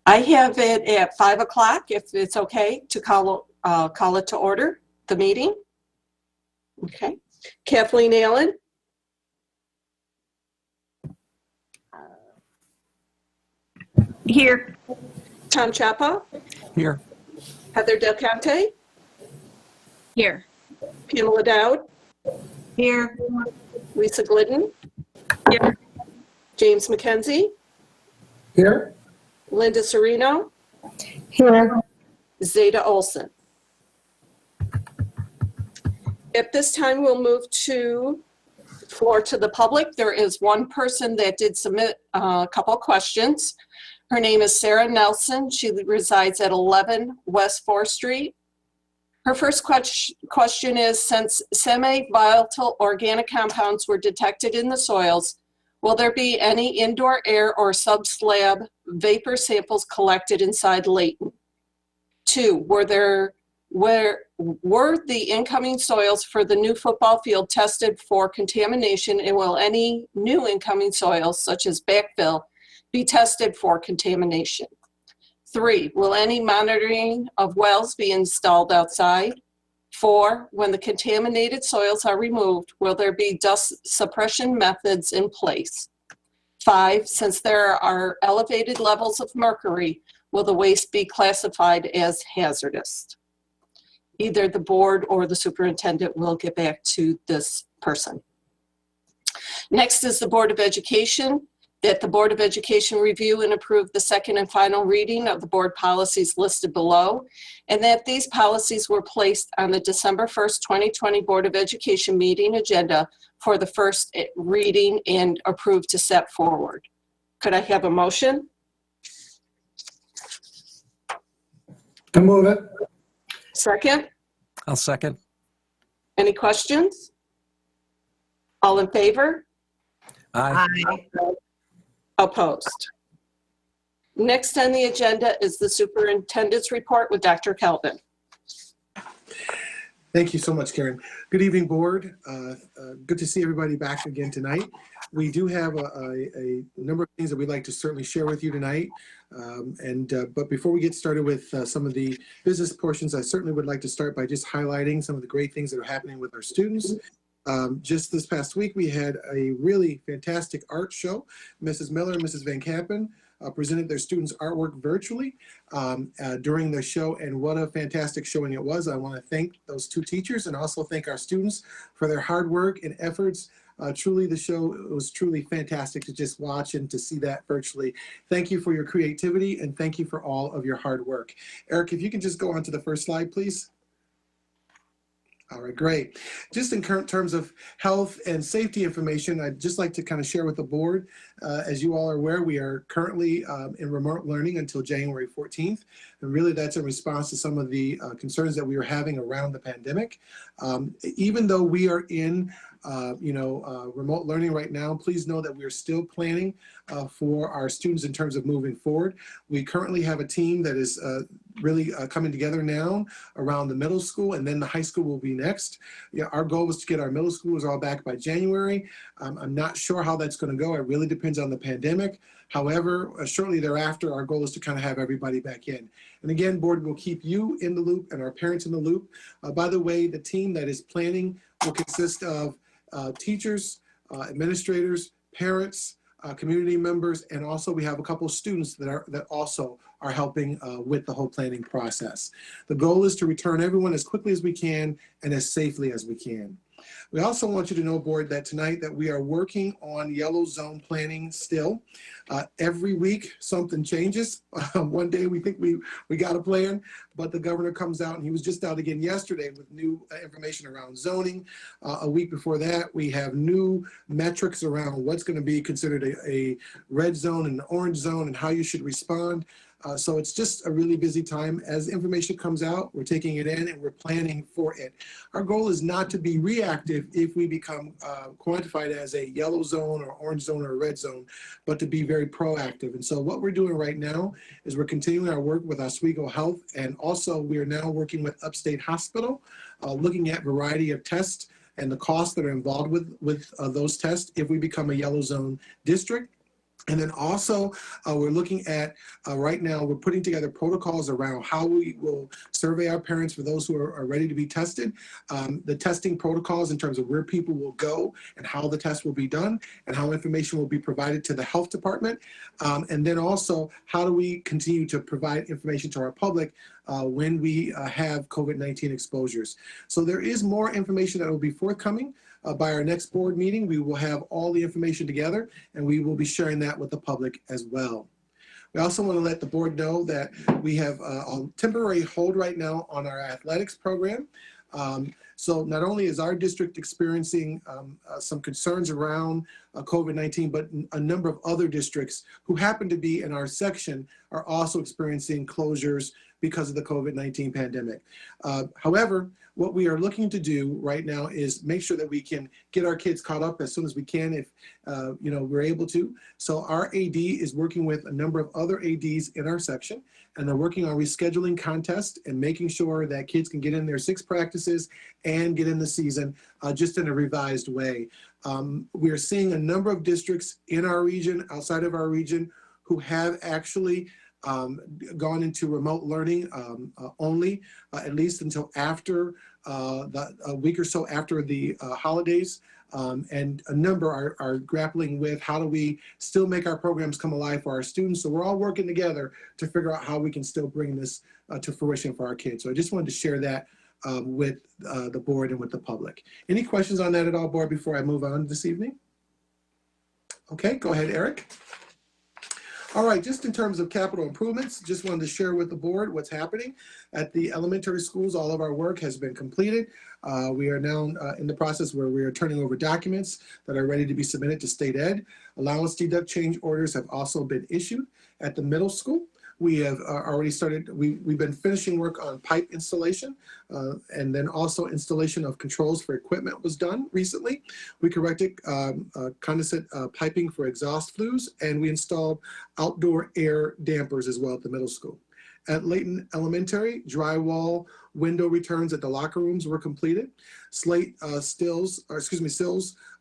I have it at 5 o'clock, if it's okay to call it to order, the meeting. Okay. Kathleen Allen. Here. Tom Chapa. Here. Heather Del Conte. Here. Pamela Dowd. Here. Lisa Glidden. Here. James McKenzie. Here. Linda Serino. Here. Zeta Olson. At this time, we'll move to floor to the public. There is one person that did submit a couple of questions. Her name is Sarah Nelson. She resides at 11 West 4th Street. Her first question is, since semi-volatile organic compounds were detected in the soils, will there be any indoor air or sub-slab vapor samples collected inside Layton? 2, were the incoming soils for the new football field tested for contamination, and will any new incoming soils, such as backfill, be tested for contamination? 3, will any monitoring of wells be installed outside? 4, when the contaminated soils are removed, will there be dust suppression methods in place? 5, since there are elevated levels of mercury, will the waste be classified as hazardous? Either the board or the superintendent will get back to this person. Next is the Board of Education. That the Board of Education review and approve the second and final reading of the board policies listed below, and that these policies were placed on the December 1st, 2020 Board of Education meeting agenda for the first reading and approved to set forward. Could I have a motion? I move it. Second? I'll second. Any questions? All in favor? Aye. Opposed? Next on the agenda is the superintendent's report with Dr. Kelvin. Thank you so much, Karen. Good evening, board. Good to see everybody back again tonight. We do have a number of things that we'd like to certainly share with you tonight. But before we get started with some of the business portions, I certainly would like to start by just highlighting some of the great things that are happening with our students. Just this past week, we had a really fantastic art show. Mrs. Miller and Mrs. Van Kampen presented their students' artwork virtually during the show, and what a fantastic showing it was. I want to thank those two teachers and also thank our students for their hard work and efforts. Truly, the show was truly fantastic to just watch and to see that virtually. Thank you for your creativity, and thank you for all of your hard work. Eric, if you can just go on to the first slide, please. All right, great. Just in current terms of health and safety information, I'd just like to kind of share with the board. As you all are aware, we are currently in remote learning until January 14th. And really that's in response to some of the concerns that we were having around the pandemic. Even though we are in remote learning right now, please know that we are still planning for our students in terms of moving forward. We currently have a team that is really coming together now around the middle school, and then the high school will be next. Our goal was to get our middle schoolers all back by January. I'm not sure how that's going to go. It really depends on the pandemic. However, shortly thereafter, our goal is to kind of have everybody back in. And again, board will keep you in the loop and our parents in the loop. By the way, the team that is planning will consist of teachers, administrators, parents, community members, and also we have a couple of students that also are helping with the whole planning process. The goal is to return everyone as quickly as we can and as safely as we can. We also want you to know, board, that tonight that we are working on yellow zone planning still. Every week something changes. One day we think we got a plan, but the governor comes out, and he was just out again yesterday with new information around zoning. A week before that, we have new metrics around what's going to be considered a red zone and an orange zone and how you should respond. So it's just a really busy time. As information comes out, we're taking it in and we're planning for it. Our goal is not to be reactive if we become quantified as a yellow zone or orange zone or a red zone, but to be very proactive. And so what we're doing right now is we're continuing our work with Oswego Health, and also we are now working with Upstate Hospital, looking at variety of tests and the costs that are involved with those tests if we become a yellow zone district. And then also, we're looking at, right now, we're putting together protocols around how we will survey our parents for those who are ready to be tested, the testing protocols in terms of where people will go and how the test will be done and how information will be provided to the health department. And then also, how do we continue to provide information to our public when we have COVID-19 exposures. So there is more information that will be forthcoming. By our next board meeting, we will have all the information together and we will be sharing that with the public as well. We also want to let the board know that we have a temporary hold right now on our athletics program. So not only is our district experiencing some concerns around COVID-19, but a number of other districts who happen to be in our section are also experiencing closures because of the COVID-19 pandemic. However, what we are looking to do right now is make sure that we can get our kids caught up as soon as we can if we're able to. So our AD is working with a number of other ADs in our section, and they're working on rescheduling contests and making sure that kids can get in their 6 practices and get in the season just in a revised way. We are seeing a number of districts in our region, outside of our region, who have actually gone into remote learning only, at least until after a week or so after the holidays. And a number are grappling with how do we still make our programs come alive for our students. So we're all working together to figure out how we can still bring this to fruition for our kids. So I just wanted to share that with the board and with the public. Any questions on that at all, board, before I move on this evening? Okay, go ahead, Eric. All right, just in terms of capital improvements, just wanted to share with the board what's happening at the elementary schools. All of our work has been completed. We are now in the process where we are turning over documents that are ready to be submitted to state ed. Allowance deduct change orders have also been issued at the middle school. We have already started, we've been finishing work on pipe installation, and then also installation of controls for equipment was done recently. We corrected condensate piping for exhaust flues, and we installed outdoor air dampers as well at the middle school. At Layton Elementary, drywall window returns at the locker rooms were completed. Slate sills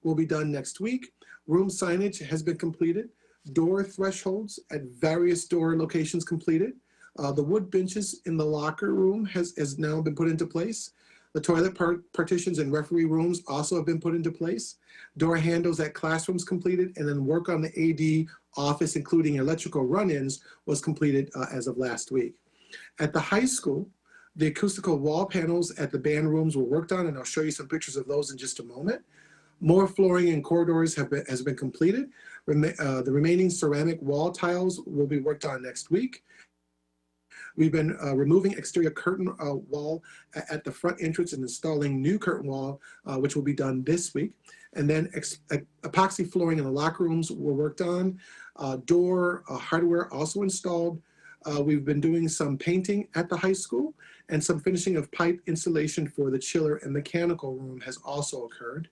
will be done next week. Room signage has been completed. Door thresholds at various door locations completed. The wood benches in the locker room has now been put into place. The toilet partitions and referee rooms also have been put into place. Door handles at classrooms completed, and then work on the AD office, including electrical run-ins, was completed as of last week. At the high school, the acoustical wall panels at the band rooms were worked on, and I'll show you some pictures of those in just a moment. More flooring and corridors has been completed. The remaining ceramic wall tiles will be worked on next week. We've been removing exterior curtain wall at the front entrance and installing new curtain wall, which will be done this week. And then epoxy flooring in the locker rooms were worked on. Door hardware also installed. We've been doing some painting at the high school, and some finishing of pipe installation for the chiller and mechanical room has also occurred.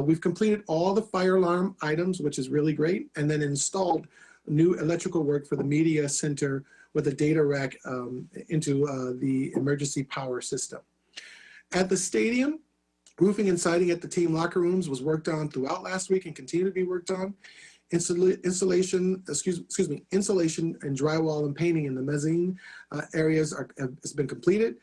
We've completed all the fire alarm items, which is really great, and then installed new electrical work for the media center with a data rack into the emergency power system. At the stadium, roofing and siding at the team locker rooms was worked on throughout last week and continue to be worked on. Insulation and drywall and painting in the mezzanine areas has been completed.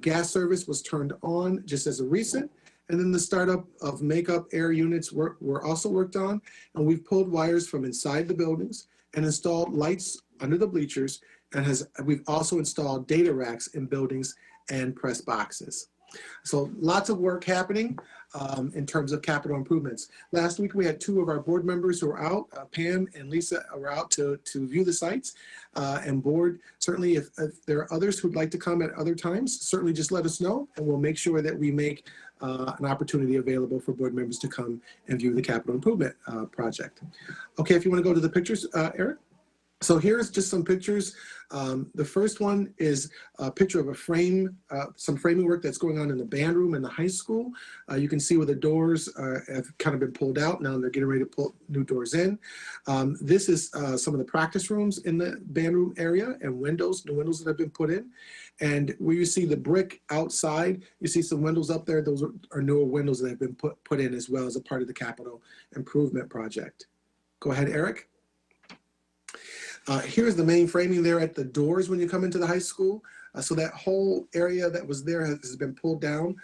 Gas service was turned on just as a recent. And then the startup of makeup air units were also worked on. And we've pulled wires from inside the buildings and installed lights under the bleachers. And we've also installed data racks in buildings and press boxes. So lots of work happening in terms of capital improvements. Last week, we had 2 of our board members who were out. Pam and Lisa were out to view the sites. And board, certainly if there are others who'd like to come at other times, certainly just let us know, and we'll make sure that we make an opportunity available for board members to come and view the capital improvement project. Okay, if you want to go to the pictures, Eric. So here's just some pictures. The first one is a picture of a frame, some framing work that's going on in the band room in the high school. You can see where the doors have kind of been pulled out. Now they're getting ready to pull new doors in. This is some of the practice rooms in the band room area and windows, the windows that have been put in. And where you see the brick outside, you see some windows up there. Those are newer windows that have been put in as well as a part of the capital improvement project. Go ahead, Eric. Here's the main framing there at the doors when you come into the high school. So that whole area that was there has been pulled down.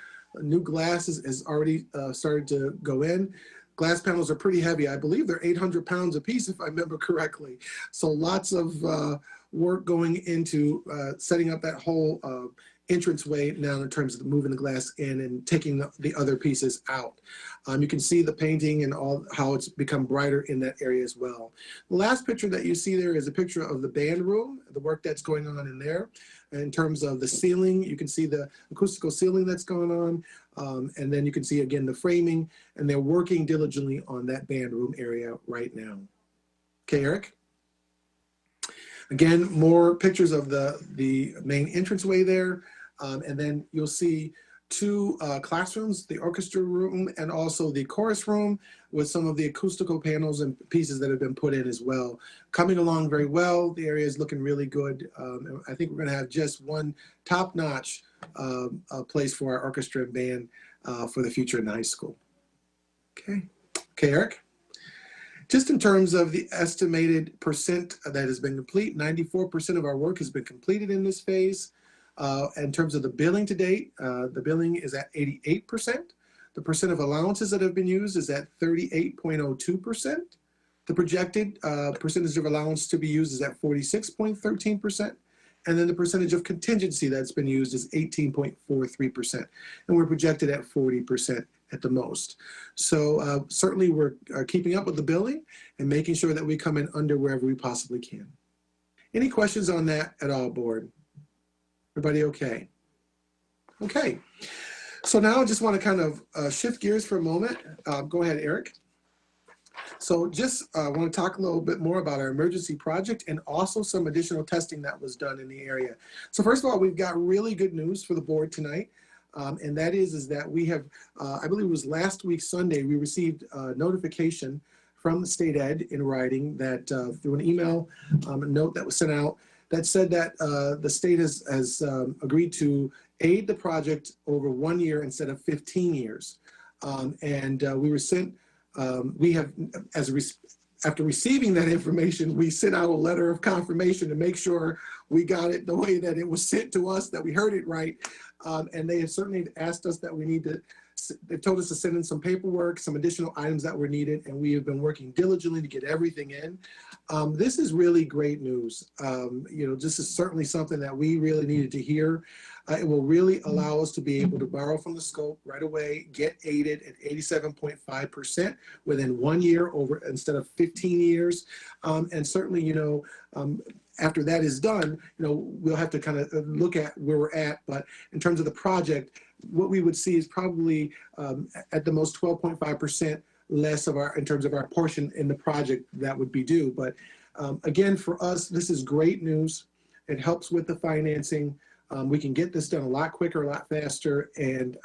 New glass is already started to go in. Glass panels are pretty heavy. I believe they're 800 pounds a piece, if I remember correctly. So lots of work going into setting up that whole entranceway now in terms of moving the glass in and taking the other pieces out. You can see the painting and all how it's become brighter in that area as well. The last picture that you see there is a picture of the band room, the work that's going on in there. In terms of the ceiling, you can see the acoustical ceiling that's going on. And then you can see again the framing, and they're working diligently on that band room area right now. Okay, Eric? Again, more pictures of the main entranceway there. And then you'll see two classrooms, the orchestra room and also the chorus room with some of the acoustical panels and pieces that have been put in as well. Coming along very well. The area is looking really good. I think we're going to have just one top-notch place for our orchestra and band for the future in high school. Okay, Eric? Just in terms of the estimated percent that has been complete, 94% of our work has been completed in this phase. In terms of the billing to date, the billing is at 88%. The percent of allowances that have been used is at 38.02%. The projected percentage of allowance to be used is at 46.13%. And then the percentage of contingency that's been used is 18.43%. And we're projected at 40% at the most. So certainly we're keeping up with the billing and making sure that we come in under wherever we possibly can. Any questions on that at all, board? Everybody okay? Okay. So now I just want to kind of shift gears for a moment. Go ahead, Eric. So just want to talk a little bit more about our emergency project and also some additional testing that was done in the area. So first of all, we've got really good news for the board tonight. And that is that we have, I believe it was last week, Sunday, we received a notification from the state ed in writing that through an email, a note that was sent out that said that the state has agreed to aid the project over 1 year instead of 15 years. We were sent, we have, after receiving that information, we sent out a letter of confirmation to make sure we got it the way that it was sent to us, that we heard it right. And they have certainly asked us that we need to, they told us to send in some paperwork, some additional items that were needed, and we have been working diligently to get everything in. This is really great news. You know, this is certainly something that we really needed to hear. It will really allow us to be able to borrow from the scope right away, get aided at 87.5% within 1 year over instead of 15 years. And certainly, you know, after that is done, you know, we'll have to kind of look at where we're at. But in terms of the project, what we would see is probably at the most 12.5% less of our, in terms of our portion in the project that would be due. But again, for us, this is great news. It helps with the financing. We can get this done a lot quicker, a lot faster. And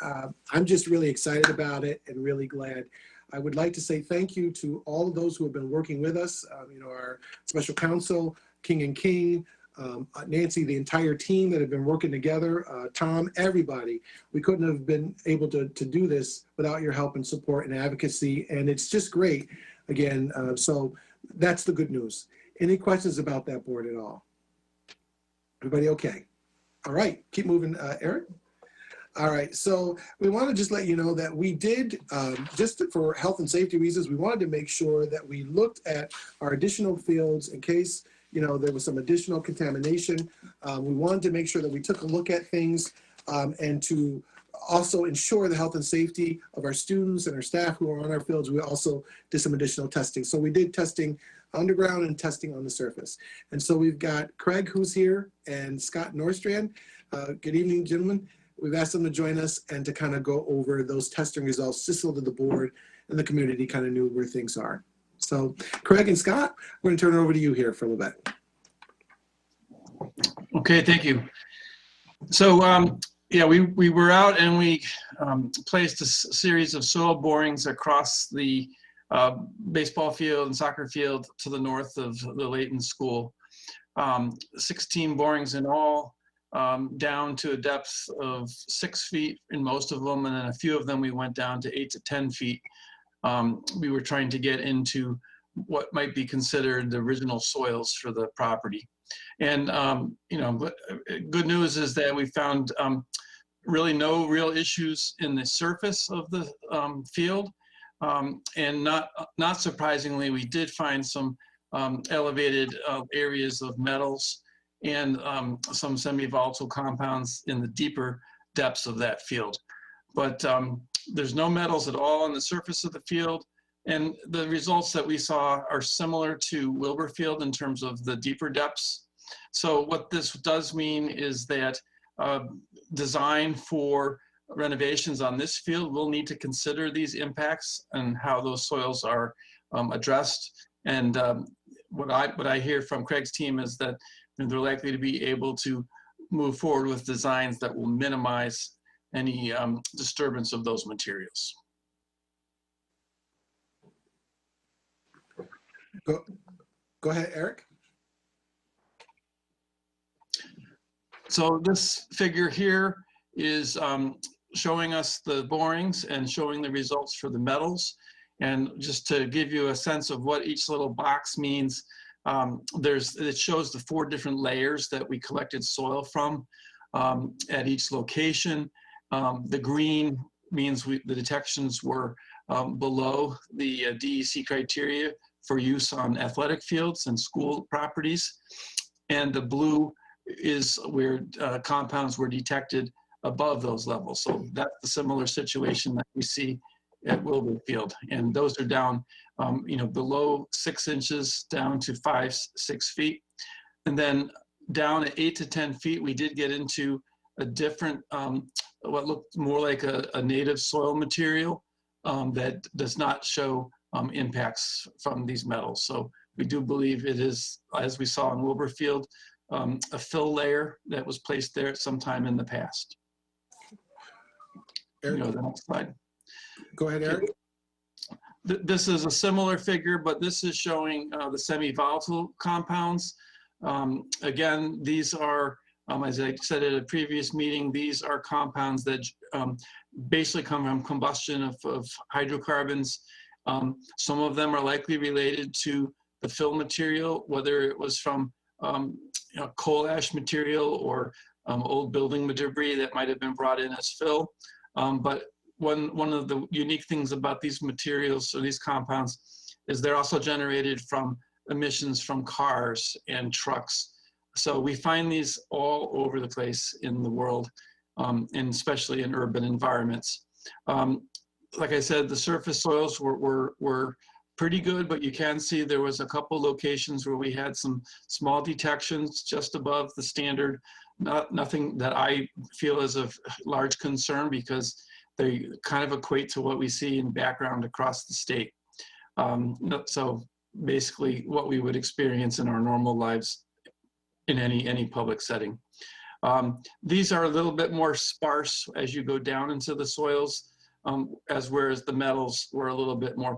I'm just really excited about it and really glad. I would like to say thank you to all of those who have been working with us, you know, our special counsel, King and King, Nancy, the entire team that have been working together, Tom, everybody. We couldn't have been able to do this without your help and support and advocacy. And it's just great, again. So that's the good news. Any questions about that board at all? Everybody okay? All right, keep moving, Eric. All right, so we want to just let you know that we did, just for health and safety reasons, we wanted to make sure that we looked at our additional fields in case, you know, there was some additional contamination. We wanted to make sure that we took a look at things and to also ensure the health and safety of our students and our staff who are on our fields. We also did some additional testing. So we did testing underground and testing on the surface. And so we've got Craig, who's here, and Scott Nordstrand. Good evening, gentlemen. We've asked them to join us and to kind of go over those testing results just so that the board and the community kind of knew where things are. So Craig and Scott, we're going to turn it over to you here for a little bit. Okay, thank you. So yeah, we were out and we placed a series of soil borings across the baseball field and soccer field to the north of the Layton School. 16 borings in all, down to a depth of 6 feet in most of them, and then a few of them we went down to 8 to 10 feet. We were trying to get into what might be considered the original soils for the property. And, good news is that we found really no real issues in the surface of the field. And not surprisingly, we did find some elevated areas of metals and some semi-volatile compounds in the deeper depths of that field. But there's no metals at all on the surface of the field. And the results that we saw are similar to Wilbur Field in terms of the deeper depths. So what this does mean is that design for renovations on this field will need to consider these impacts and how those soils are addressed. And what I hear from Craig's team is that they're likely to be able to move forward with designs that will minimize any disturbance of those materials. Go ahead, Eric. So this figure here is showing us the borings and showing the results for the metals. And just to give you a sense of what each little box means, it shows the 4 different layers that we collected soil from at each location. The green means the detections were below the DEC criteria for use on athletic fields and school properties. And the blue is where compounds were detected above those levels. So that's the similar situation that we see at Wilbur Field. And those are down, below 6 inches down to 5-6 feet. And then down at 8 to 10 feet, we did get into a different, what looked more like a native soil material that does not show impacts from these metals. So we do believe it is, as we saw in Wilbur Field, a fill layer that was placed there at some time in the past. Eric, The next slide. go ahead, Eric. This is a similar figure, but this is showing the semi-volatile compounds. Again, these are, as I said at a previous meeting, these are compounds that basically come from combustion of hydrocarbons. Some of them are likely related to the fill material, whether it was from coal ash material or old building debris that might have been brought in as fill. But one of the unique things about these materials or these compounds is they're also generated from emissions from cars and trucks. So we find these all over the place in the world, and especially in urban environments. Like I said, the surface soils were pretty good, but you can see there was a couple locations where we had some small detections just above the standard. Nothing that I feel is of large concern because they kind of equate to what we see in background across the state. So basically what we would experience in our normal lives in any public setting. These are a little bit more sparse as you go down into the soils, whereas the metals were a little bit more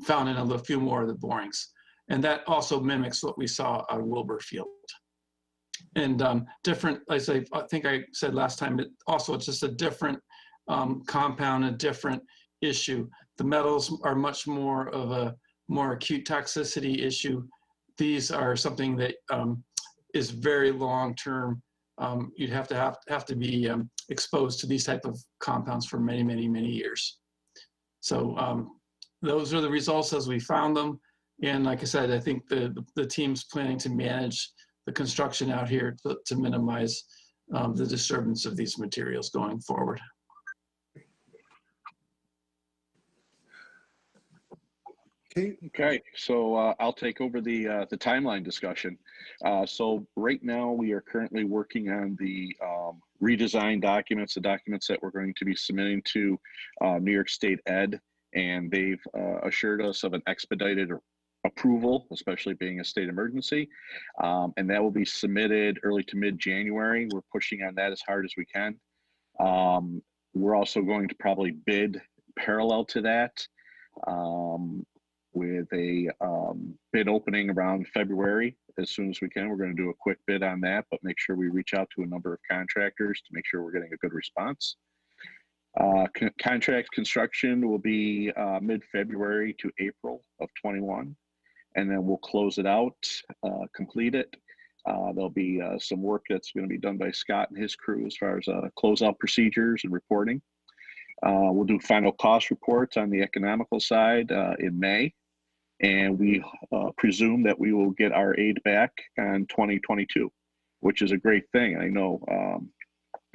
found in a few more of the borings. And that also mimics what we saw at Wilbur Field. And different, I think I said last time, it's just a different compound, a different issue. The metals are much more of a more acute toxicity issue. These are something that is very long-term. You'd have to be exposed to these type of compounds for many, many, many years. So those are the results as we found them. And like I said, I think the team's planning to manage the construction out here to minimize the disturbance of these materials going forward. Okay, so I'll take over the timeline discussion. So right now we are currently working on the redesign documents, the documents that we're going to be submitting to New York State Ed, and they've assured us of an expedited approval, especially being a state emergency, and that will be submitted early to mid-January. We're pushing on that as hard as we can. We're also going to probably bid parallel to that, with a bid opening around February. As soon as we can, we're going to do a quick bid on that, but make sure we reach out to a number of contractors to make sure we're getting a good response. Contract construction will be mid-February to April of 21, and then we'll close it out, complete it. There'll be some work that's going to be done by Scott and his crew as far as closeout procedures and reporting. We'll do final cost reports on the economical side in May, and we presume that we will get our aid back on 2022, which is a great thing. I know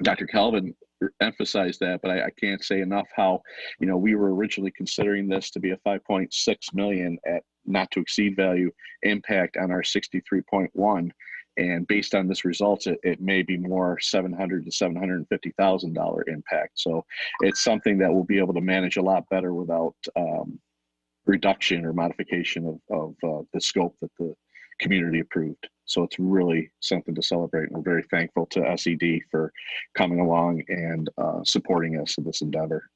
Dr. Calvin emphasized that, but I can't say enough how, we were originally considering this to be a 5.6 million at not to exceed value impact on our 63.1. And based on this results, it may be more $700,000 to $750,000 impact. So it's something that we'll be able to manage a lot better without reduction or modification of the scope that the community approved. So it's really something to celebrate. And we're very thankful to SED for coming along and supporting us in this endeavor.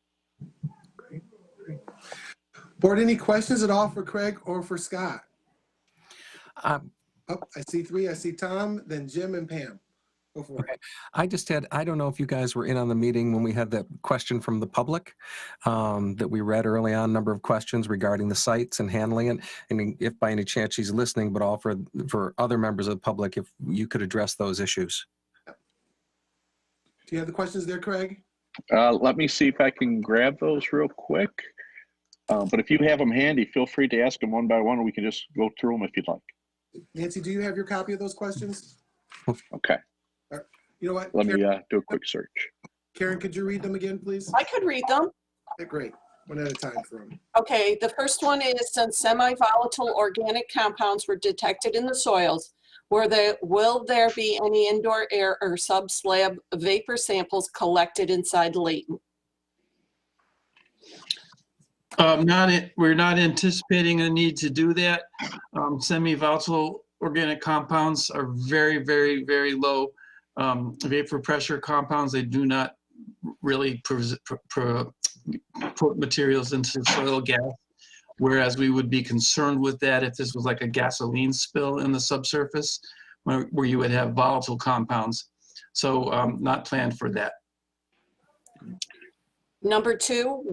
Great. Board, any questions at all for Craig or for Scott? Oh, I see three. I see Tom, then Jim and Pam. Go for it. I don't know if you guys were in on the meeting when we had that question from the public that we read early on, number of questions regarding the sites and handling it. And if by any chance she's listening, but all for other members of the public, if you could address those issues. Do you have the questions there, Craig? Let me see if I can grab those real quick. But if you have them handy, feel free to ask them one by one, or we can just go through them if you'd like. Nancy, do you have your copy of those questions? Okay. You know what? Let me Karen, do a quick search. Karen, could you read them again, please? I could read them. Okay, great. One at a time for them. Okay, the first one is, since semi-volatile organic compounds were detected in the soils, will there be any indoor air or sub-slab vapor samples collected inside Layton? We're not anticipating a need to do that. Semi-volatile organic compounds are very, very, very low vapor pressure compounds. They do not really put materials into soil gas, whereas we would be concerned with that if this was like a gasoline spill in the subsurface where you would have volatile compounds. So not planned for that. Number two,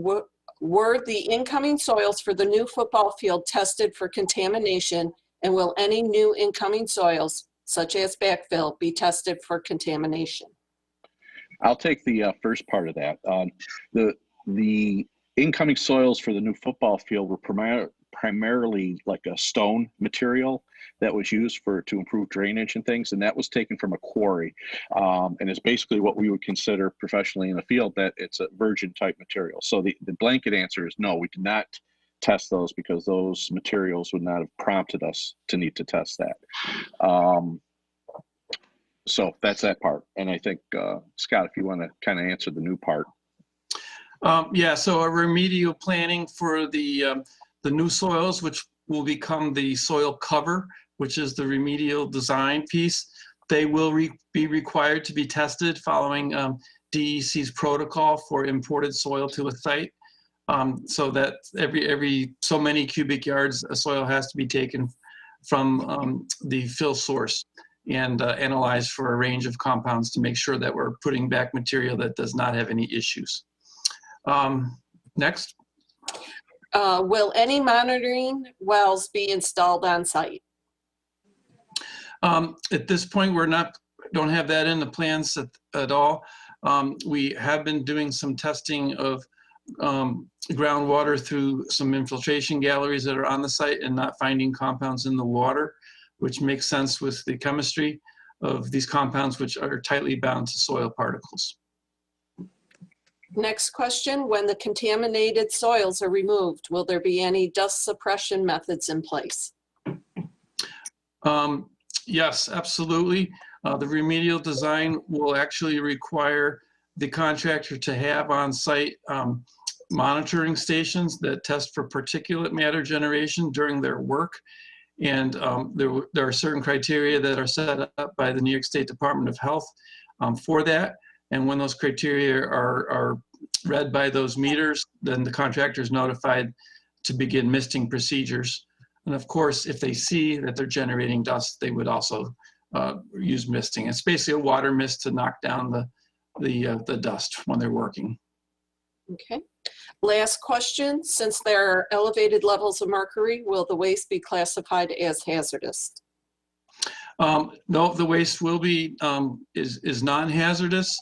were the incoming soils for the new football field tested for contamination, and will any new incoming soils, such as backfill, be tested for contamination? I'll take the first part of that. The incoming soils for the new football field were primarily like a stone material that was used to improve drainage and things, and that was taken from a quarry, and it's basically what we would consider professionally in the field that it's a virgin type material. So the blanket answer is no, we did not test those because those materials would not have prompted us to need to test that. So that's that part. And I think, Scott, if you want to kind of answer the new part. Yeah, so our remedial planning for the new soils, which will become the soil cover, which is the remedial design piece, they will be required to be tested following DEC's protocol for imported soil to a site. So that every so many cubic yards of soil has to be taken from the fill source and analyzed for a range of compounds to make sure that we're putting back material that does not have any issues. Next. Will any monitoring wells be installed on site? At this point, don't have that in the plans at all. We have been doing some testing of groundwater through some infiltration galleries that are on the site and not finding compounds in the water, which makes sense with the chemistry of these compounds, which are tightly bound to soil particles. Next question, when the contaminated soils are removed, will there be any dust suppression methods in place? Yes, absolutely. The remedial design will actually require the contractor to have on site monitoring stations that test for particulate matter generation during their work. And there are certain criteria that are set up by the New York State Department of Health for that. And when those criteria are read by those meters, then the contractor is notified to begin misting procedures. And of course, if they see that they're generating dust, they would also use misting. It's basically a water mist to knock down the dust when they're working. Okay. Last question, since there are elevated levels of mercury, will the waste be classified as hazardous? No, the waste will be, is non-hazardous.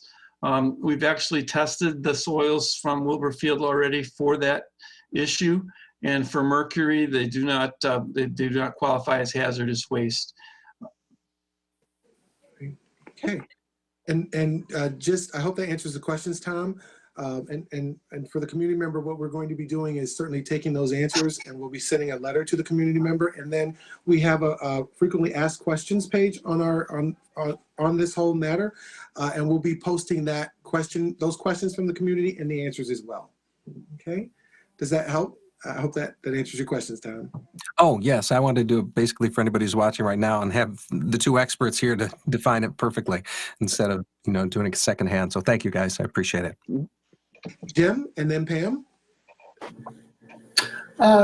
We've actually tested the soils from Wilbur Field already for that issue. And for mercury, they do not qualify as hazardous waste. Okay. And just, I hope that answers the questions, Tom. And for the community member, what we're going to be doing is certainly taking those answers, and we'll be sending a letter to the community member. And then we have a frequently asked questions page on on this whole matter, and we'll be posting those questions from the community and the answers as well. Okay, does that help? I hope that answers your questions, Tom. Oh, yes. I wanted to do it basically for anybody who's watching right now and have the two experts here to define it perfectly instead of, doing it secondhand. So thank you, guys. I appreciate it. Jim, and then Pam.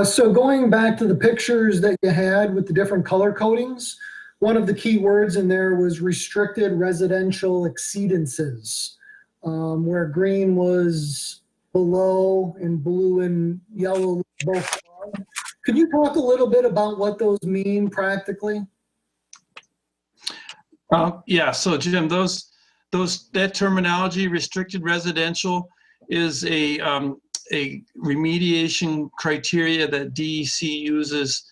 So going back to the pictures that you had with the different color codings, one of the key words in there was restricted residential exceedances, where green was below and blue and yellow both above. Could you talk a little bit about what those mean practically? Yeah, so Jim, that terminology, restricted residential, is a remediation criteria that DEC uses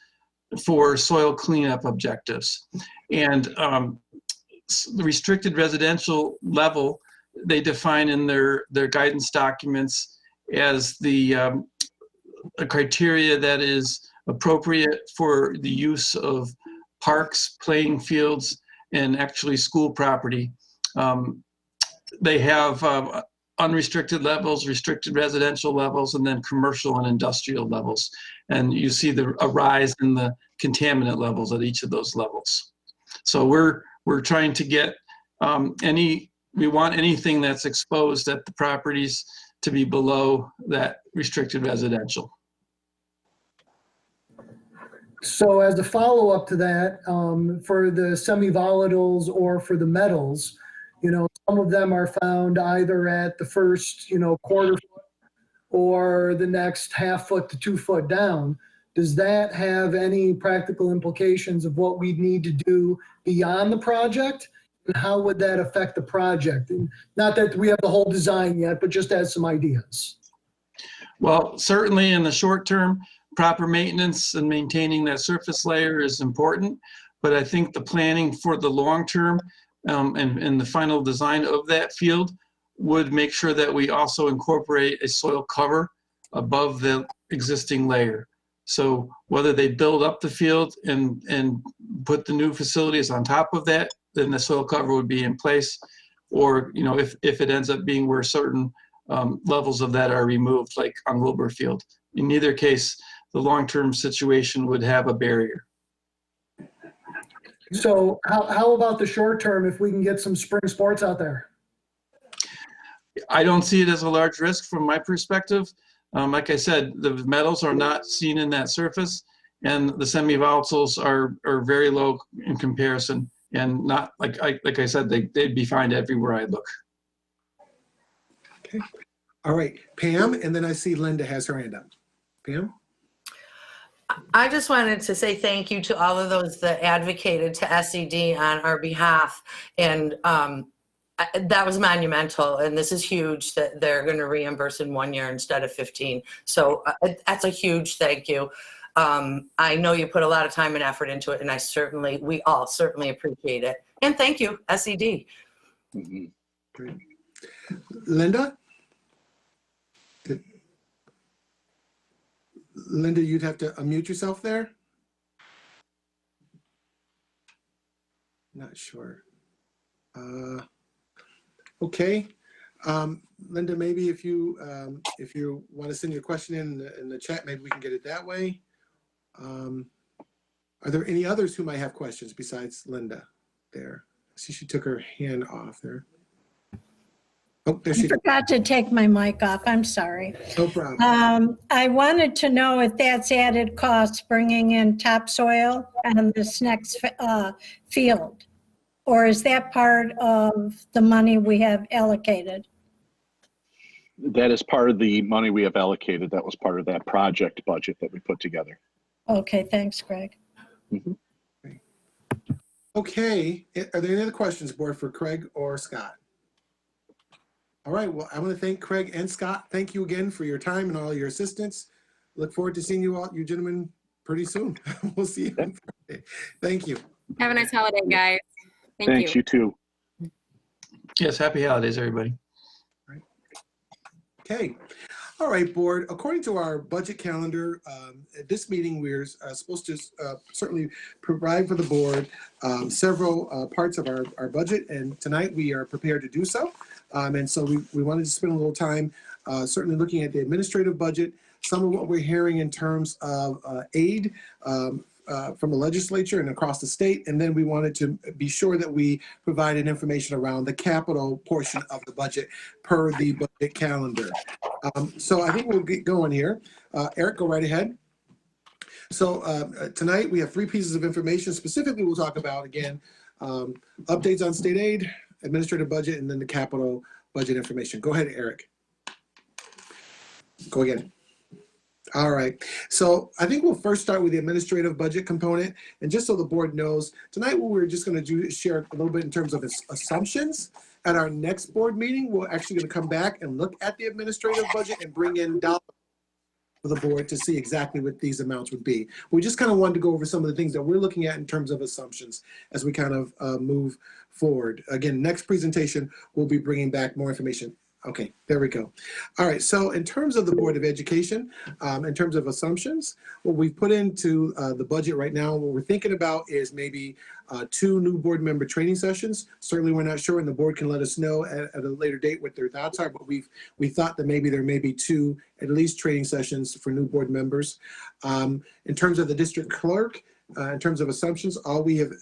for soil cleanup objectives. And the restricted residential level, they define in their guidance documents as a criteria that is appropriate for the use of parks, playing fields, and actually school property. They have unrestricted levels, restricted residential levels, and then commercial and industrial levels. And you see a rise in the contaminant levels at each of those levels. So we're trying to get we want anything that's exposed at the properties to be below that restricted residential. So as a follow-up to that, for the semi-volatiles or for the metals, some of them are found either at the first, quarter foot or the next half foot to 2 foot down. Does that have any practical implications of what we need to do beyond the project? And how would that affect the project? And not that we have the whole design yet, but just as some ideas. Well, certainly in the short term, proper maintenance and maintaining that surface layer is important. But I think the planning for the long term and the final design of that field would make sure that we also incorporate a soil cover above the existing layer. So whether they build up the field and put the new facilities on top of that, then the soil cover would be in place. Or, if it ends up being where certain levels of that are removed, like on Wilbur Field. In either case, the long-term situation would have a barrier. So how about the short term if we can get some spring sports out there? I don't see it as a large risk from my perspective. Like I said, the metals are not seen in that surface, and the semi-volatiles are very low in comparison, and not like I said, they'd be fine everywhere I look. Okay. All right, Pam, and then I see Linda has her hand up. Pam? I just wanted to say thank you to all of those that advocated to SED on our behalf. And that was monumental. And this is huge that they're going to reimburse in 1 year instead of 15. So that's a huge thank you. I know you put a lot of time and effort into it, and we all certainly appreciate it. And thank you, SED. Mm-hmm. Great. Linda? Linda, you'd have to unmute yourself there. Not sure. Okay. Linda, maybe if you want to send your question in the chat, maybe we can get it that way. Are there any others who might have questions besides Linda there? I see she took her hand off there. Oh, there she I forgot to take my mic off. I'm sorry. No problem. I wanted to know if that's added cost bringing in topsoil and this next field, or is that part of the money we have allocated? That is part of the money we have allocated. That was part of that project budget that we put together. Okay, thanks, Greg. Mhm. Okay, are there any other questions, board, for Craig or Scott? All right, well, I want to thank Craig and Scott. Thank you again for your time and all your assistance. Look forward to seeing you gentlemen pretty soon. We'll see you on Friday. Thank you. Have a nice holiday, guys. Thanks, you too. Yes, happy holidays, everybody. Okay. All right, board. According to our budget calendar, at this meeting, we're supposed to certainly provide for the board several parts of our budget, and tonight we are prepared to do so. And so we wanted to spend a little time certainly looking at the administrative budget, some of what we're hearing in terms of aid from the legislature and across the state, and then we wanted to be sure that we provided information around the capital portion of the budget per the budget calendar. So I think we'll get going here. Eric, go right ahead. So tonight we have 3 pieces of information. Specifically, we'll talk about, again, updates on state aid, administrative budget, and then the capital budget information. Go ahead, Eric. Go again. All right. So I think we'll first start with the administrative budget component. And just so the board knows, tonight what we're just going to do is share a little bit in terms of assumptions. At our next board meeting, we're actually going to come back and look at the administrative budget and bring in dollars for the board to see exactly what these amounts would be. We just kind of wanted to go over some of the things that we're looking at in terms of assumptions as we kind of move forward. Again, next presentation, we'll be bringing back more information. Okay, there we go. All right, so in terms of the Board of Education, in terms of assumptions, what we've put into the budget right now, what we're thinking about is maybe 2 new board member training sessions. Certainly we're not sure, and the board can let us know at a later date what their thoughts are, but we thought that maybe there may be 2 at least training sessions for new board members. In terms of the district clerk, in terms of assumptions, all we have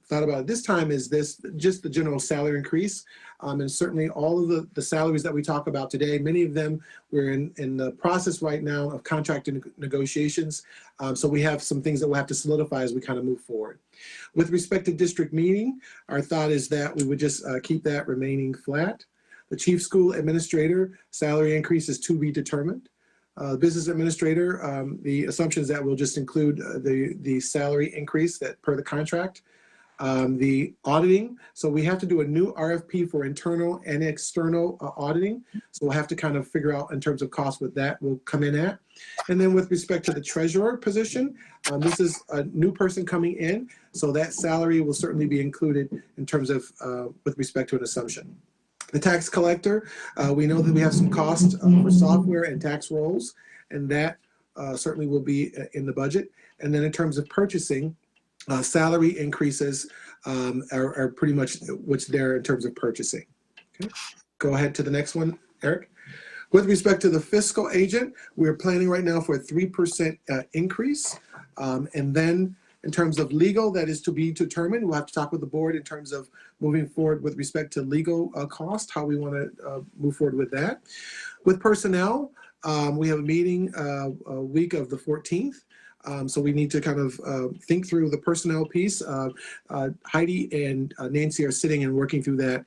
thought about at this time is just the general salary increase. And certainly all of the salaries that we talk about today, many of them we're in the process right now of contract negotiations. So we have some things that we'll have to solidify as we kind of move forward. With respect to district meeting, our thought is that we would just keep that remaining flat. The chief school administrator salary increase is to be determined. Business administrator, the assumptions that will just include the salary increase that per the contract. The auditing, so we have to do a new RFP for internal and external auditing. So we'll have to kind of figure out in terms of cost what that will come in at. And then with respect to the treasurer position, this is a new person coming in. So that salary will certainly be included in terms of with respect to an assumption. The tax collector, we know that we have some costs for software and tax rolls, and that certainly will be in the budget. And then in terms of purchasing, salary increases are pretty much what's there in terms of purchasing. Okay. Go ahead to the next one, Eric. With respect to the fiscal agent, we're planning right now for a 3% increase. And then in terms of legal, that is to be determined. We'll have to talk with the board in terms of moving forward with respect to legal cost, how we want to move forward with that. With personnel, we have a meeting a week of the 14th. So we need to kind of think through the personnel piece. Heidi and Nancy are sitting and working through that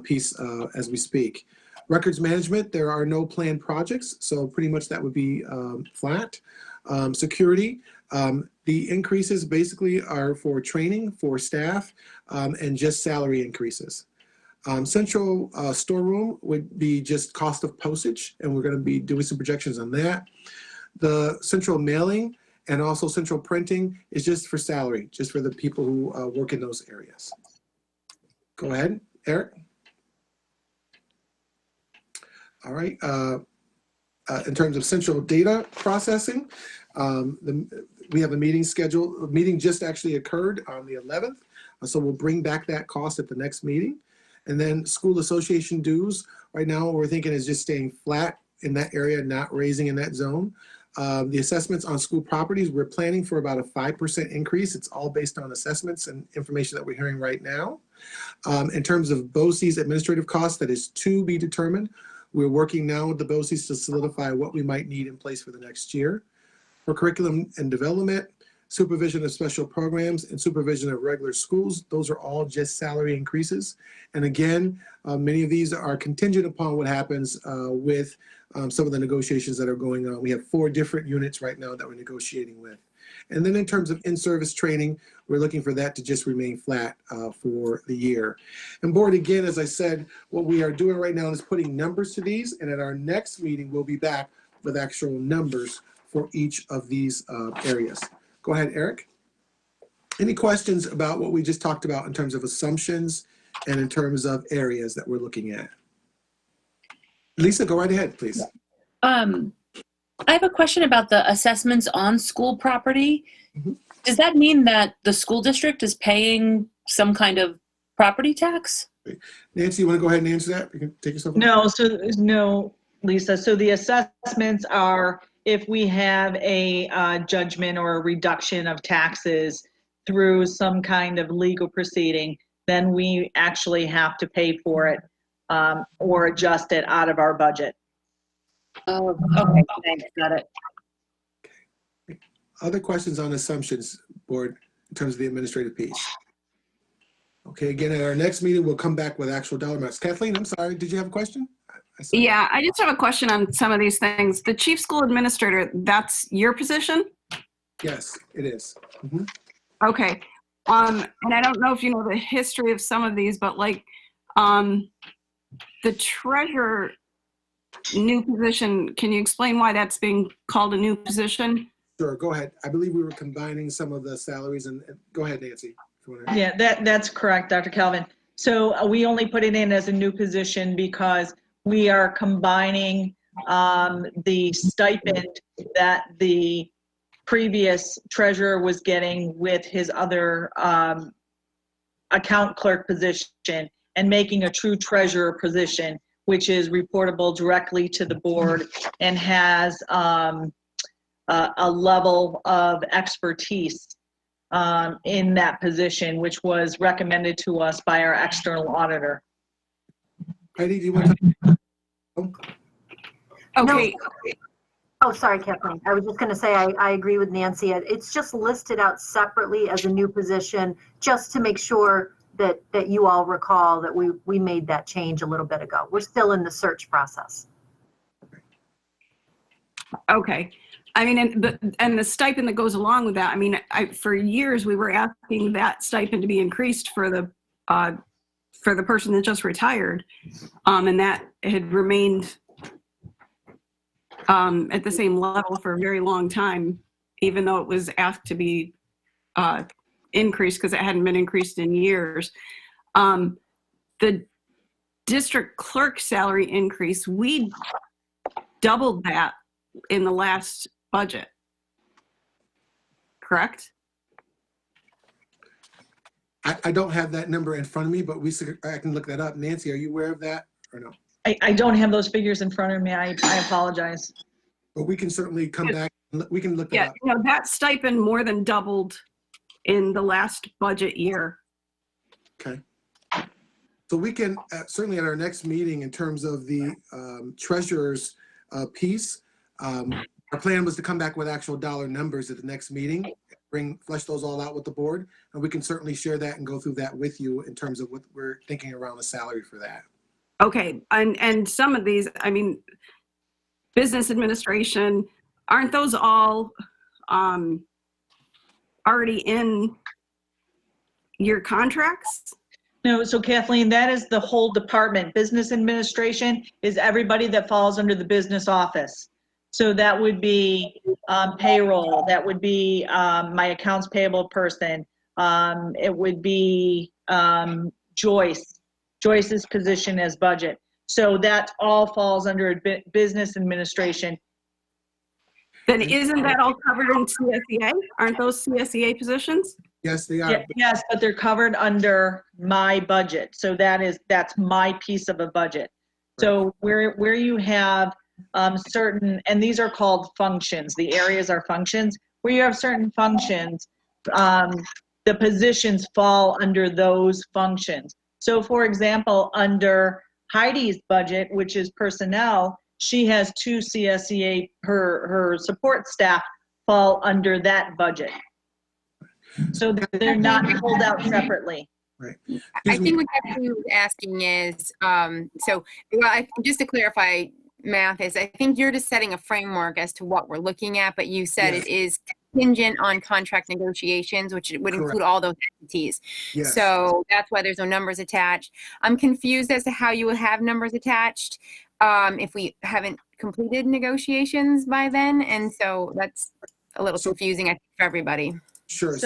piece as we speak. Records management, there are no planned projects, so pretty much that would be flat. Security, the increases basically are for training for staff and just salary increases. Central storeroom would be just cost of postage, and we're going to be doing some projections on that. The central mailing and also central printing is just for salary, just for the people who work in those areas. Go ahead, Eric. All right. In terms of central data processing, we have a meeting scheduled. A meeting just actually occurred on the 11th, so we'll bring back that cost at the next meeting. And then school association dues, right now what we're thinking is just staying flat in that area, not raising in that zone. The assessments on school properties, we're planning for about a 5% increase. It's all based on assessments and information that we're hearing right now. In terms of BOCES administrative costs, that is to be determined. We're working now with the BOCES to solidify what we might need in place for the next year. For curriculum and development, supervision of special programs, and supervision of regular schools. Those are all just salary increases. And again, many of these are contingent upon what happens with some of the negotiations that are going on. We have 4 different units right now that we're negotiating with. And then in terms of in-service training, we're looking for that to just remain flat for the year. And board, again, as I said, what we are doing right now is putting numbers to these, and at our next meeting, we'll be back with actual numbers for each of these areas. Go ahead, Eric. Any questions about what we just talked about in terms of assumptions and in terms of areas that we're looking at? Lisa, go right ahead, please. I have a question about the assessments on school property. Mhm. Does that mean that the school district is paying some kind of property tax? Nancy, you want to go ahead and answer that? You can take yourself. No, Lisa. So the assessments are if we have a judgment or a reduction of taxes through some kind of legal proceeding, then we actually have to pay for it or adjust it out of our budget. Oh, okay, thanks, got it. Other questions on assumptions, board, in terms of the administrative piece? Okay, again, at our next meeting, we'll come back with actual dollar amounts. Kathleen, I'm sorry, did you have a question? Yeah, I just have a question on some of these things. The chief school administrator, that's your position? Yes, it is. Mhm. Okay. And I don't know if you know the history of some of these, but like the treasurer new position, can you explain why that's being called a new position? Sure, go ahead. I believe we were combining some of the salaries and go ahead, Nancy. If you wanna- Yeah, that's correct, Dr. Calvin. So we only put it in as a new position because we are combining the stipend that the previous treasurer was getting with his other account clerk position and making a true treasurer position, which is reportable directly to the board and has a level of expertise in that position, which was recommended to us by our external auditor. Heidi, do you want to? Okay. Oh, sorry, Kathleen. I was just going to say, I agree with Nancy. It's just listed out separately as a new position, just to make sure that you all recall that we made that change a little bit ago. We're still in the search process. Okay. I mean, and the stipend that goes along with that, I mean, for years we were asking that stipend to be increased for the person that just retired, and that had remained at the same level for a very long time, even though it was asked to be increased because it hadn't been increased in years. The district clerk salary increase, we doubled that in the last budget, correct? I don't have that number in front of me, but I can look that up. Nancy, are you aware of that or no? I don't have those figures in front of me. I apologize. But we can certainly come back. We can look that Yeah, up. you know, that stipend more than doubled in the last budget year. Okay. So we can certainly at our next meeting, in terms of the treasurer's piece, our plan was to come back with actual dollar numbers at the next meeting, flesh those all out with the board, and we can certainly share that and go through that with you in terms of what we're thinking around the salary for that. Okay, and some of these, I mean, business administration, aren't those all already in your contracts? No, so Kathleen, that is the whole department. Business administration is everybody that falls under the business office. So that would be payroll, that would be my accounts payable person. It would be Joyce's position as budget. So that all falls under business administration. Then isn't that all covered in CSEA? Aren't those CSEA positions? Yes, they are. Yes, but they're covered under my budget. So that's my piece of a budget. So where you have certain, and these are called functions, the areas are functions, where you have certain functions, the positions fall under those functions. So for example, under Heidi's budget, which is personnel, she has 2 CSEA, her support staff fall under that budget. So they're not pulled out separately. Right. I Excuse me. think what Kathleen was asking is, just to clarify, math is, I think you're just setting a framework as to what we're looking at, but you said Yes. it is contingent on contract negotiations, which would include Correct. all those entities. Yes. So that's why there's no numbers attached. I'm confused as to how you would have numbers attached if we haven't completed negotiations by then. And so that's a little confusing, I think, for everybody. Sure.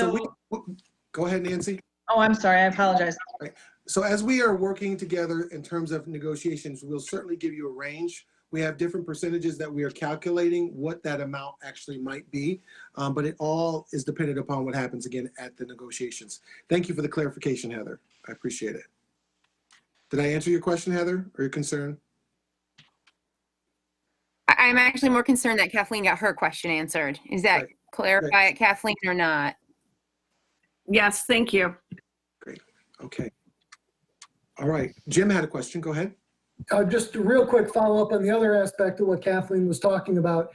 Go ahead, Nancy. Oh, I'm sorry. I apologize. Right. So as we are working together in terms of negotiations, we'll certainly give you a range. We have different percentages that we are calculating what that amount actually might be, but it all is dependent upon what happens again at the negotiations. Thank you for the clarification, Heather. I appreciate it. Did I answer your question, Heather, or your concern? I'm actually more concerned that Kathleen got her question answered. Is that clarify it, Kathleen, or not? Yes, thank you. Great. Okay. All right. Jim had a question. Go ahead. Just a real quick follow-up on the other aspect of what Kathleen was talking about.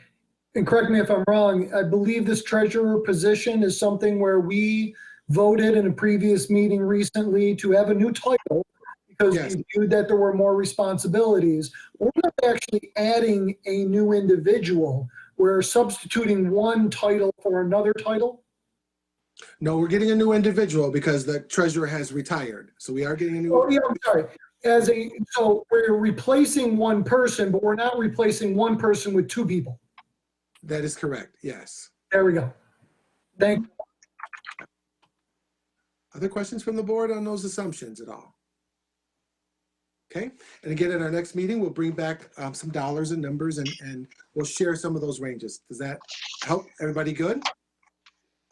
And correct me if I'm wrong, I believe this treasurer position is something where we voted in a previous meeting recently to have a new title because we viewed that there were more responsibilities. We're not actually adding a new individual. We're substituting one title for another title. No, we're getting a new individual because the treasurer has retired. So we are getting a new. Oh, yeah, I'm sorry. So we're replacing one person, but we're not replacing one person with two people. That is correct. Yes. There we go. Thank you. Other questions from the board on those assumptions at all? Okay. And again, at our next meeting, we'll bring back some dollars and numbers and we'll share some of those ranges. Does that help? Everybody good?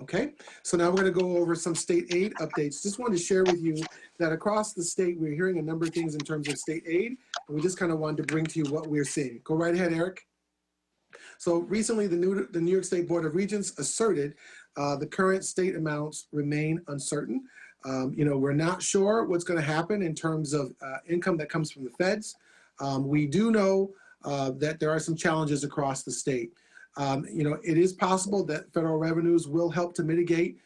Okay, so now we're going to go over some state aid updates. Just wanted to share with you that across the state, we're hearing a number of things in terms of state aid, and we just kind of wanted to bring to you what we're seeing. Go right ahead, Eric. So recently, the New York State Board of Regents asserted the current state amounts remain uncertain. We're not sure what's going to happen in terms of income that comes from the feds. We do know that there are some challenges across the state. It is possible that federal revenues will help to mitigate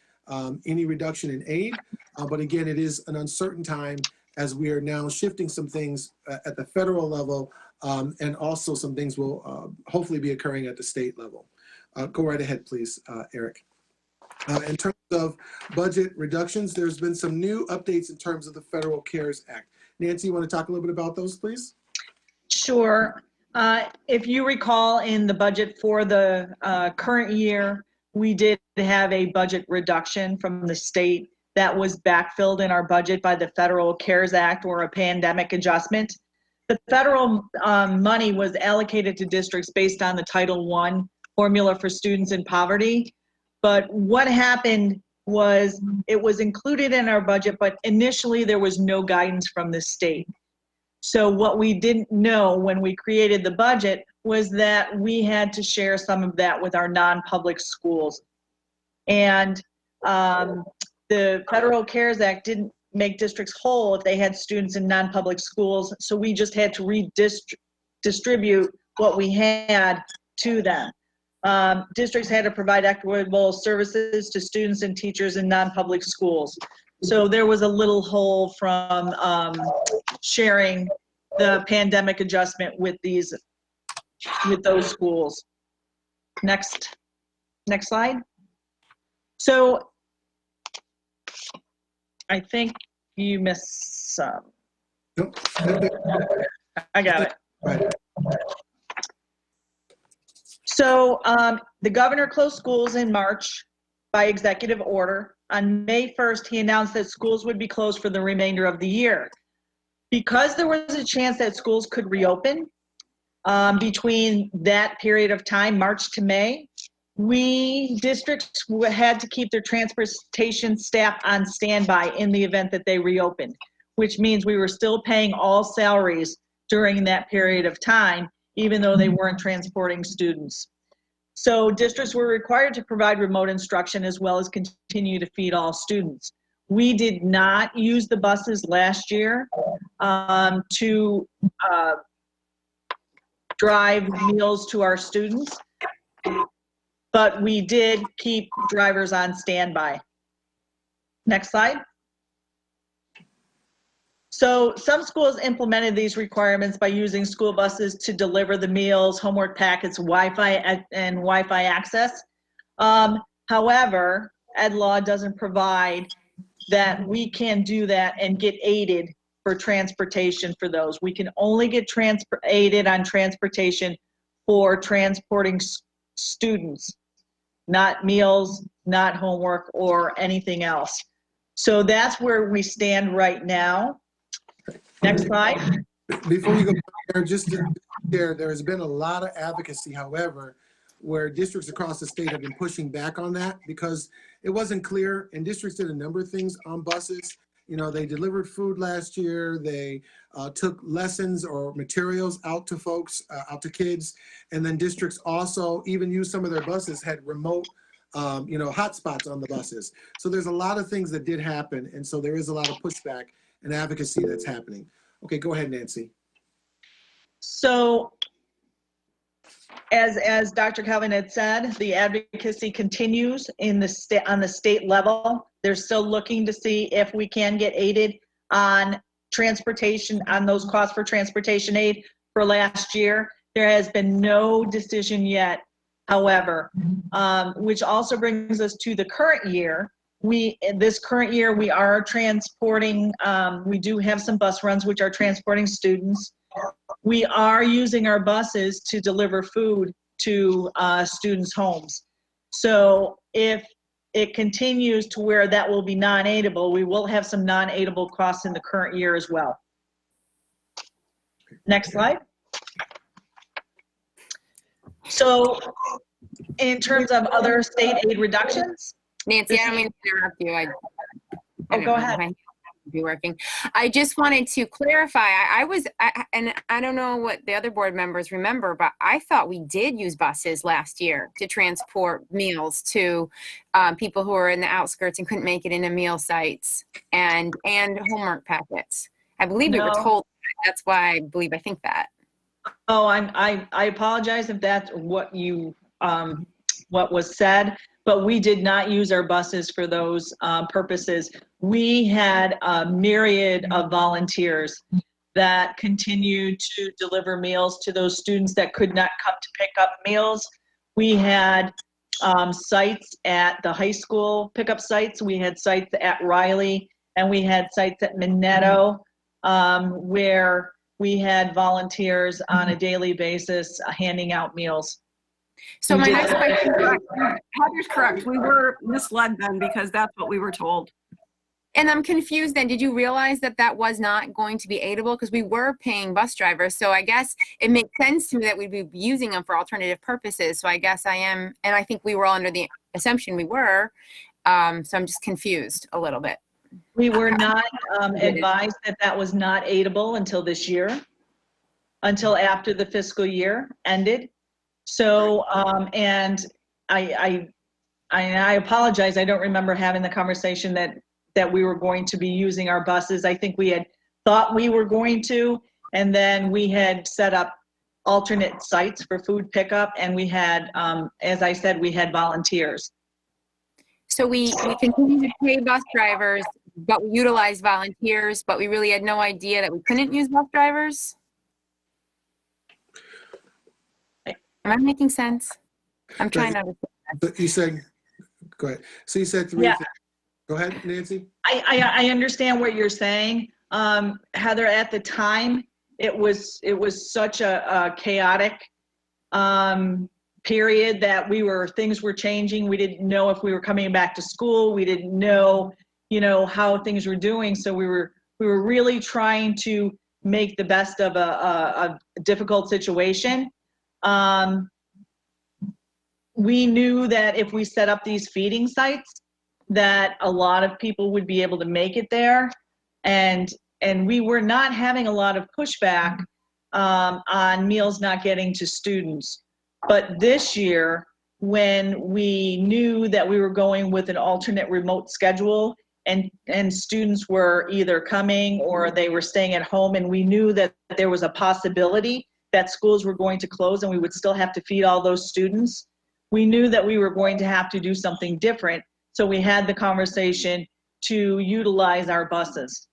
any reduction in aid. But again, it is an uncertain time as we are now shifting some things at the federal level and also some things will hopefully be occurring at the state level. Go right ahead, please, Eric. In terms of budget reductions, there's been some new updates in terms of the Federal CARES Act. Nancy, you want to talk a little bit about those, please? Sure. If you recall, in the budget for the current year, we did have a budget reduction from the state that was backfilled in our budget by the Federal CARES Act or a pandemic adjustment. The federal money was allocated to districts based on the Title I formula for students in poverty. But what happened was it was included in our budget, but initially there was no guidance from the state. So what we didn't know when we created the budget was that we had to share some of that with our non-public schools. And the Federal CARES Act didn't make districts whole if they had students in non-public schools. So we just had to redistribute what we had to them. Districts had to provide equitable services to students and teachers in non-public schools. So there was a little hole from sharing the pandemic adjustment with those schools. Next slide. So I think you missed some. Nope. I got it. Right. So the governor closed schools in March by executive order. On May 1st, he announced that schools would be closed for the remainder of the year. Because there was a chance that schools could reopen between that period of time, March to May, districts had to keep their transportation staff on standby in the event that they reopened, which means we were still paying all salaries during that period of time, even though they weren't transporting students. So districts were required to provide remote instruction as well as continue to feed all students. We did not use the buses last year to drive meals to our students, but we did keep drivers on standby. Next slide. So some schools implemented these requirements by using school buses to deliver the meals, homework packets, Wi-Fi and Wi-Fi access. However, Ed Law doesn't provide that we can do that and get aided for transportation for those. We can only get aided on transportation for transporting students, not meals, not homework, or anything else. So that's where we stand right now. Next slide. Before you go there, just to share, there has been a lot of advocacy, however, where districts across the state have been pushing back on that because it wasn't clear, and districts did a number of things on buses. You know, they delivered food last year, they took lessons or materials out to folks, out to kids, and then districts also even used some of their buses, had remote hotspots on the buses. So there's a lot of things that did happen, and so there is a lot of pushback and advocacy that's happening. Okay, go ahead, Nancy. So as Dr. Calvin had said, the advocacy continues on the state level. They're still looking to see if we can get aided on transportation, on those costs for transportation aid for last year. There has been no decision yet, however, which also brings us to the current year. This current year, we are transporting, we do have some bus runs which are transporting students. We are using our buses to deliver food to students' homes. So if it continues to where that will be non-aidable, we will have some non-aidable costs in the current year as well. Next slide. So in terms of other state aid reductions. Nancy, I don't mean to interrupt you. Go ahead. Be working. I just wanted to clarify. And I don't know what the other board members remember, but I thought we did use buses last year to transport meals to people who are in the outskirts and couldn't make it into meal sites and homework packets. I believe we were told that. That's why I think that. Oh, I apologize if that's what what was said. But we did not use our buses for those purposes. We had a myriad of volunteers that continued to deliver meals to those students that could not come to pick up meals. We had sites at the high school, pickup sites. We had sites at Riley, and we had sites at Minetto, where we had volunteers on a daily basis handing out meals. So my next question, Heather's correct. We were misled then because that's what we were told. And I'm confused then. Did you realize that that was not going to be aidable? Because we were paying bus drivers. So I guess it makes sense to me that we'd be using them for alternative purposes. So I guess I am, and I think we were all under the assumption we were. So I'm just confused a little bit. We were not advised that that was not aidable until this year, until after the fiscal year ended. So, and I apologize. I don't remember having the conversation that we were going to be using our buses. I think we had thought we were going to, and then we had set up alternate sites for food pickup, and we had, as I said, we had volunteers. So we continue to pay bus drivers, but we utilize volunteers, but we really had no idea that we couldn't use bus drivers? Am I making sense? I'm trying to understand. But you said, go ahead. So you said three things. Go ahead, Nancy. I understand what you're saying. Heather, at the time, it was such a chaotic period that things were changing. We didn't know if we were coming back to school. We didn't know, how things were doing. So we were really trying to make the best of a difficult situation. We knew that if we set up these feeding sites, that a lot of people would be able to make it there. And we were not having a lot of pushback on meals not getting to students. But this year, when we knew that we were going with an alternate remote schedule and students were either coming or they were staying at home, and we knew that there was a possibility that schools were going to close and we would still have to feed all those students, we knew that we were going to have to do something different. So we had the conversation to utilize our buses.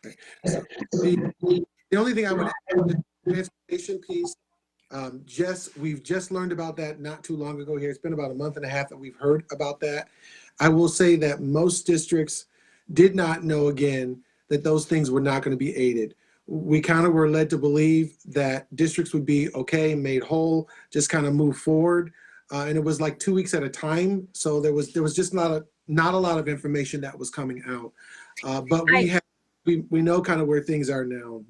The only thing I would add is the transportation piece. We've just learned about that not too long ago here. It's been about a month and a half that we've heard about that. I will say that most districts did not know, again, that those things were not going to be aided. We kind of were led to believe that districts would be okay, made whole, just kind of move forward. And it was like 2 weeks at a time. So there was just not a lot of information that was coming out. But we know kind of where things are now.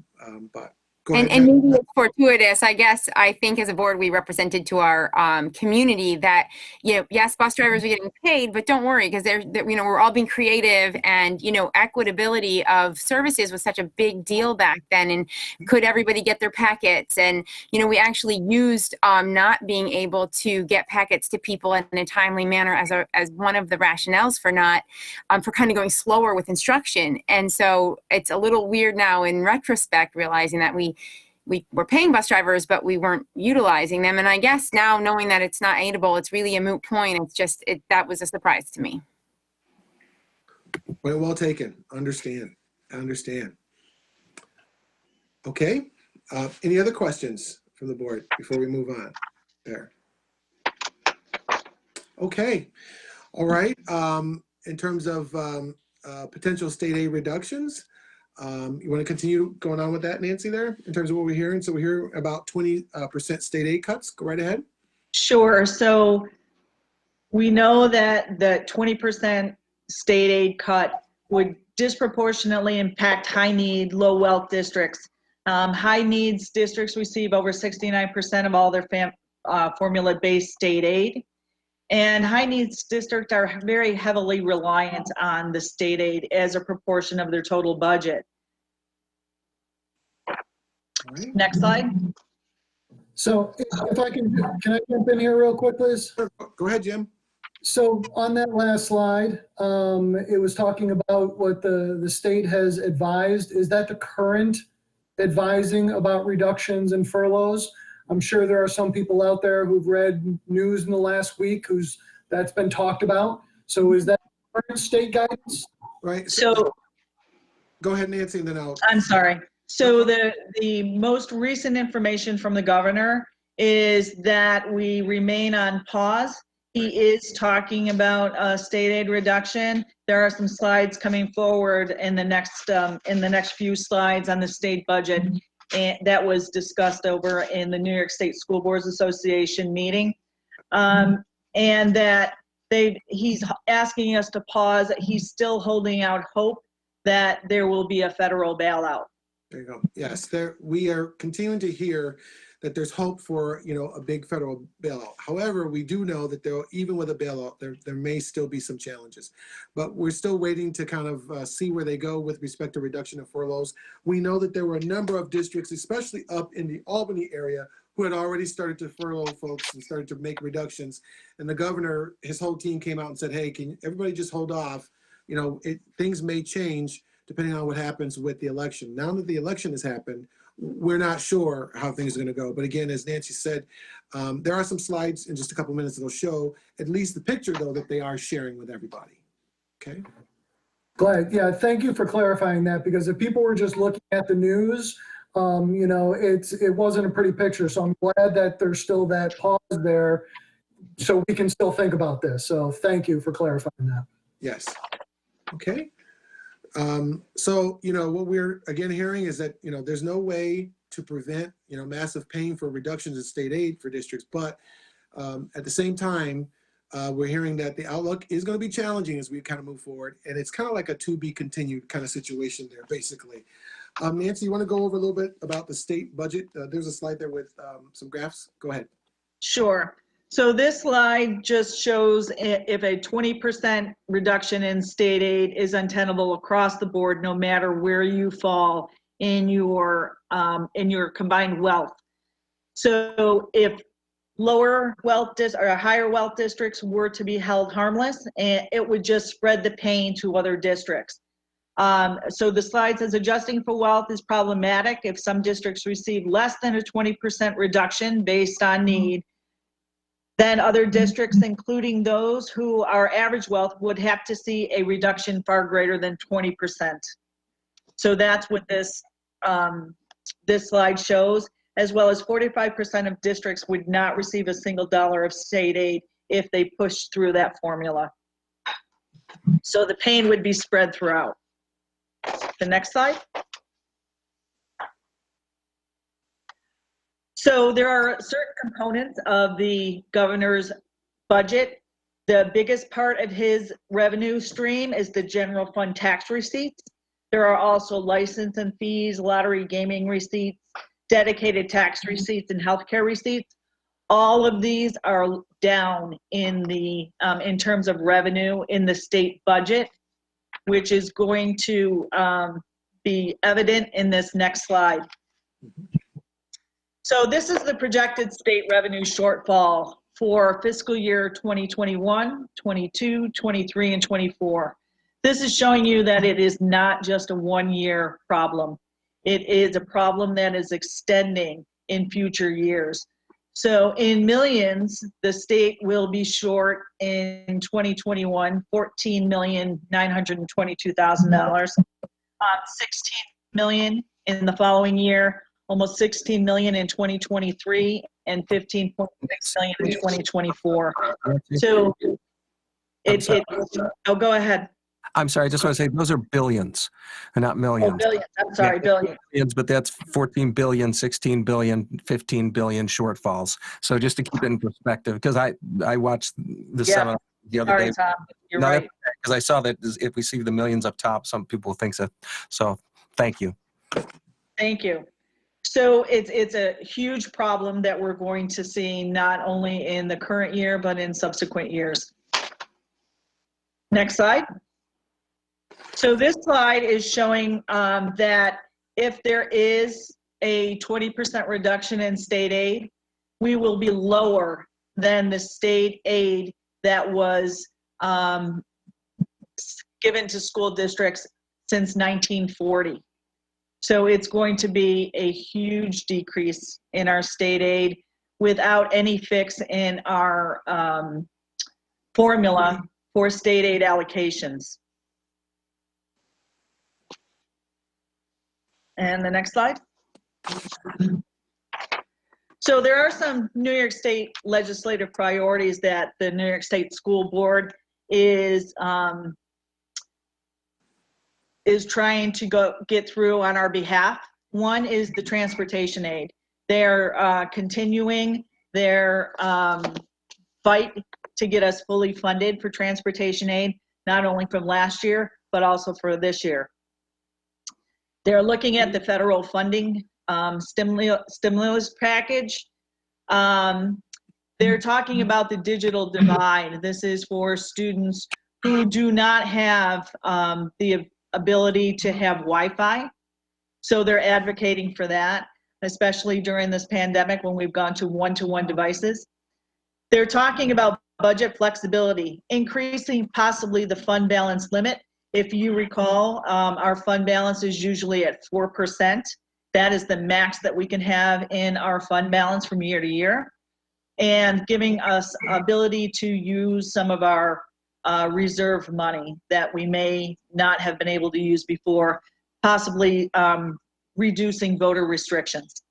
But go ahead. And maybe it's fortuitous. I guess I think as a board we represented to our community that, you know, yes, bus drivers are getting paid, but don't worry, because we're all being creative, and, you know, equitability of services was such a big deal back then. And could everybody get their packets? And, you know, we actually used not being able to get packets to people in a timely manner as one of the rationales for not for kind of going slower with instruction. And so it's a little weird now in retrospect, realizing that we were paying bus drivers, but we weren't utilizing them. And I guess now, knowing that it's not aidable, it's really a moot point. It's just, that was a surprise to me. Well taken. Understand. Okay. Any other questions from the board before we move on there? Okay. All right. In terms of potential state aid reductions, you want to continue going on with that, Nancy, there, in terms of what we're hearing? So we're hearing about 20% state aid cuts. Go right ahead. Sure. So we know that the 20% state aid cut would disproportionately impact high need, low wealth districts. High needs districts receive over 69% of all their formula-based state aid. And high needs districts are very heavily reliant on the state aid as a proportion of their total budget. Right. Next slide. So if I can I jump in here real quick, Liz? Go ahead, Jim. So on that last slide, it was talking about what the state has advised. Is that the current advising about reductions and furloughs? I'm sure there are some people out there who've read news in the last week that's been talked about. So is that current state guidance? Right. So go ahead, Nancy, and then I'm sorry. So the most recent information from the governor is that we remain on pause. He is talking about a state aid reduction. There are some slides coming forward in the next few slides on the state budget, and that was discussed over in the New York State School Boards Association meeting. And that he's asking us to pause. He's still holding out hope that there will be a federal bailout. There you go. Yes, we are continuing to hear that there's hope for, a big federal bailout. However, we do know that even with a bailout, there may still be some challenges. But we're still waiting to kind of see where they go with respect to reduction of furloughs. We know that there were a number of districts, especially up in the Albany area, who had already started to furlough folks and started to make reductions. And the governor, his whole team came out and said, hey, can everybody just hold off? Things may change depending on what happens with the election. Now that the election has happened, we're not sure how things are going to go. But again, as Nancy said, there are some slides in just a couple minutes that'll show at least the picture, though, that they are sharing with everybody. Okay. Glad. Yeah, thank you for clarifying that, because if people were just looking at the news, it wasn't a pretty picture. So I'm glad that there's still that pause there so we can still think about this. So thank you for clarifying that. Yes. Okay. So, what we're again hearing is that, there's no way to prevent, massive pain for reductions in state aid for districts. But at the same time, we're hearing that the outlook is going to be challenging as we kind of move forward. And it's kind of like a to be continued kind of situation there, basically. Nancy, you want to go over a little bit about the state budget? There's a slide there with some graphs. Go ahead. Sure. So this slide just shows if a 20% reduction in state aid is untenable across the board, no matter where you fall in your combined wealth. So if lower wealth or higher wealth districts were to be held harmless, it would just spread the pain to other districts. So the slide says adjusting for wealth is problematic if some districts receive less than a 20% reduction based on need. Then other districts, including those who are average wealth, would have to see a reduction far greater than 20%. So that's what this slide shows, as well as 45% of districts would not receive a single dollar of state aid if they push through that formula. So the pain would be spread throughout. The next slide. So there are certain components of the governor's budget. The biggest part of his revenue stream is the general fund tax receipts. There are also license and fees, lottery gaming receipts, dedicated tax receipts, and healthcare receipts. All of these are down in the in terms of revenue in the state budget, which is going to be evident in this next slide. So this is the projected state revenue shortfall for fiscal year 2021, 22, 23, and 24. This is showing you that it is not just a one-year problem. It is a problem that is extending in future years. So in millions, the state will be short in 2021, $14,922,000, 16 million in the following year, almost 16 million in 2023, and 15.6 million in 2024. So oh, go ahead. I'm sorry, I just want to say those are billions and not millions. Oh, billions. I'm sorry, billions. Billions, but that's 14 billion, 16 billion, 15 billion shortfalls. So just to keep it in perspective, because I watched the seminar the other day. Tom, you're right. Because I saw that if we see the millions up top, some people think that. So thank you. Thank you. So it's a huge problem that we're going to see not only in the current year, but in subsequent years. Next slide. So this slide is showing that if there is a 20% reduction in state aid, we will be lower than the state aid that was given to school districts since 1940. So it's going to be a huge decrease in our state aid without any fix in our formula for state aid allocations. And the next slide. So there are some New York State legislative priorities that the New York State School Board is trying to get through on our behalf. One is the transportation aid. They're continuing their fight to get us fully funded for transportation aid, not only from last year, but also for this year. They're looking at the federal funding stimulus package. They're talking about the digital divide. This is for students who do not have the ability to have Wi-Fi. So they're advocating for that, especially during this pandemic when we've gone to one-to-one devices. They're talking about budget flexibility, increasing possibly the fund balance limit. If you recall, our fund balance is usually at 4%. That is the max that we can have in our fund balance from year to year, and giving us ability to use some of our reserve money that we may not have been able to use before, possibly reducing voter restrictions.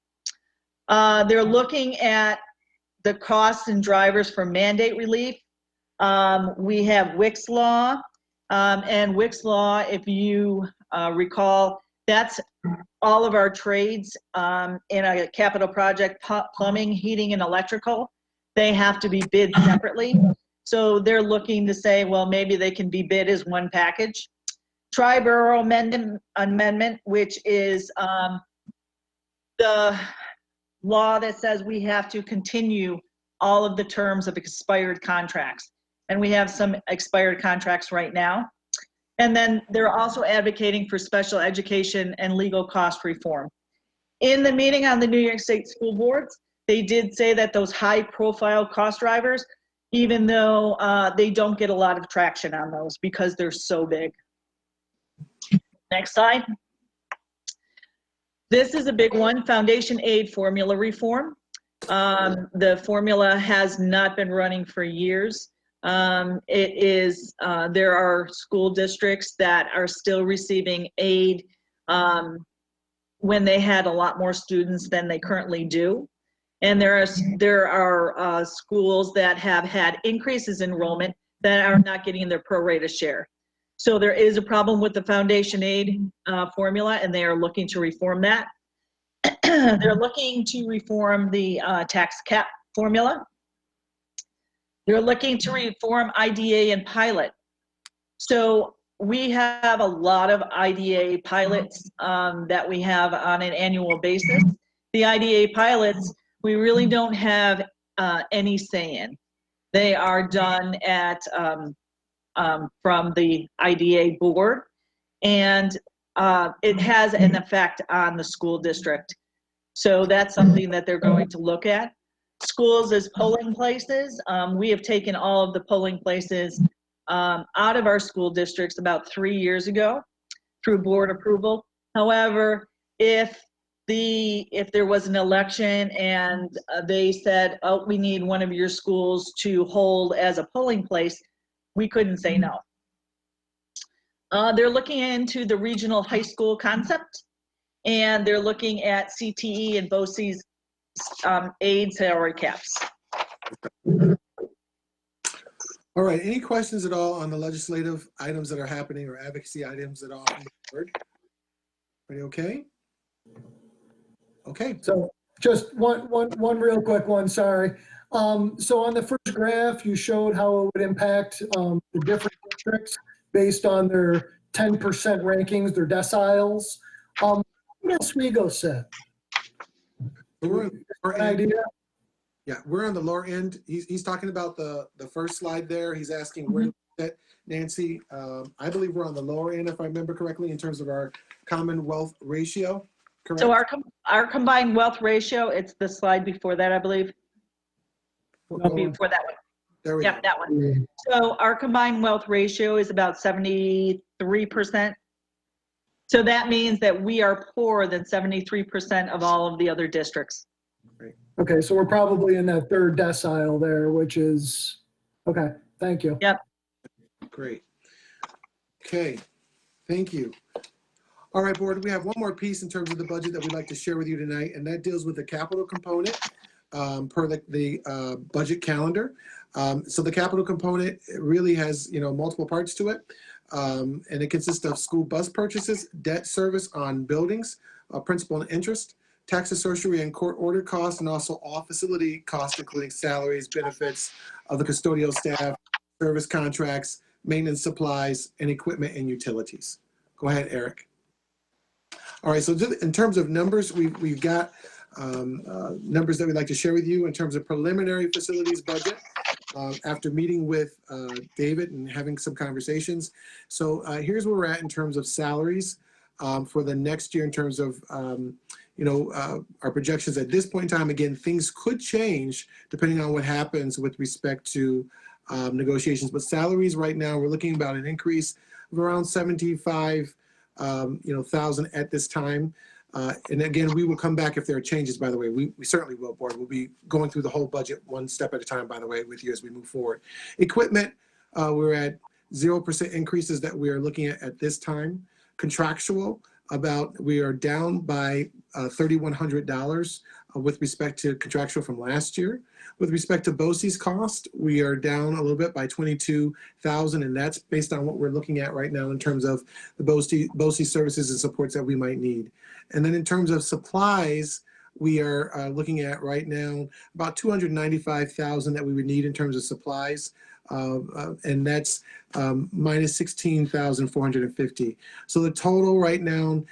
They're looking at the costs and drivers for mandate relief. We have Wick's Law, and Wick's Law, if you recall, that's all of our trades in a capital project, plumbing, heating, and electrical. They have to be bid separately. So they're looking to say, well, maybe they can be bid as one package. Tri-borough amendment, which is the law that says we have to continue all of the terms of expired contracts. And we have some expired contracts right now. And then they're also advocating for special education and legal cost reform. In the meeting on the New York State School Boards, they did say that those high-profile cost drivers, even though they don't get a lot of traction on those because they're so big. Next slide. This is a big one, foundation aid formula reform. The formula has not been running for years. There are school districts that are still receiving aid when they had a lot more students than they currently do. And there are schools that have had increases in enrollment that are not getting their pro rata share. So there is a problem with the foundation aid formula, and they are looking to reform that. They're looking to reform the tax cap formula. They're looking to reform IDA and pilot. So we have a lot of IDA pilots that we have on an annual basis. The IDA pilots, we really don't have any say in. They are done at from the IDA board, and it has an effect on the school district. So that's something that they're going to look at. Schools as polling places, we have taken all of the polling places out of our school districts about 3 years ago through board approval. However, if there was an election and they said, oh, we need one of your schools to hold as a polling place, we couldn't say no. They're looking into the regional high school concept, and they're looking at CTE and BOCES aid salary caps. All right, any questions at all on the legislative items that are happening or advocacy items that are on the board? Everybody okay? Okay. So just one real quick one, sorry. So on the first graph, you showed how it would impact the different districts based on their 10% rankings, their deciles. What Oswego said? We're An idea? Yeah, we're on the lower end. He's talking about the first slide there. He's asking where to sit, Nancy. I believe we're on the lower end, if I remember correctly, in terms of our common wealth ratio. Correct? So our combined wealth ratio, it's the slide before that, I believe. Before that one. There we Yep, go. that one. So our combined wealth ratio is about 73%. So that means that we are poorer than 73% of all of the other districts. Okay, so we're probably in that third decile there, which is, okay, thank you. Yep. Great. Okay, thank you. All right, board, we have one more piece in terms of the budget that we'd like to share with you tonight, and that deals with the capital component per the budget calendar. So the capital component really has, multiple parts to it, and it consists of school bus purchases, debt service on buildings, principal and interest, tax associated and court order costs, and also all facility costs, including salaries, benefits of the custodial staff, service contracts, maintenance supplies, and equipment and utilities. Go ahead, Eric. All right, so in terms of numbers, we've got numbers that we'd like to share with you in terms of preliminary facilities budget after meeting with David and having some conversations. So here's where we're at in terms of salaries for the next year in terms of our projections at this point in time. Again, things could change depending on what happens with respect to negotiations, but salaries right now, we're looking about an increase of around 75,000 at this time. And again, we will come back if there are changes, by the way. We certainly will, board. We'll be going through the whole budget one step at a time, by the way, with you as we move forward. Equipment, we're at 0% increases that we are looking at this time. Contractual, we are down by $3,100 with respect to contractual from last year. With respect to BOCES cost, we are down a little bit by $22,000, and that's based on what we're looking at right now in terms of the BOCES services and supports that we might need. And then in terms of supplies, we are looking at right now about $295,000 that we would need in terms of supplies, and that's minus $16,450. So the total right now,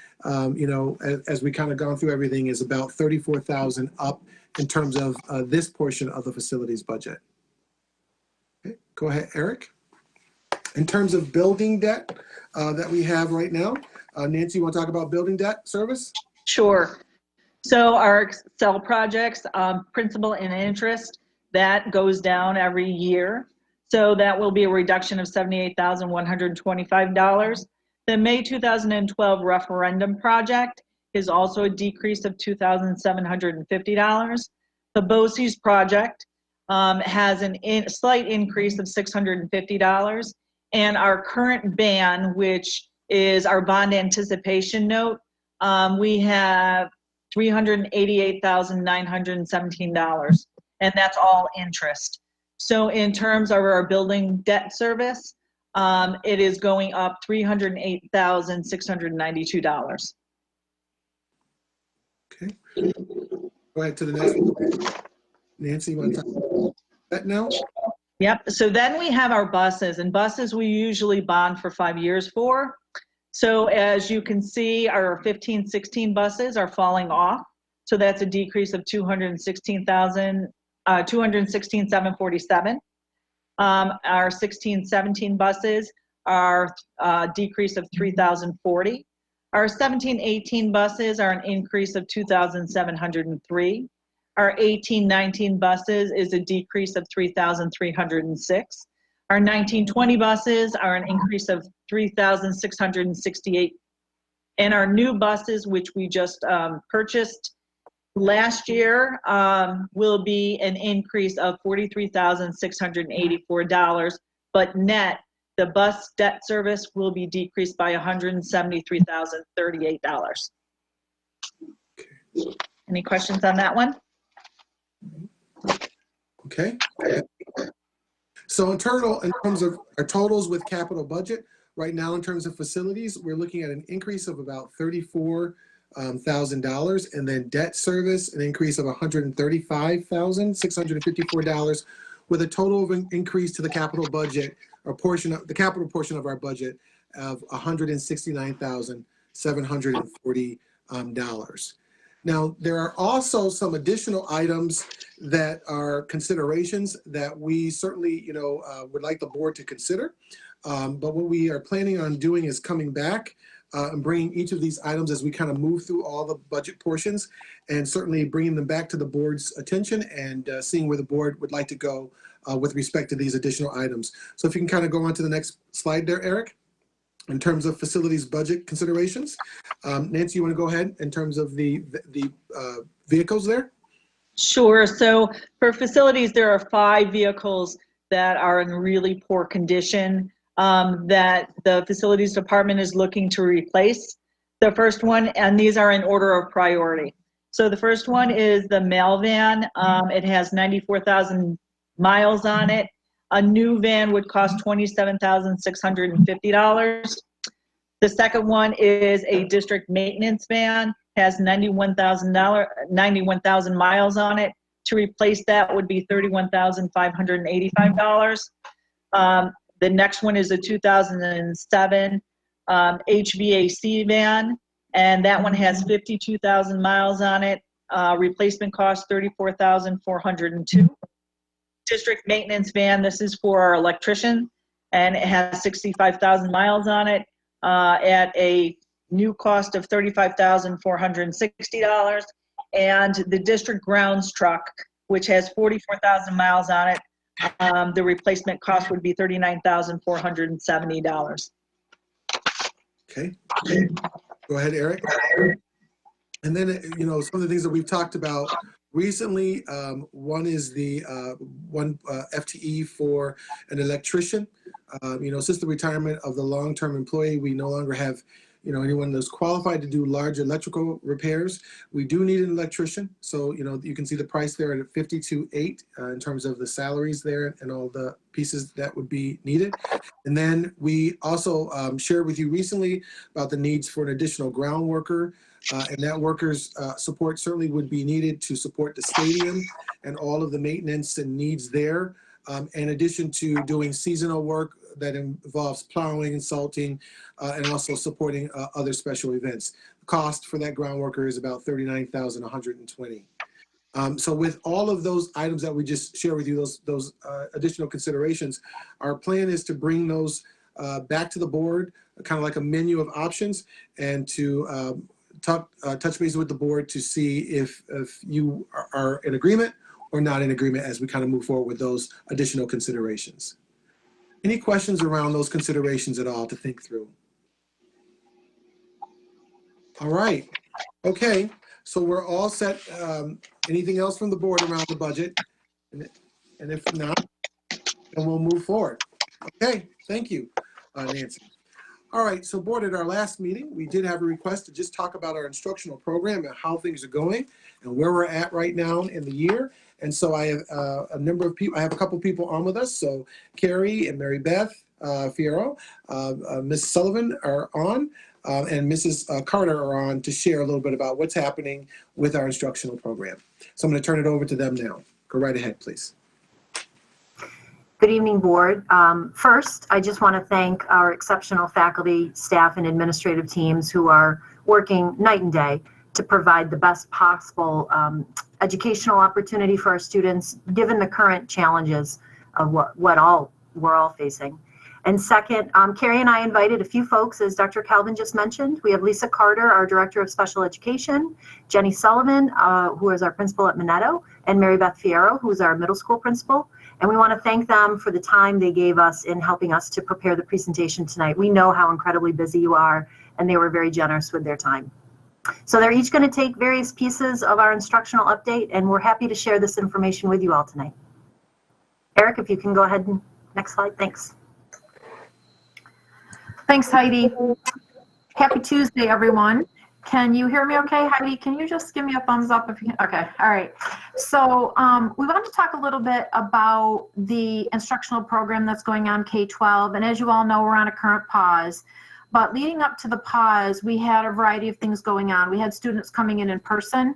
as we kind of gone through everything, is about $34,000 up in terms of this portion of the facilities budget. Okay, go ahead, Eric. In terms of building debt that we have right now, Nancy, you want to talk about building debt service? Sure. So our Excel projects, principal and interest, that goes down every year. So that will be a reduction of $78,125. The May 2012 referendum project is also a decrease of $2,750. The BOCES project has a slight increase of $650. And our current ban, which is our bond anticipation note, we have $388,917, and that's all interest. So in terms of our building debt service, it is going up $308,692. Okay. Go ahead to the next one. Nancy, you want to talk about that now? Yep. So then we have our buses, and buses we usually bond for 5 years for. So as you can see, our 15-16 buses are falling off. So that's a decrease of $216,747. Our 16-17 buses are a decrease of $3,040. Our 17-18 buses are an increase of $2,703. Our 18-19 buses is a decrease of $3,306. Our 19-20 buses are an increase of $3,668. And our new buses, which we just purchased last year, will be an increase of $43,684. But net, the bus debt service will be decreased by $173,038. Any questions on that one? Okay. So in terms of our totals with capital budget, right now in terms of facilities, we're looking at an increase of about $34,000, and then debt service, an increase of $135,654, with a total of an increase to the capital budget, or the capital portion of our budget, of $169,740. Now, there are also some additional items that are considerations that we certainly, would like the board to consider. But what we are planning on doing is coming back and bringing each of these items as we kind of move through all the budget portions, and certainly bringing them back to the board's attention and seeing where the board would like to go with respect to these additional items. So if you can kind of go on to the next slide there, Eric. In terms of facilities budget considerations, Nancy, you want to go ahead in terms of the vehicles there? Sure. So for facilities, there are 5 vehicles that are in really poor condition that the facilities department is looking to replace. The first one, and these are in order of priority. So the first one is the mail van. It has 94,000 miles on it. A new van would cost $27,650. The second one is a district maintenance van, has 91,000 miles on it. To replace that would be $31,585. The next one is a 2007 HVAC van, and that one has 52,000 miles on it. Replacement cost $34,402. District maintenance van, this is for our electrician, and it has 65,000 miles on it at a new cost of $35,460. And the district grounds truck, which has 44,000 miles on it, the replacement cost would be $39,470. Okay. Go ahead, Eric. And then, some of the things that we've talked about recently, one is the FTE for an electrician. Since the retirement of the long-term employee, we no longer have, anyone that's qualified to do large electrical repairs. We do need an electrician. So, you can see the price there at $52,800 in terms of the salaries there and all the pieces that would be needed. And then we also shared with you recently about the needs for an additional ground worker. And that worker's support certainly would be needed to support the stadium and all of the maintenance and needs there, in addition to doing seasonal work that involves plowing and salting, and also supporting other special events. The cost for that ground worker is about $39,120. So with all of those items that we just shared with you, those additional considerations, our plan is to bring those back to the board, kind of like a menu of options, and to touch base with the board to see if you are in agreement or not in agreement as we kind of move forward with those additional considerations. Any questions around those considerations at all to think through? All right. Okay. So we're all set. Anything else from the board around the budget? And if not, then we'll move forward. Okay, thank you, Nancy. All right, so board, at our last meeting, we did have a request to just talk about our instructional program and how things are going and where we're at right now in the year. And so I have a number of people, I have a couple people on with us. So Carrie and Mary Beth Fierro, Ms. Sullivan are on, and Mrs. Carter are on to share a little bit about what's happening with our instructional program. So I'm going to turn it over to them now. Go right ahead, please. Good evening, board. First, I just want to thank our exceptional faculty, staff, and administrative teams who are working night and day to provide the best possible educational opportunity for our students, given the current challenges of what we're all facing. And second, Carrie and I invited a few folks, as Dr. Calvin just mentioned. We have Lisa Carter, our Director of Special Education, Jenny Sullivan, who is our principal at Minetto, and Mary Beth Fierro, who is our middle school principal. And we want to thank them for the time they gave us in helping us to prepare the presentation tonight. We know how incredibly busy you are, and they were very generous with their time. So they're each going to take various pieces of our instructional update, and we're happy to share this information with you all tonight. Eric, if you can go ahead and next slide, thanks. Thanks, Heidi. Happy Tuesday, everyone. Can you hear me okay? Heidi, can you just give me a thumbs up if you can? Okay, all right. So we wanted to talk a little bit about the instructional program that's going on K-12. And as you all know, we're on a current pause. But leading up to the pause, we had a variety of things going on. We had students coming in person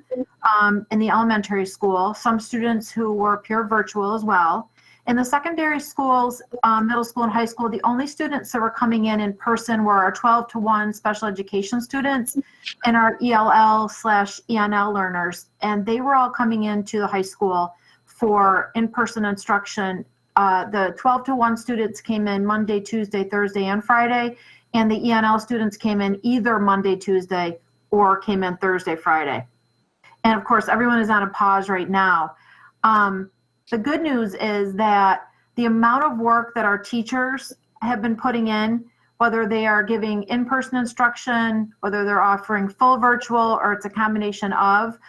in the elementary school, some students who were pure virtual as well. In the secondary schools, middle school and high school, the only students that were coming in person were our 12-to-1 special education students and our ELL/ENL learners. And they were all coming into the high school for in-person instruction. The 12-to-1 students came in Monday, Tuesday, Thursday, and Friday. And the ENL students came in either Monday, Tuesday, or came in Thursday, Friday. And of course, everyone is on a pause right now. The good news is that the amount of work that our teachers have been putting in, whether they are giving in-person instruction, whether they're offering full virtual, or it's a combination of,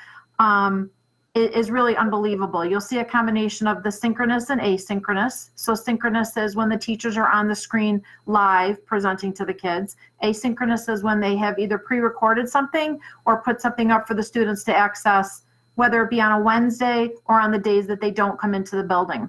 is really unbelievable. You'll see a combination of the synchronous and asynchronous. So synchronous is when the teachers are on the screen live presenting to the kids. Asynchronous is when they have either pre-recorded something or put something up for the students to access, whether it be on a Wednesday or on the days that they don't come into the building.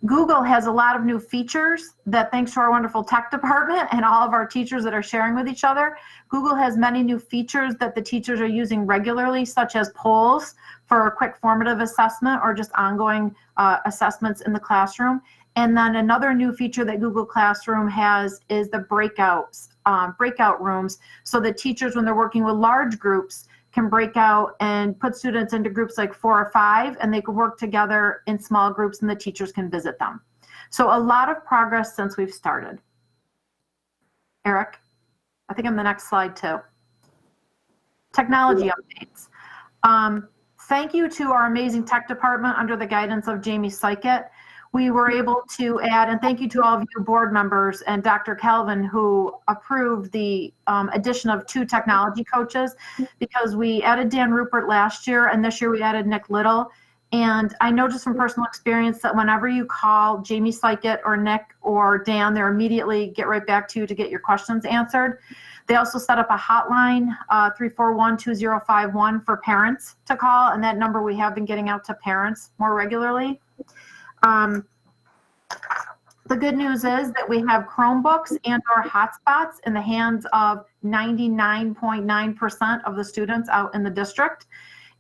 Google has a lot of new features that, thanks to our wonderful tech department and all of our teachers that are sharing with each other, Google has many new features that the teachers are using regularly, such as polls for a quick formative assessment or just ongoing assessments in the classroom. And then another new feature that Google Classroom has is the breakout rooms. So the teachers, when they're working with large groups, can break out and put students into groups like 4 or 5, and they can work together in small groups and the teachers can visit them. So a lot of progress since we've started. Eric, I think I'm the next slide too. Technology updates. Thank you to our amazing tech department under the guidance of Jamie Sykett. We were able to add, and thank you to all of you board members and Dr. Calvin, who approved the addition of 2 technology coaches, because we added Dan Rupert last year, and this year we added Nick Little. And I know just from personal experience that whenever you call Jamie Sykett or Nick or Dan, they'll immediately get right back to you to get your questions answered. They also set up a hotline, 341-2051, for parents to call, and that number we have been getting out to parents more regularly. The good news is that we have Chromebooks and or hotspots in the hands of 99.9% of the students out in the district.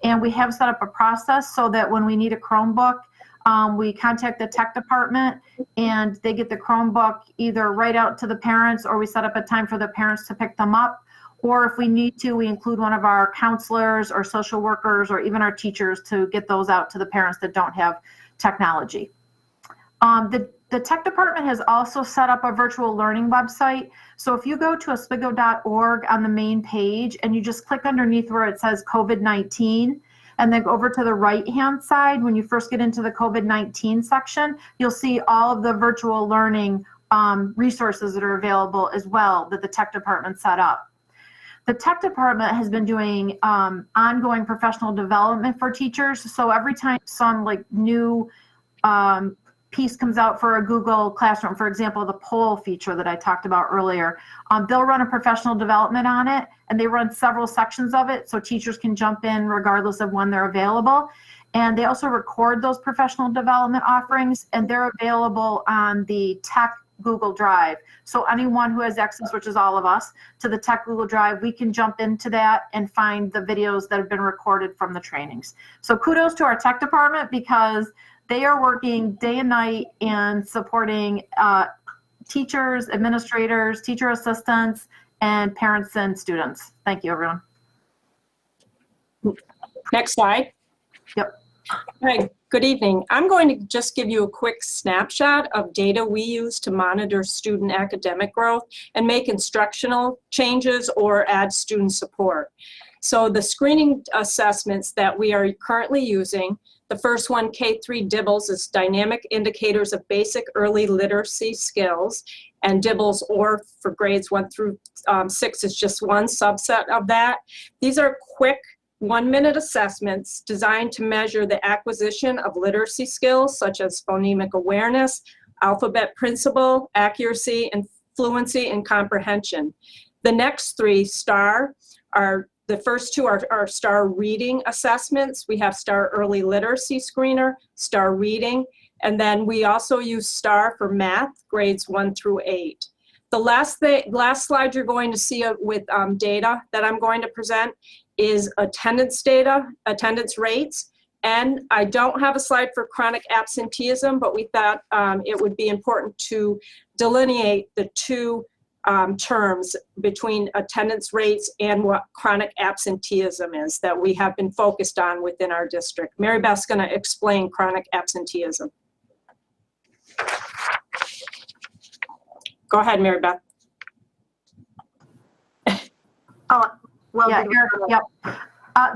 And we have set up a process so that when we need a Chromebook, we contact the tech department and they get the Chromebook either right out to the parents, or we set up a time for the parents to pick them up. Or if we need to, we include one of our counselors or social workers or even our teachers to get those out to the parents that don't have technology. The tech department has also set up a virtual learning website. So if you go to oswego.org on the main page and you just click underneath where it says COVID-19 and then go over to the right-hand side, when you first get into the COVID-19 section, you'll see all of the virtual learning resources that are available as well that the tech department set up. The tech department has been doing ongoing professional development for teachers. So every time some like new piece comes out for a Google Classroom, for example, the poll feature that I talked about earlier, they'll run a professional development on it, and they run several sections of it so teachers can jump in regardless of when they're available. And they also record those professional development offerings, and they're available on the tech Google Drive. So anyone who has access, which is all of us, to the tech Google Drive, we can jump into that and find the videos that have been recorded from the trainings. So kudos to our tech department, because they are working day and night and supporting teachers, administrators, teacher assistants, and parents and students. Thank you, everyone. Next slide. Yep. Hi, good evening. I'm going to just give you a quick snapshot of data we use to monitor student academic growth and make instructional changes or add student support. So the screening assessments that we are currently using, the first one, K3 DIBELS, is Dynamic Indicators of Basic Early Literacy Skills, and DIBELS, or for grades 1 through 6, is just one subset of that. These are quick 1-minute assessments designed to measure the acquisition of literacy skills such as phonemic awareness, alphabet principle, accuracy, and fluency and comprehension. The next 3, STAR, are the first 2 are STAR reading assessments. We have STAR Early Literacy Screener, STAR Reading, and then we also use STAR for math, grades 1 through 8. The last slide you're going to see with data that I'm going to present is attendance data, attendance rates. And I don't have a slide for chronic absenteeism, but we thought it would be important to delineate the 2 terms between attendance rates and what chronic absenteeism is that we have been focused on within our district. Mary Beth's going to explain chronic absenteeism. Go ahead, Mary Beth. Oh, well, yeah, yep.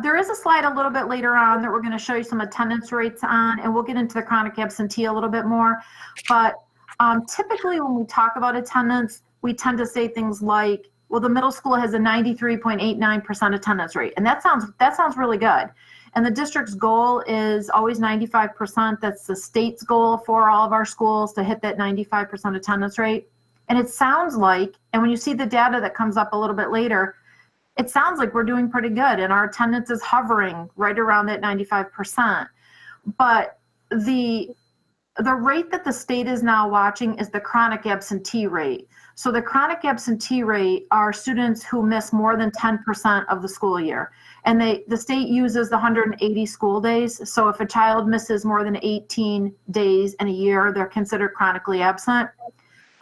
There is a slide a little bit later on that we're going to show you some attendance rates on, and we'll get into the chronic absentee a little bit more. But typically when we talk about attendance, we tend to say things like, well, the middle school has a 93.89% attendance rate, and that sounds really good. And the district's goal is always 95%. That's the state's goal for all of our schools, to hit that 95% attendance rate. And it sounds like, and when you see the data that comes up a little bit later, it sounds like we're doing pretty good, and our attendance is hovering right around that 95%. But the rate that the state is now watching is the chronic absentee rate. So the chronic absentee rate are students who miss more than 10% of the school year. And the state uses the 180 school days. So if a child misses more than 18 days in a year, they're considered chronically absent.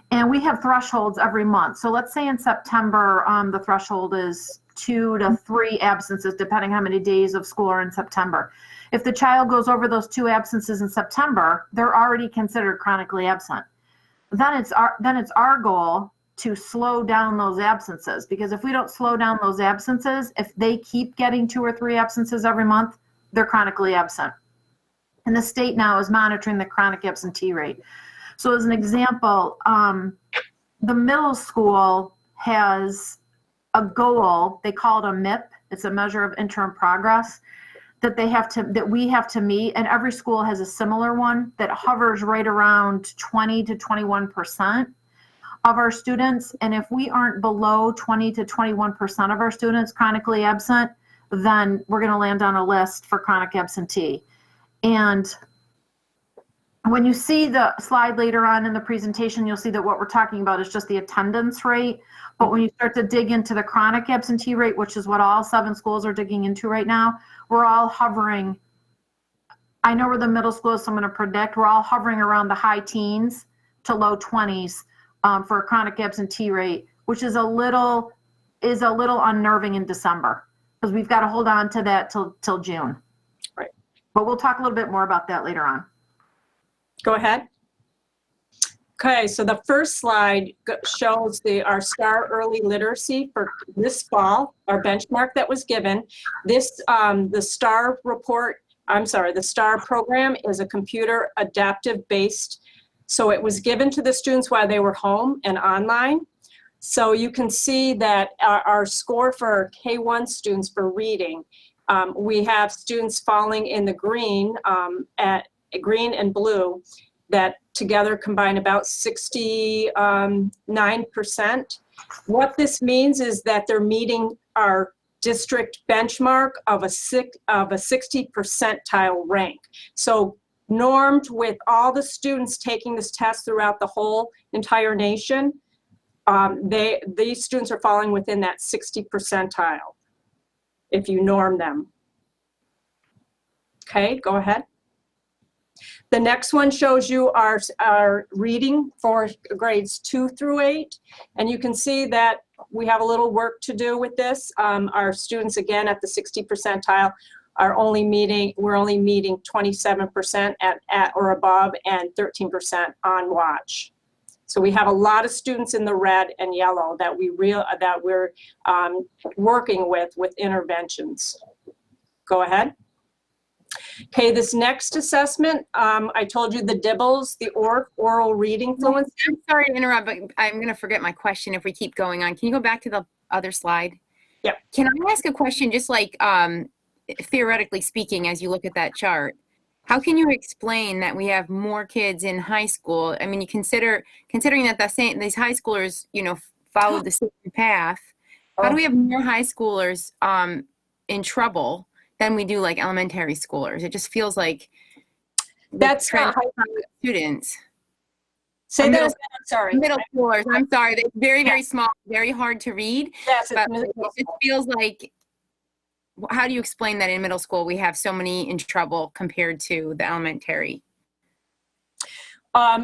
And we have thresholds every month. So let's say in September, the threshold is 2 to 3 absences, depending how many days of school are in September. If the child goes over those 2 absences in September, they're already considered chronically absent. Then it's our goal to slow down those absences, because if we don't slow down those absences, if they keep getting 2 or 3 absences every month, they're chronically absent. And the state now is monitoring the chronic absentee rate. So as an example, the middle school has a goal, they call it a MIP, it's a measure of interim progress, that we have to meet, and every school has a similar one that hovers right around 20 to 21% of our students. And if we aren't below 20 to 21% of our students chronically absent, then we're going to land on a list for chronic absentee. And when you see the slide later on in the presentation, you'll see that what we're talking about is just the attendance rate. But when you start to dig into the chronic absentee rate, which is what all 7 schools are digging into right now, we're all hovering, I know where the middle school is, so I'm going to predict, we're all hovering around the high teens to low 20s for a chronic absentee rate, which is a little unnerving in December, because we've got to hold on to that till June. Right. But we'll talk a little bit more about that later on. Go ahead. Okay, so the first slide shows our STAR Early Literacy for this fall, our benchmark that was given. This, the STAR program is a computer adaptive based. So it was given to the students while they were home and online. So you can see that our score for K1 students for reading, we have students falling in the green, at green and blue, that together combine about 69%. What this means is that they're meeting our district benchmark of a 60 percentile rank. So normed with all the students taking this test throughout the whole entire nation, these students are falling within that 60 percentile if you norm them. Okay, go ahead. The next one shows you our reading for grades 2 through 8. And you can see that we have a little work to do with this. Our students, again, at the 60 percentile we're only meeting 27% at or above and 13% on watch. So we have a lot of students in the red and yellow that we're working with interventions. Go ahead. Okay, this next assessment, I told you the DIBELS, the oral reading fluency. I'm sorry to interrupt, but I'm going to forget my question if we keep going on. Can you go back to the other slide? Yeah. Can I ask a question, just like theoretically speaking, as you look at that chart? How can you explain that we have more kids in high school? I mean, considering that these high schoolers, followed the same path. How do we have more high schoolers in trouble than we do like elementary schoolers? It just feels like that's not students. Say that again, I'm sorry. Middle schoolers. I'm sorry. They're very, very small, very hard to read. Yes, but it feels like, how do you explain that in middle school we have so many in trouble compared to the elementary? As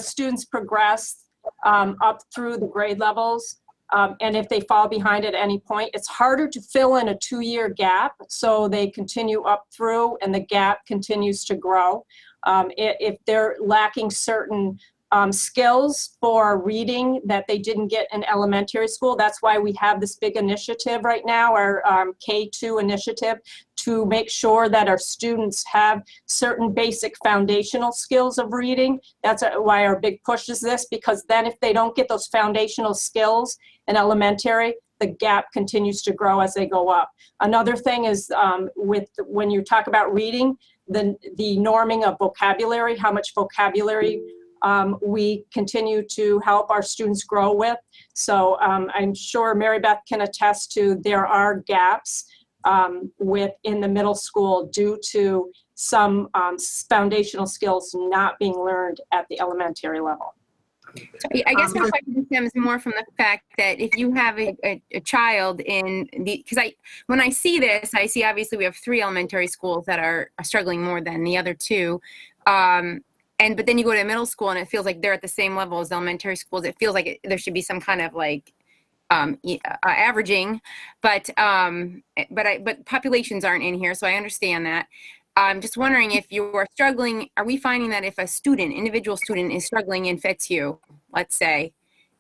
students progress up through the grade levels, and if they fall behind at any point, it's harder to fill in a 2-year gap. So they continue up through and the gap continues to grow. If they're lacking certain skills for reading that they didn't get in elementary school, that's why we have this big initiative right now, our K2 initiative, to make sure that our students have certain basic foundational skills of reading. That's why our big push is this, because then if they don't get those foundational skills in elementary, the gap continues to grow as they go up. Another thing is when you talk about reading, the norming of vocabulary, how much vocabulary we continue to help our students grow with. So I'm sure Mary Beth can attest to there are gaps in the middle school due to some foundational skills not being learned at the elementary level. I guess my question stems more from the fact that if you have a child because when I see this, I see obviously we have 3 elementary schools that are struggling more than the other 2. But then you go to middle school and it feels like they're at the same level as elementary schools. It feels like there should be some kind of like averaging, but populations aren't in here, so I understand that. I'm just wondering if you are struggling, are we finding that if a individual student is struggling in FITSU, let's say,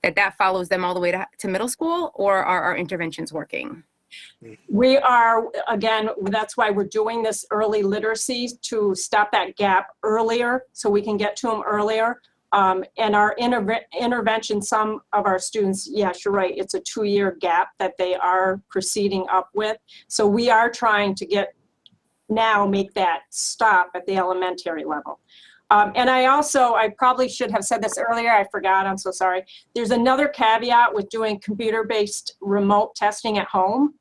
that follows them all the way to middle school, or are our interventions working? We are, again, that's why we're doing this early literacy to stop that gap earlier so we can get to them earlier. And our intervention, some of our students, yes, you're right, it's a 2-year gap that they are proceeding up with. So we are trying to make that stop at the elementary level. And I probably should have said this earlier, I forgot, I'm so sorry. There's another caveat with doing computer-based remote testing at home.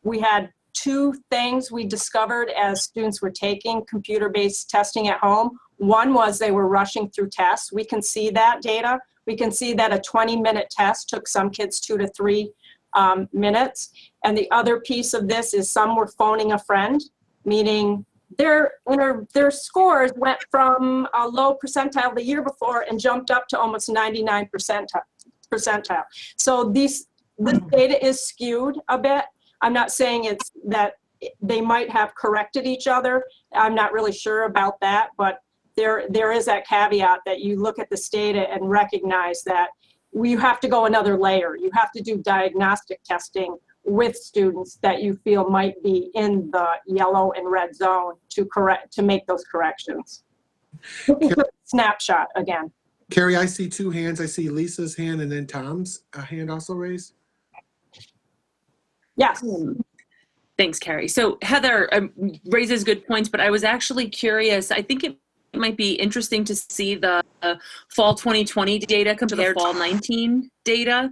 We had 2 things we discovered as students were taking computer-based testing at home. One was they were rushing through tests. We can see that data. We can see that a 20-minute test took some kids 2 to 3 minutes. And the other piece of this is some were phoning a friend, meaning their scores went from a low percentile the year before and jumped up to almost 99 percentile. So this data is skewed a bit. I'm not saying it's that they might have corrected each other. I'm not really sure about that, but there is that caveat that you look at this data and recognize that you have to go another layer. You have to do diagnostic testing with students that you feel might be in the yellow and red zone to make those corrections. Snapshot again. Carrie, I see two hands. I see Lisa's hand and then Tom's hand also raised. Yes. Thanks, Carrie. So Heather raises good points, but I was actually curious. I think it might be interesting to see the fall 2020 data compared to the fall 19 data,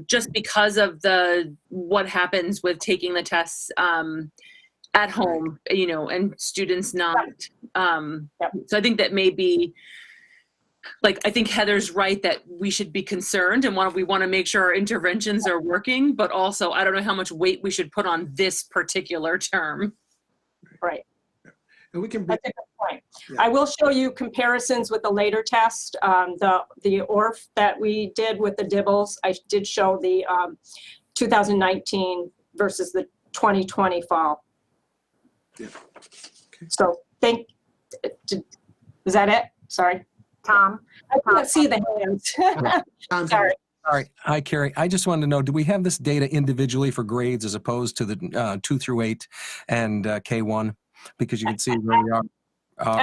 just because of what happens with taking the tests at home, you know, and students not. So I think that may be, like, I think Heather's right that we should be concerned and we want to make sure our interventions are working, but also I don't know how much weight we should put on this particular term. Right. And we can. That's a good point. Yeah. I will show you comparisons with the later test. The ORF that we did with the dibbles, I did show the 2019 versus the 2020 fall. Yeah. Okay. So is that it? Sorry. Tom? I can't see the hands. Sorry. All right. Hi, Carrie. I just wanted to know, do we have this data individually for grades as opposed to the 2 through 8 and K1? Because you can see where we are.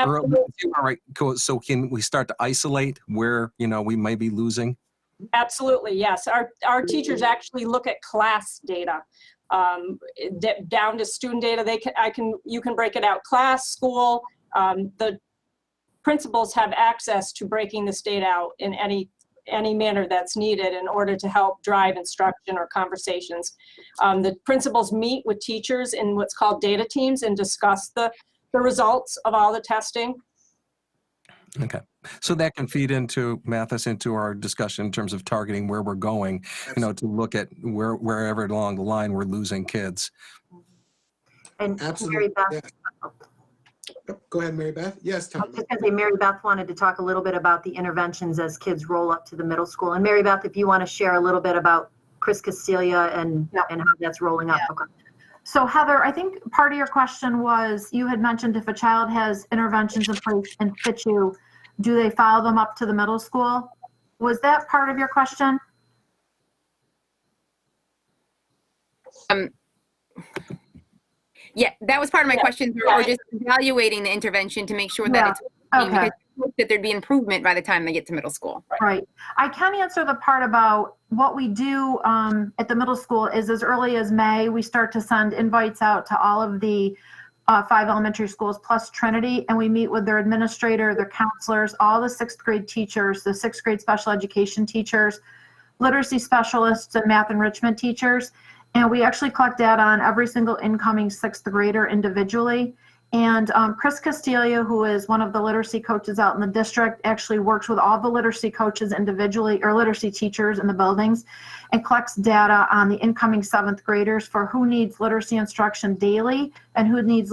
Early. All right. Cool. So can we start to isolate where, you know, we may be losing? Absolutely, yes. Our teachers actually look at class data. Down to student data, you can break it out class, school. The principals have access to breaking this data out in any manner that's needed in order to help drive instruction or conversations. The principals meet with teachers in what's called data teams and discuss the results of all the testing. Okay. So that can feed into, Mathis, into our discussion in terms of targeting where we're going, you know, to look at wherever along the line we're losing kids. And Absolutely. Mary Beth. Yeah. Go ahead, Mary Beth. Yes, Tom. I was just going to say, Mary Beth wanted to talk a little bit about the interventions as kids roll up to the middle school. And Mary Beth, if you want to share a little bit about Chris Castilla and how that's rolling up. Yeah. Okay. So Heather, I think part of your question was, you had mentioned if a child has interventions in place in situ, do they follow them up to the middle school? Was that part of your question? Yeah, that was part of my question, or just evaluating the intervention to make sure that it's working, because you hope that there'd be improvement by the time they get to middle school. Right. I can answer the part about what we do at the middle school is as early as May, we start to send invites out to all of the 5 elementary schools plus Trinity, and we meet with their administrator, their counselors, all the 6th grade teachers, the 6th grade special education teachers, literacy specialists, and math enrichment teachers. And we actually collect data on every single incoming 6th grader individually. And Chris Castilla, who is one of the literacy coaches out in the district, actually works with all the literacy coaches individually, or literacy teachers in the buildings, and collects data on the incoming 7th graders for who needs literacy instruction daily and who needs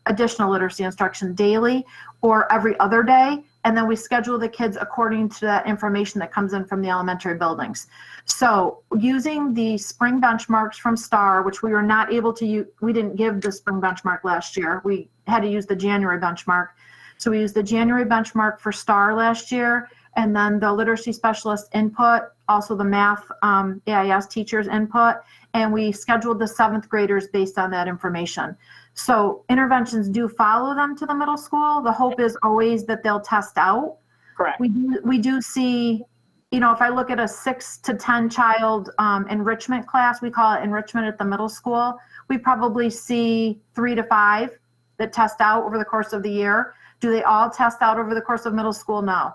additional literacy instruction daily or every other day. And then we schedule the kids according to that information that comes in from the elementary buildings. So using the spring benchmarks from STAR, which we were not able to use, we didn't give the spring benchmark last year. We had to use the January benchmark. So we used the January benchmark for STAR last year, and then the literacy specialist input, also the math AIS teachers input, and we scheduled the 7th graders based on that information. So interventions do follow them to the middle school. The hope is always that they'll test out. Correct. We do see, you know, if I look at a 6 to 10 child enrichment class, we call it enrichment at the middle school, we probably see 3 to 5 that test out over the course of the year. Do they all test out over the course of middle school? No.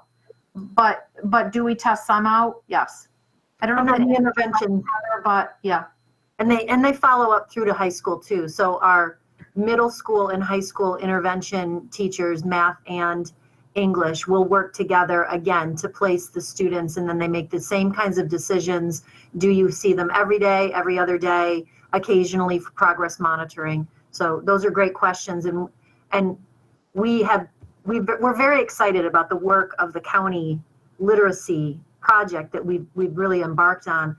But do we test some out? Yes. I don't know And the intervention, but yeah. and they follow up through to high school too. So our middle school and high school intervention teachers, math and English, will work together again to place the students, and then they make the same kinds of decisions. Do you see them every day, every other day, occasionally for progress monitoring? So those are great questions, and we're very excited about the work of the county literacy project that we've really embarked on.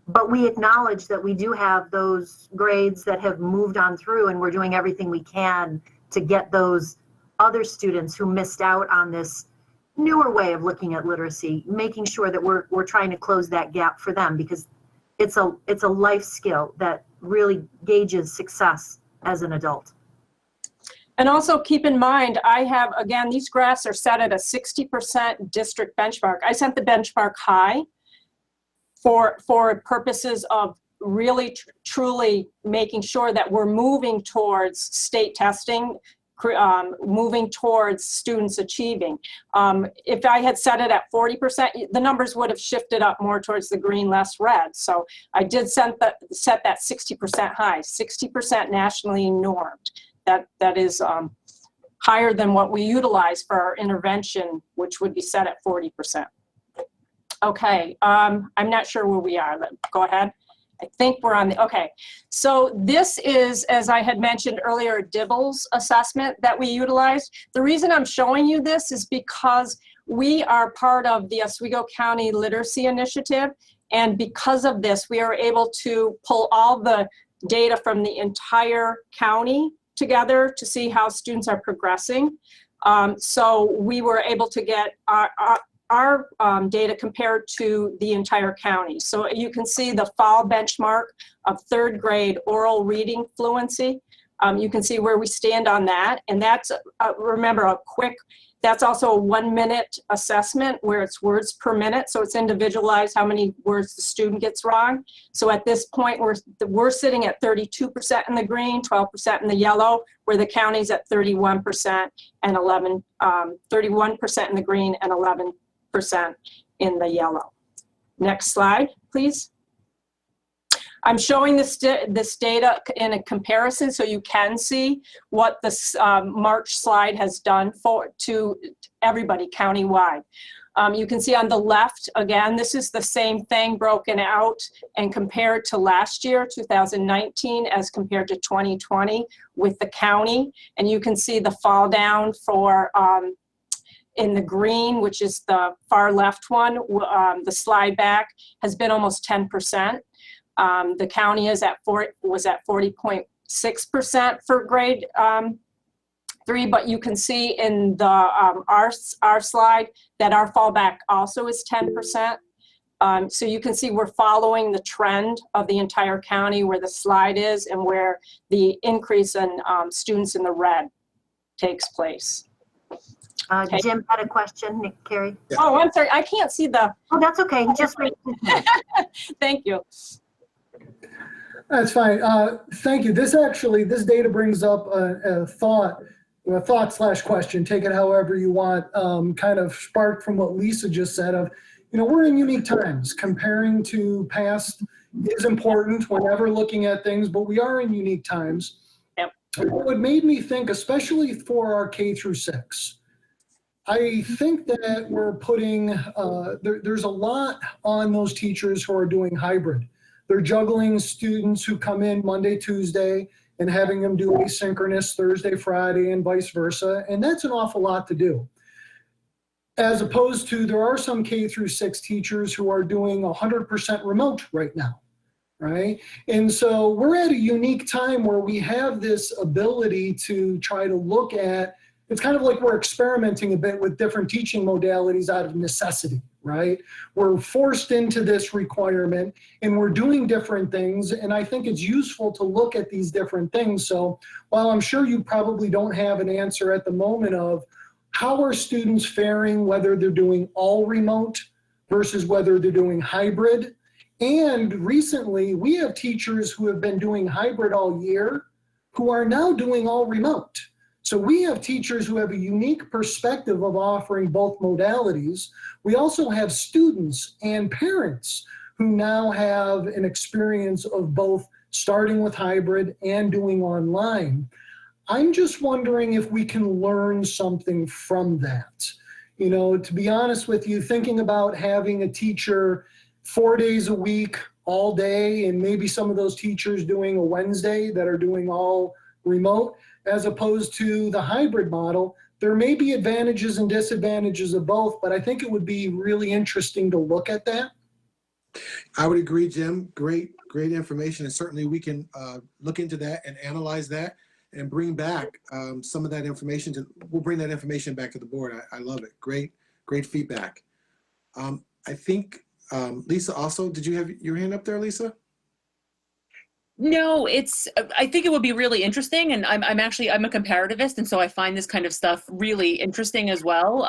But we acknowledge that we do have those grades that have moved on through, and we're doing everything we can to get those other students who missed out on this newer way of looking at literacy, making sure that we're trying to close that gap for them, because it's a life skill that really gauges success as an adult. And also keep in mind, I have, again, these graphs are set at a 60% district benchmark. I set the benchmark high for purposes of really truly making sure that we're moving towards state testing, moving towards students achieving. If I had set it at 40%, the numbers would have shifted up more towards the green, less red. So I did set that 60% high, 60% nationally normed. That is higher than what we utilize for our intervention, which would be set at 40%. Okay, I'm not sure where we are. Go ahead. I think we're on the, okay. So this is, as I had mentioned earlier, a DIBELS assessment that we utilized. The reason I'm showing you this is because we are part of the Oswego County Literacy Initiative. And because of this, we are able to pull all the data from the entire county together to see how students are progressing. So we were able to get our data compared to the entire county. So you can see the fall benchmark of 3rd grade oral reading fluency. You can see where we stand on that. And that's, remember, that's also a 1-minute assessment where it's words per minute. So it's individualized how many words the student gets wrong. So at this point, we're sitting at 32% in the green, 12% in the yellow, where the county's at 31% and 31% in the green and 11% in the yellow. Next slide, please. I'm showing this data in a comparison so you can see what this March slide has done to everybody countywide. You can see on the left, again, this is the same thing broken out and compared to last year, 2019, as compared to 2020 with the county. And you can see the fall down for in the green, which is the far left one, the slide back has been almost 10%. The county was at 40.6% for grade 3, but you can see in the our slide that our fallback also is 10%. So you can see we're following the trend of the entire county where the slide is and where the increase in students in the red takes place. Okay. Jim had a question, Nick Carey. Yeah. Oh, I'm sorry, I can't see the. Oh, that's okay. Just wait. Thank you. That's fine. Thank you. This data brings up a thought/question, take it however you want, kind of sparked from what Lisa just said of, we're in unique times. Comparing to past is important whenever looking at things, but we are in unique times. Yep. What made me think, especially for our K through 6, I think that we're putting, there's a lot on those teachers who are doing hybrid. They're juggling students who come in Monday, Tuesday, and having them do asynchronous Thursday, Friday, and vice versa. And that's an awful lot to do. As opposed to, there are some K through 6 teachers who are doing 100% remote right now, right? And so we're at a unique time where we have this ability to try to look at, it's kind of like we're experimenting a bit with different teaching modalities out of necessity, right? We're forced into this requirement and we're doing different things. And I think it's useful to look at these different things. So while I'm sure you probably don't have an answer at the moment of how are students faring, whether they're doing all remote versus whether they're doing hybrid. And recently we have teachers who have been doing hybrid all year who are now doing all remote. So we have teachers who have a unique perspective of offering both modalities. We also have students and parents who now have an experience of both starting with hybrid and doing online. I'm just wondering if we can learn something from that. To be honest with you, thinking about having a teacher 4 days a week, all day, and maybe some of those teachers doing a Wednesday that are doing all remote, as opposed to the hybrid model, there may be advantages and disadvantages of both, but I think it would be really interesting to look at that. I would agree, Jim. Great information. And certainly we can look into that and analyze that and bring back some of that information. We'll bring that information back to the board. I love it. Great feedback. I think, Lisa, also, did you have your hand up there, Lisa? No, I think it would be really interesting, and I'm a comparativist, and so I find this kind of stuff really interesting as well.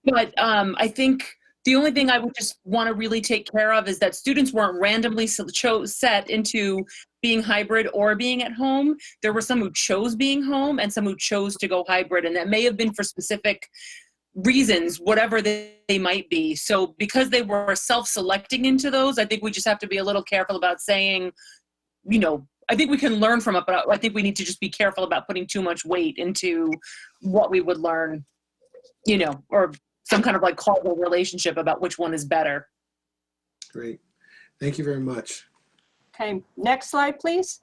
But I think the only thing I would just want to really take care of is that students weren't randomly set into being hybrid or being at home. There were some who chose being home and some who chose to go hybrid, and that may have been for specific reasons, whatever they might be. So because they were self-selecting into those, I think we just have to be a little careful about saying, you know, I think we can learn from it, but I think we need to just be careful about putting too much weight into what we would learn, you know, or some kind of like causal relationship about which one is better. Great. Thank you very much. Okay, next slide, please.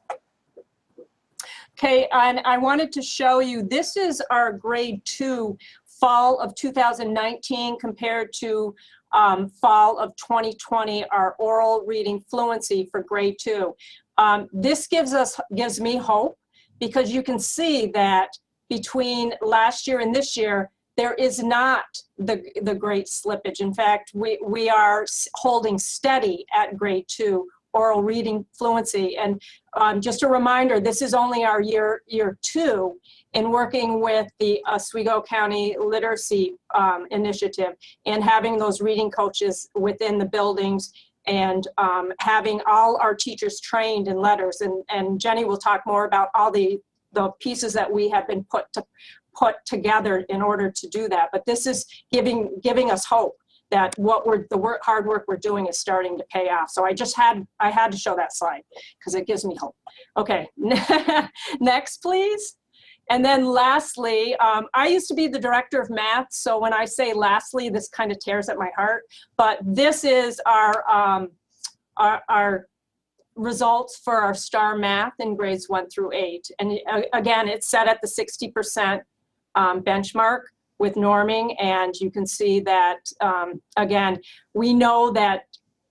Okay, and I wanted to show you, this is our grade 2 fall of 2019 compared to fall of 2020, our oral reading fluency for grade 2. This gives me hope, because you can see that between last year and this year, there is not the great slippage. In fact, we are holding steady at grade 2 oral reading fluency. And just a reminder, this is only our year 2 in working with the Oswego County Literacy Initiative and having those reading coaches within the buildings, and having all our teachers trained in letters. And Jenny will talk more about all the pieces that we have been put together in order to do that. But this is giving us hope that hard work we're doing is starting to pay off. So I had to show that slide because it gives me hope. Okay, next please. And then lastly, I used to be the director of math, so when I say lastly, this kind of tears at my heart, but this is our results for our STAR math in grades 1 through 8. And again, it's set at the 60% benchmark with norming, and you can see that, again, we know that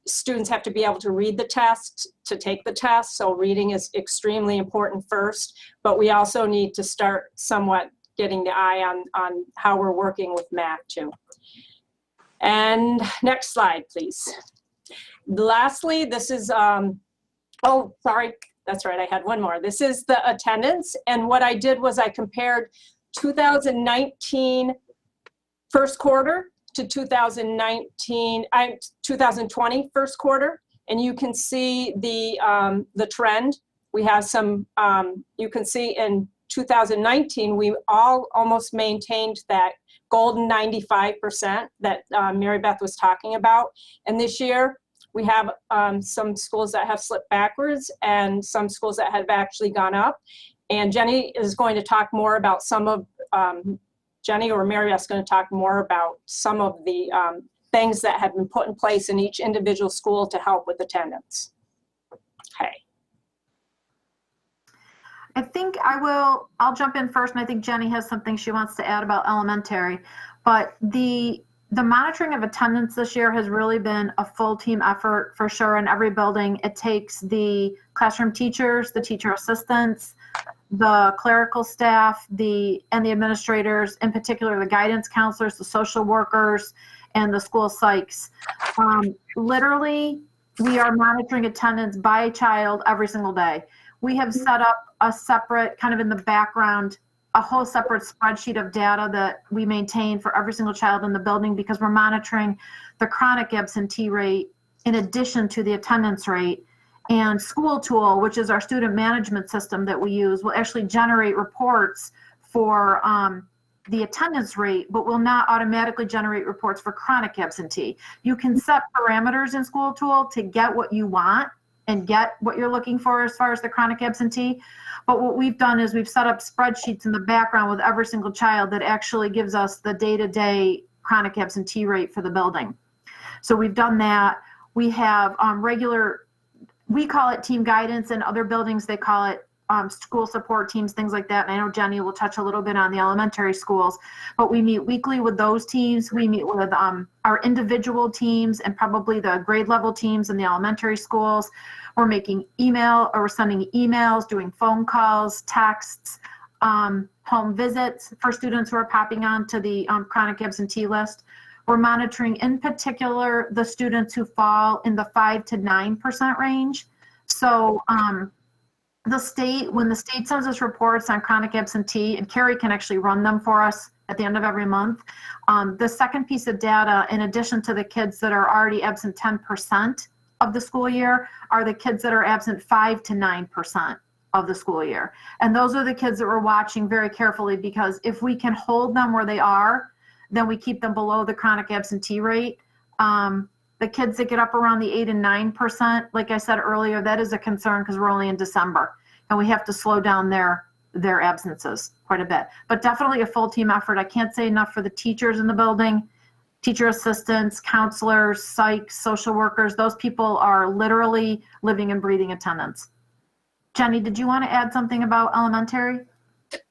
students have to be able to read the test to take the test, so reading is extremely important first, but we also need to start somewhat getting the eye on how we're working with math too. And next slide, please. Lastly, this is, oh, sorry, that's right, I had one more. This is the attendance, and what I did was I compared 2019 first quarter to 2020 first quarter, and you can see the trend. We have some, you can see in 2019, we all almost maintained that golden 95% that Mary Beth was talking about. And this year, we have some schools that have slipped backwards and some schools that have actually gone up. And Jenny is going to talk more about some of, Jenny or Mary is going to talk more about some of the things that have been put in place in each individual school to help with attendance. Okay. I think I'll jump in first, and I think Jenny has something she wants to add about elementary. But the monitoring of attendance this year has really been a full team effort for sure in every building. It takes the classroom teachers, the teacher assistants, the clerical staff, and the administrators, in particular the guidance counselors, the social workers, and the school psychs. Literally, we are monitoring attendance by child every single day. We have set up a separate, kind of in the background, a whole separate spreadsheet of data that we maintain for every single child in the building, because we're monitoring the chronic absentee rate in addition to the attendance rate. And School Tool, which is our student management system that we use, will actually generate reports for the attendance rate, but will not automatically generate reports for chronic absentee. You can set parameters in School Tool to get what you want and get what you're looking for as far as the chronic absentee. But what we've done is we've set up spreadsheets in the background with every single child that actually gives us the day-to-day chronic absentee rate for the building. So we've done that. We have we call it team guidance. In other buildings, they call it school support teams, things like that. And I know Jenny will touch a little bit on the elementary schools, but we meet weekly with those teams. We meet with our individual teams and probably the grade level teams in the elementary schools. We're making we're sending emails, doing phone calls, texts, home visits for students who are popping on to the chronic absentee list. We're monitoring in particular the students who fall in the 5 to 9% range. So the state, when the state sends us reports on chronic absentee, and Carrie can actually run them for us at the end of every month. The second piece of data, in addition to the kids that are already absent 10% of the school year, are the kids that are absent 5 to 9% of the school year. And those are the kids that we're watching very carefully, because if we can hold them where they are, then we keep them below the chronic absentee rate. The kids that get up around the 8 and 9%, like I said earlier, that is a concern because we're only in December and we have to slow down their absences quite a bit. But definitely a full team effort. I can't say enough for the teachers in the building, teacher assistants, counselors, psych, social workers. Those people are literally living and breathing attendance. Jenny, did you want to add something about elementary?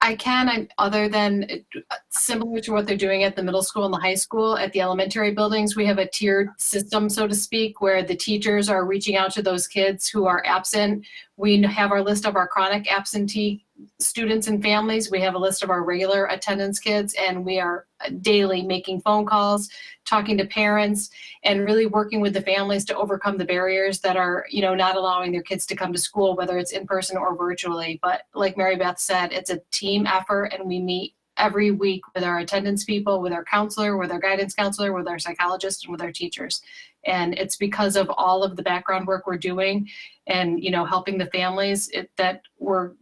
I can, other than similar to what they're doing at the middle school and the high school. At the elementary buildings, we have a tiered system, so to speak, where the teachers are reaching out to those kids who are absent. We have our list of our chronic absentee students and families. We have a list of our regular attendance kids, and we are daily making phone calls, talking to parents, and really working with the families to overcome the barriers that are, not allowing their kids to come to school, whether it's in person or virtually. But like Mary Beth said, it's a team effort, and we meet every week with our attendance people, with our counselor, with our guidance counselor, with our psychologist, and with our teachers. And it's because of all of the background work we're doing and, helping the families that we're,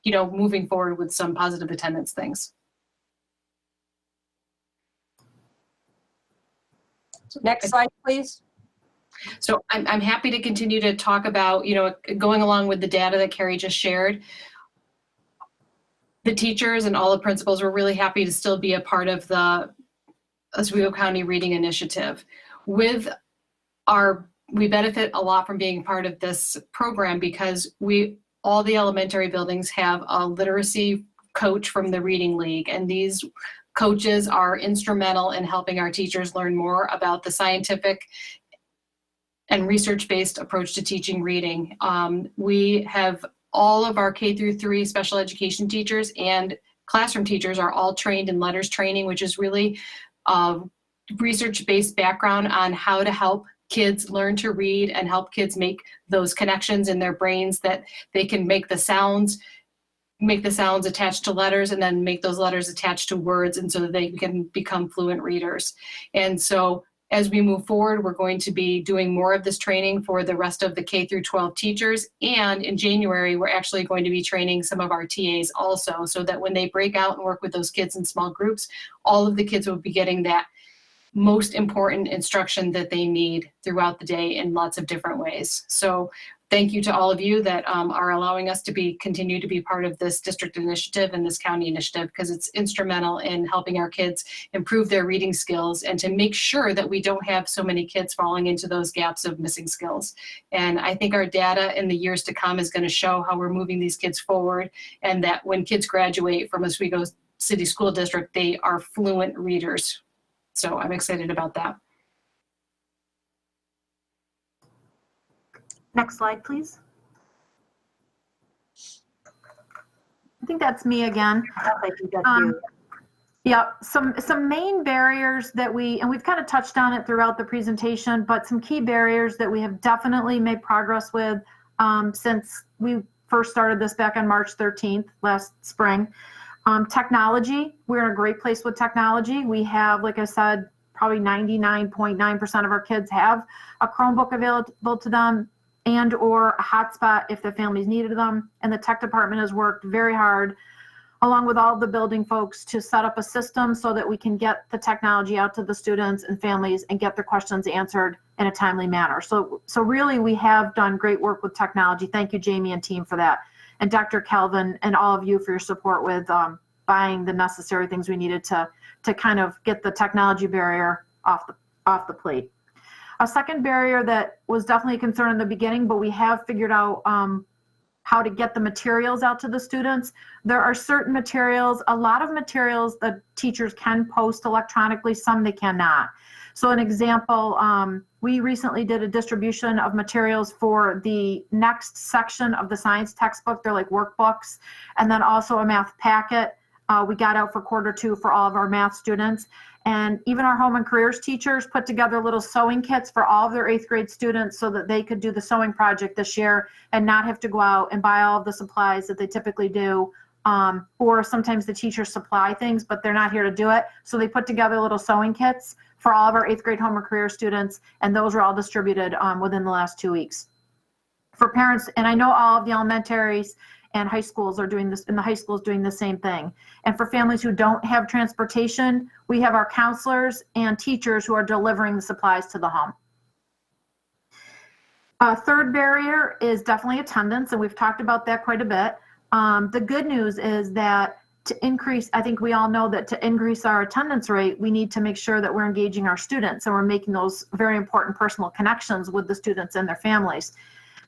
moving forward with some positive attendance things. Next slide, please. So I'm happy to continue to talk about, going along with the data that Carrie just shared. The teachers and all the principals were really happy to still be a part of the Oswego County Reading Initiative. We benefit a lot from being part of this program because all the elementary buildings have a literacy coach from the Reading League, and these coaches are instrumental in helping our teachers learn more about the scientific and research-based approach to teaching reading. We have all of our K-3 special education teachers and classroom teachers are all trained in letters training, which is really research-based background on how to help kids learn to read and help kids make those connections in their brains that they can make the sounds attached to letters and then make those letters attached to words, and so that they can become fluent readers. And so as we move forward, we're going to be doing more of this training for the rest of the K-12 teachers. And in January, we're actually going to be training some of our TAs also, so that when they break out and work with those kids in small groups, all of the kids will be getting that most important instruction that they need throughout the day in lots of different ways. So thank you to all of you that are allowing us to continue to be part of this district initiative and this county initiative, because it's instrumental in helping our kids improve their reading skills and to make sure that we don't have so many kids falling into those gaps of missing skills. And I think our data in the years to come is going to show how we're moving these kids forward, and that when kids graduate from Oswego City School District, they are fluent readers. So I'm excited about that. Next slide, please. I think that's me again. Yeah, some main barriers that we've kind of touched on it throughout the presentation, but some key barriers that we have definitely made progress with since we first started this back on March 13th last spring. Technology, we're in a great place with technology. We have, like I said, probably 99.9% of our kids have a Chromebook available to them and or a hotspot if the families needed them. And the tech department has worked very hard, along with all the building folks, to set up a system so that we can get the technology out to the students and families and get their questions answered in a timely manner. So really, we have done great work with technology. Thank you, Jamie and team, for that. And Dr. Kelvin and all of you for your support with buying the necessary things we needed to kind of get the technology barrier off the plate. A second barrier that was definitely a concern in the beginning, but we have figured out how to get the materials out to the students. There are certain materials, a lot of materials that teachers can post electronically, some they cannot. So an example, we recently did a distribution of materials for the next section of the science textbook. They're like workbooks, and then also a math packet. we got out for Q2 for all of our math students. And even our home and careers teachers put together little sewing kits for all of their 8th grade students so that they could do the sewing project this year and not have to go out and buy all of the supplies that they typically do. Or sometimes the teachers supply things, but they're not here to do it. So they put together little sewing kits for all of our 8th grade home and career students, and those were all distributed within the last 2 weeks. For parents, and I know all of the elementaries and high schools are doing this, and the high schools doing the same thing. And for families who don't have transportation, we have our counselors and teachers who are delivering the supplies to the home. Third barrier is definitely attendance, and we've talked about that quite a bit. The good news is that to increase, I think we all know that to increase our attendance rate, we need to make sure that we're engaging our students and we're making those very important personal connections with the students and their families.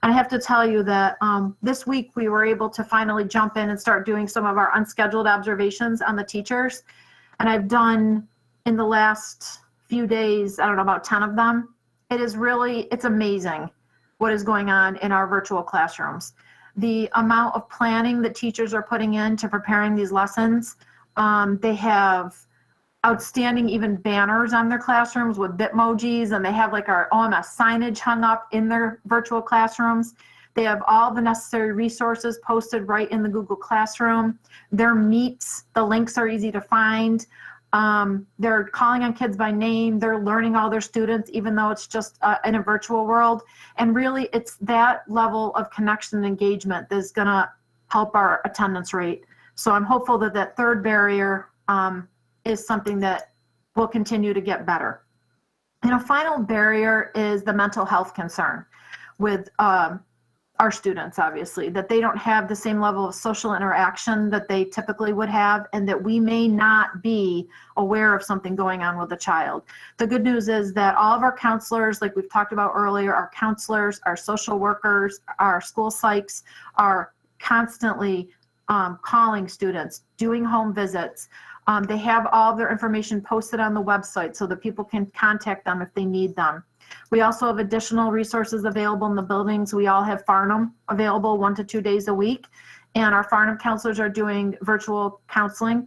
And I have to tell you that this week we were able to finally jump in and start doing some of our unscheduled observations on the teachers. And I've done in the last few days, I don't know, about 10 of them. It's amazing what is going on in our virtual classrooms. The amount of planning that teachers are putting into preparing these lessons. They have outstanding even banners on their classrooms with Bitmojis, and they have like our OMS signage hung up in their virtual classrooms. They have all the necessary resources posted right in the Google Classroom. Their meets, the links are easy to find. They're calling on kids by name. They're learning all their students, even though it's just in a virtual world. And really, it's that level of connection and engagement that's going to help our attendance rate. So I'm hopeful that that third barrier is something that will continue to get better. And a final barrier is the mental health concern with our students, obviously, that they don't have the same level of social interaction that they typically would have, and that we may not be aware of something going on with a child. The good news is that all of our counselors, like we've talked about earlier, our counselors, our social workers, our school psychs are constantly calling students, doing home visits. They have all of their information posted on the website so that people can contact them if they need them. We also have additional resources available in the buildings. We all have Farnham available 1 to 2 days a week. And our Farnham counselors are doing virtual counseling,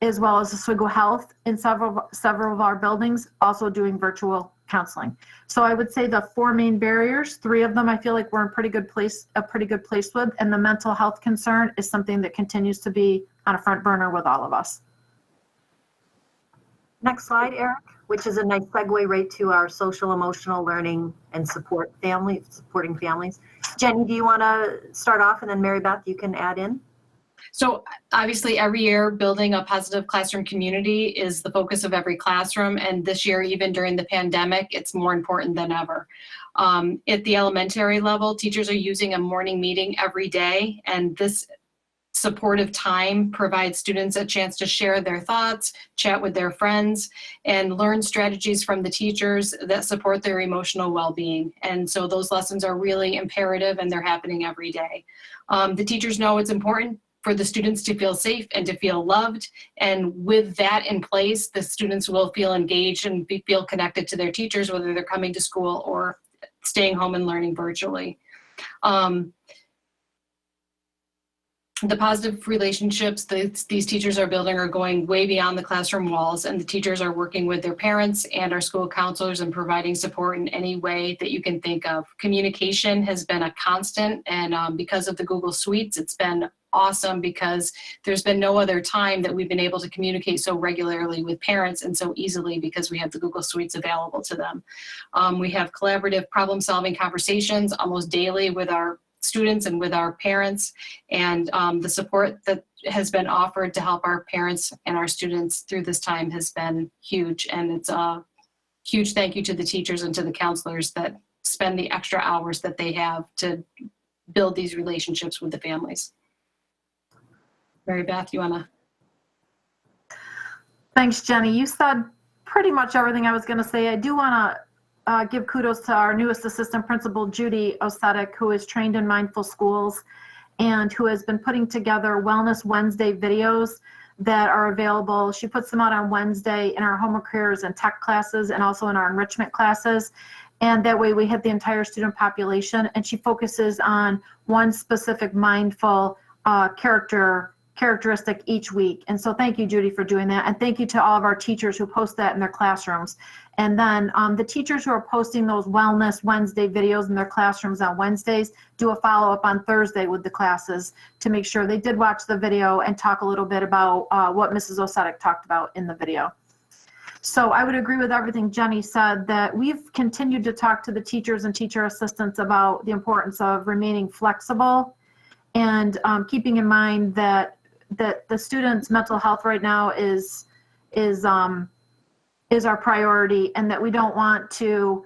as well as Oswego Health in several of our buildings, also doing virtual counseling. So I would say the 4 main barriers, 3 of them I feel like we're in a pretty good place with, and the mental health concern is something that continues to be on a front burner with all of us. Next slide, Eric, which is a nice segue right to our social emotional learning and supporting families. Jenny, do you want to start off, and then Mary Beth, you can add in? So obviously every year building a positive classroom community is the focus of every classroom. And this year, even during the pandemic, it's more important than ever. At the elementary level, teachers are using a morning meeting every day, and this supportive time provides students a chance to share their thoughts, chat with their friends, and learn strategies from the teachers that support their emotional well-being. And so those lessons are really imperative, and they're happening every day. The teachers know it's important for the students to feel safe and to feel loved. And with that in place, the students will feel engaged and feel connected to their teachers, whether they're coming to school or staying home and learning virtually. The positive relationships that these teachers are building are going way beyond the classroom walls, and the teachers are working with their parents and our school counselors and providing support in any way that you can think of. Communication has been a constant, and because of the Google Suites, it's been awesome because there's been no other time that we've been able to communicate so regularly with parents and so easily because we have the Google Suites available to them. We have collaborative problem-solving conversations almost daily with our students and with our parents, and the support that has been offered to help our parents and our students through this time has been huge. And it's a huge thank you to the teachers and to the counselors that spend the extra hours that they have to build these relationships with the families. Mary Beth, you wanna? Thanks, Jenny. You said pretty much everything I was going to say. I do want to give kudos to our newest assistant principal, Judy Osetic, who is trained in Mindful Schools and who has been putting together Wellness Wednesday videos that are available. She puts them out on Wednesday in our homework careers and tech classes and also in our enrichment classes. And that way we hit the entire student population, and she focuses on one specific mindful character characteristic each week. And so thank you, Judy, for doing that. And thank you to all of our teachers who post that in their classrooms. And then the teachers who are posting those Wellness Wednesday videos in their classrooms on Wednesdays, do a follow-up on Thursday with the classes to make sure they did watch the video and talk a little bit about what Mrs. Osetic talked about in the video. So I would agree with everything Jenny said, that we've continued to talk to the teachers and teacher assistants about the importance of remaining flexible and keeping in mind that the students' mental health right now is our priority, and that we don't want to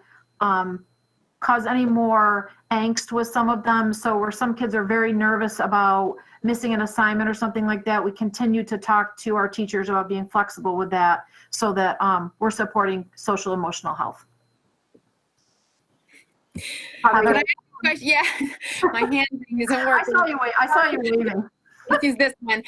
cause any more angst with some of them. So where some kids are very nervous about missing an assignment or something like that, we continue to talk to our teachers about being flexible with that, so that we're supporting social emotional health. Yeah, my hand isn't working. I saw you waving. Is this one.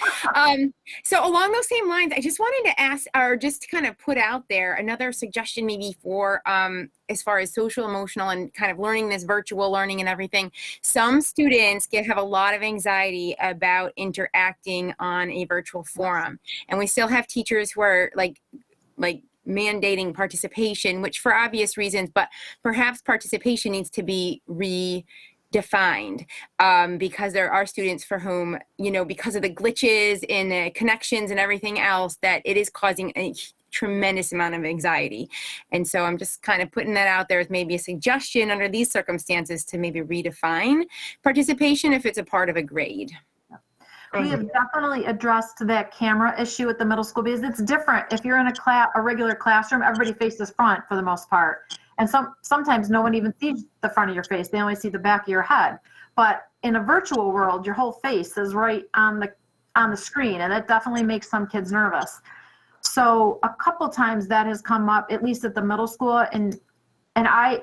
So along those same lines, I just wanted to ask, or just kind of put out there another suggestion maybe for as far as social emotional and kind of learning this virtual learning and everything. Some students have a lot of anxiety about interacting on a virtual forum, and we still have teachers who are like mandating participation, which for obvious reasons, but perhaps participation needs to be redefined because there are students for whom, because of the glitches in the connections and everything else, that it is causing a tremendous amount of anxiety. And so I'm just kind of putting that out there as maybe a suggestion under these circumstances to maybe redefine participation if it's a part of a grade. We have definitely addressed that camera issue at the middle school, because it's different. If you're in a regular classroom, everybody faces front for the most part. And sometimes no one even sees the front of your face. They only see the back of your head. But in a virtual world, your whole face is right on the screen, and that definitely makes some kids nervous. So a couple times that has come up, at least at the middle school, and I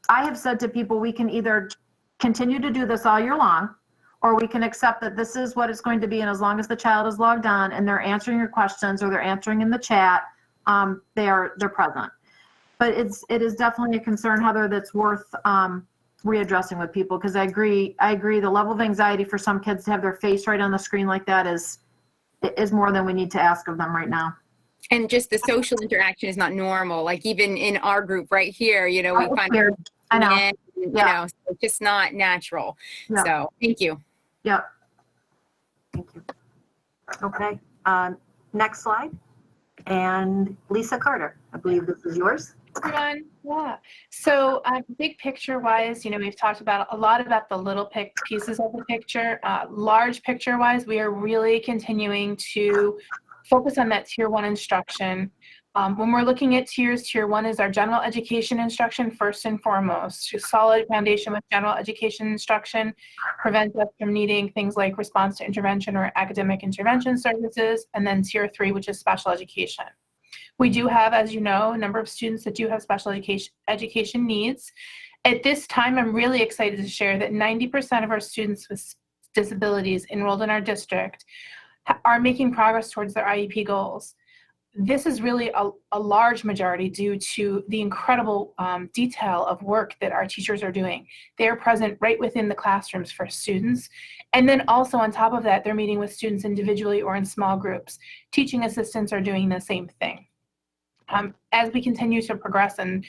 have said to people, we can either continue to do this all year long, or we can accept that this is what it's going to be, and as long as the child is logged on and they're answering your questions or they're answering in the chat, they're present. But it is definitely a concern, Heather, that's worth readdressing with people, because I agree the level of anxiety for some kids to have their face right on the screen like that is more than we need to ask of them right now. And just the social interaction is not normal. Like even in our group right here, we find weird. I know. So it's just not natural. Yeah. So thank you. Yep. Thank you. Okay. Next slide. And Lisa Carter, I believe this is yours. Everyone. Yeah. So big picture wise, we've talked about a lot about the little pieces of the picture. Large picture wise, we are really continuing to focus on that tier 1 instruction. When we're looking at tiers, tier 1 is our general education instruction first and foremost. A solid foundation with general education instruction prevents us from needing things like response to intervention or academic intervention services. And then tier 3, which is special education. We do have, as you know, a number of students that do have special education needs. At this time, I'm really excited to share that 90% of our students with disabilities enrolled in our district are making progress towards their IEP goals. This is really a large majority due to the incredible detail of work that our teachers are doing. They are present right within the classrooms for students. And then also on top of that, they're meeting with students individually or in small groups. Teaching assistants are doing the same thing. As we continue to progress and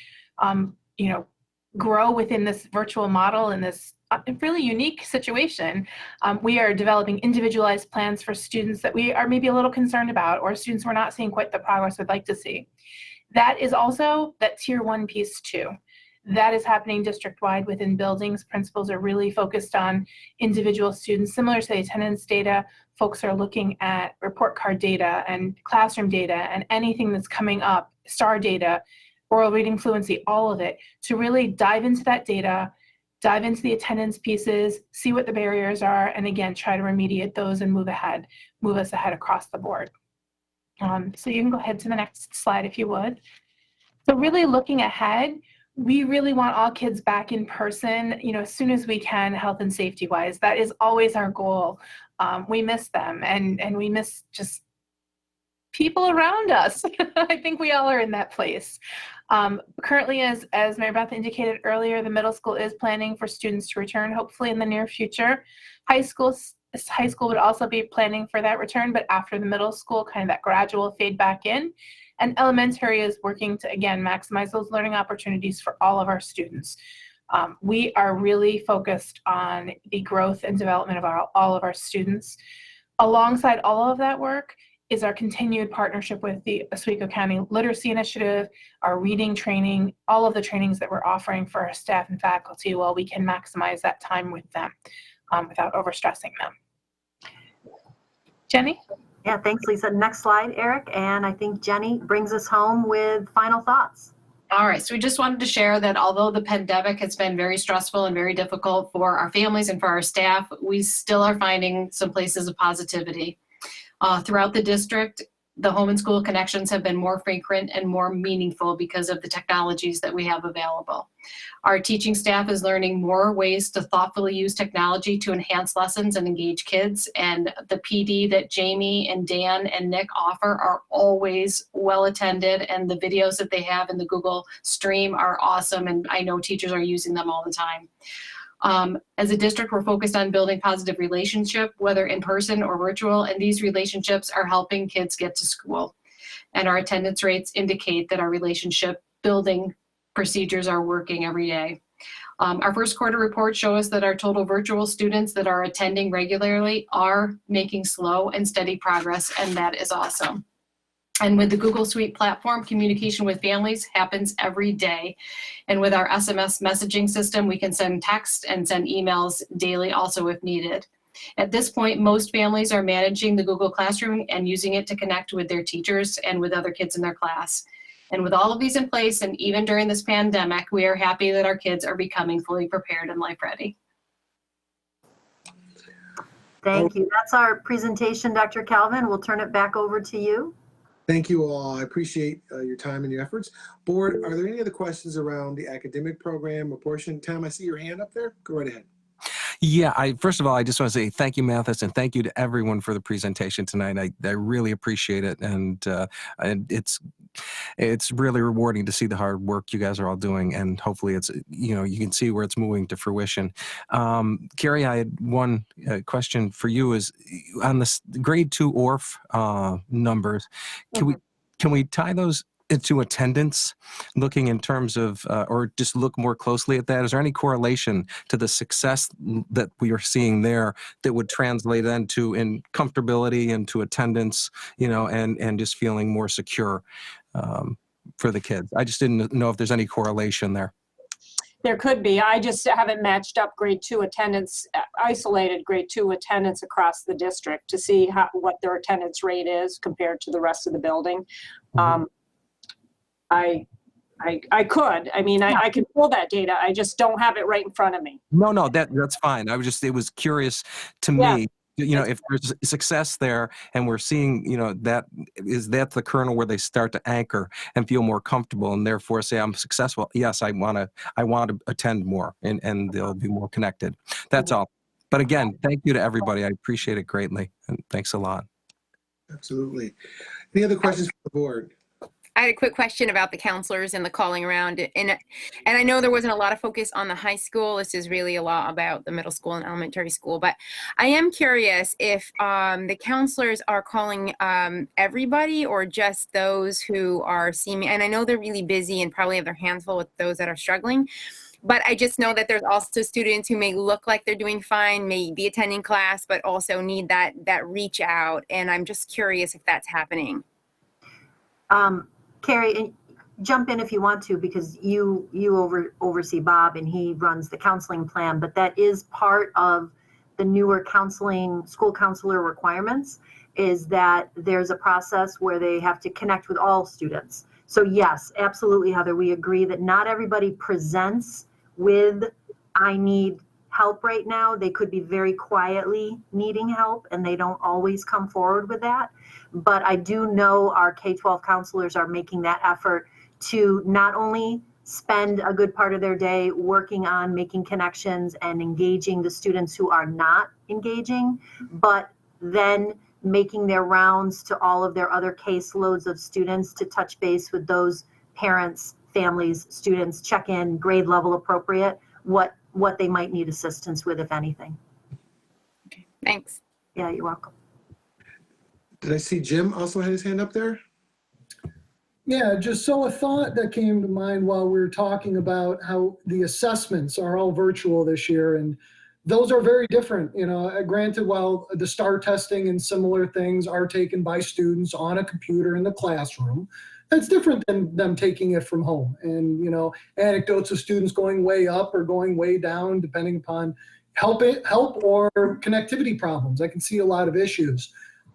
grow within this virtual model in this really unique situation, we are developing individualized plans for students that we are maybe a little concerned about, or students we're not seeing quite the progress we'd like to see. That is also that tier 1 piece too. That is happening district-wide within buildings. Principals are really focused on individual students. Similar to the attendance data, folks are looking at report card data and classroom data and anything that's coming up, STAR data, oral reading fluency, all of it, to really dive into that data, dive into the attendance pieces, see what the barriers are, and again, try to remediate those and move us ahead across the board. So you can go ahead to the next slide if you would. So really looking ahead, we really want all kids back in person, as soon as we can, health and safety wise. That is always our goal. We miss them and we miss just people around us. I think we all are in that place. Currently, as Mary Beth indicated earlier, the middle school is planning for students to return, hopefully in the near future. High school high school would also be planning for that return, but after the middle school, kind of that gradual fade back in. And elementary is working to, again, maximize those learning opportunities for all of our students. We are really focused on the growth and development of all of our students. Alongside all of that work is our continued partnership with the Oswego County Literacy Initiative, our reading training, all of the trainings that we're offering for our staff and faculty, while we can maximize that time with them without overstressing them. Jenny? Yeah, thanks, Lisa. Next slide, Eric. And I think Jenny brings us home with final thoughts. All right, so we just wanted to share that although the pandemic has been very stressful and very difficult for our families and for our staff, we still are finding some places of positivity. Throughout the district, the home and school connections have been more frequent and more meaningful because of the technologies that we have available. Our teaching staff is learning more ways to thoughtfully use technology to enhance lessons and engage kids. And the PD that Jamie and Dan and Nick offer are always well attended. And the videos that they have in the Google Stream are awesome. And I know teachers are using them all the time. As a district, we're focused on building positive relationship, whether in person or virtual, and these relationships are helping kids get to school. And our attendance rates indicate that our relationship building procedures are working every day. Our first quarter reports show us that our total virtual students that are attending regularly are making slow and steady progress, and that is awesome. And with the Google Suite platform, communication with families happens every day. And with our SMS messaging system, we can send text and send emails daily also if needed. At this point, most families are managing the Google Classroom and using it to connect with their teachers and with other kids in their class. And with all of these in place, and even during this pandemic, we are happy that our kids are becoming fully prepared and life ready. Thank you. That's our presentation, Dr. Calvin. We'll turn it back over to you. Thank you all. I appreciate your time and your efforts. Board, are there any other questions around the academic program or portion? Tam, I see your hand up there. Go right ahead. Yeah, first of all, I just want to say thank you, Mathis, and thank you to everyone for the presentation tonight. I really appreciate it, and it's really rewarding to see the hard work you guys are all doing, and hopefully it's, you know, you can see where it's moving to fruition. Carrie, I had one question for you: is on the grade 2 ORF numbers, can we tie those into attendance, looking in terms of, or just look more closely at that? Is there any correlation to the success that we are seeing there that would translate into in comfortability and to attendance, you know, and just feeling more secure for the kids? I just didn't know if there's any correlation there. There could be. I just haven't matched up grade 2 attendance, isolated grade 2 attendance across the district to see what their attendance rate is compared to the rest of the building. I could. I mean, I can pull that data. I just don't have it right in front of me. No, that's fine. It was curious to me, you know, if there's success there and we're seeing, you know, that's the kernel where they start to anchor and feel more comfortable and therefore say, I'm successful. Yes, I want to attend more and they'll be more connected. That's all. But again, thank you to everybody. I appreciate it greatly. And thanks a lot. Absolutely. Any other questions from the board? I had a quick question about the counselors and the calling around. And I know there wasn't a lot of focus on the high school. This is really a lot about the middle school and elementary school. But I am curious if the counselors are calling everybody or just those who are seeming, and I know they're really busy and probably have their hands full with those that are struggling. But I just know that there's also students who may look like they're doing fine, may be attending class, but also need that reach out. And I'm just curious if that's happening. Carrie, jump in if you want to, because you oversee Bob and he runs the counseling plan, but that is part of the newer school counselor requirements, is that there's a process where they have to connect with all students. So yes, absolutely, Heather, we agree that not everybody presents with, I need help right now. They could be very quietly needing help and they don't always come forward with that. But I do know our K-12 counselors are making that effort to not only spend a good part of their day working on making connections and engaging the students who are not engaging, but then making their rounds to all of their other caseloads of students to touch base with those parents, families, students, check in, grade level appropriate, what they might need assistance with, if anything. Thanks. Yeah, you're welcome. Did I see Jim also had his hand up there? Yeah, just so a thought that came to mind while we were talking about how the assessments are all virtual this year, and those are very different. You know, granted, while the STAR testing and similar things are taken by students on a computer in the classroom, that's different than them taking it from home. And, you know, anecdotes of students going way up or going way down, depending upon help or connectivity problems. I can see a lot of issues.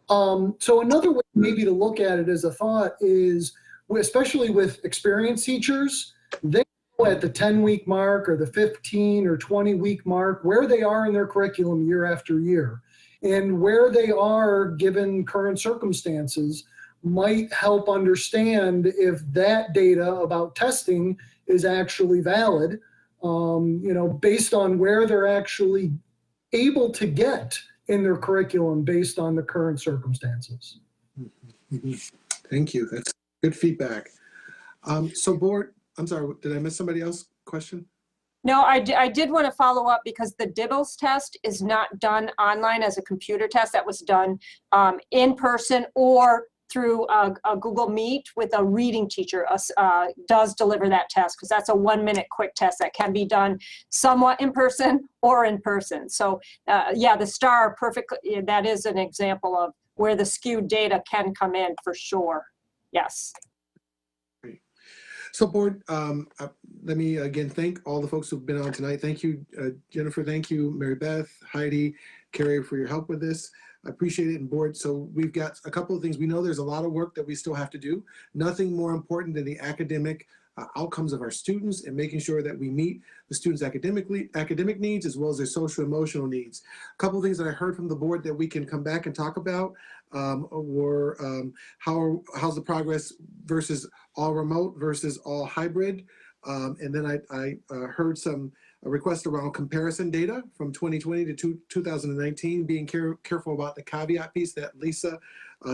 So another way maybe to look at it as a thought is, especially with experienced teachers, they know at the 10-week mark or the 15 or 20-week mark where they are in their curriculum year after year, and where they are given current circumstances might help understand if that data about testing is actually valid, you know, based on where they're actually able to get in their curriculum based on the current circumstances. Thank you. That's good feedback. So board, I'm sorry, did I miss somebody else question? No, I did want to follow up because the DIBELS test is not done online as a computer test. That was done in person or through a Google Meet with a reading teacher does deliver that test, because that's a 1-minute quick test that can be done somewhat in person or in person. So yeah, the STAR perfectly, that is an example of where the skewed data can come in for sure. Yes. Great. So board, let me again thank all the folks who've been on tonight. Thank you, Jennifer. Thank you, Mary Beth, Heidi, Carrie, for your help with this. I appreciate it. And board, so we've got a couple of things. We know there's a lot of work that we still have to do. Nothing more important than the academic outcomes of our students and making sure that we meet the students' academic needs as well as their social emotional needs. A couple of things that I heard from the board that we can come back and talk about were how's the progress versus all remote versus all hybrid. And then I heard some requests around comparison data from 2020 to 2019, being careful about the caveat piece that Lisa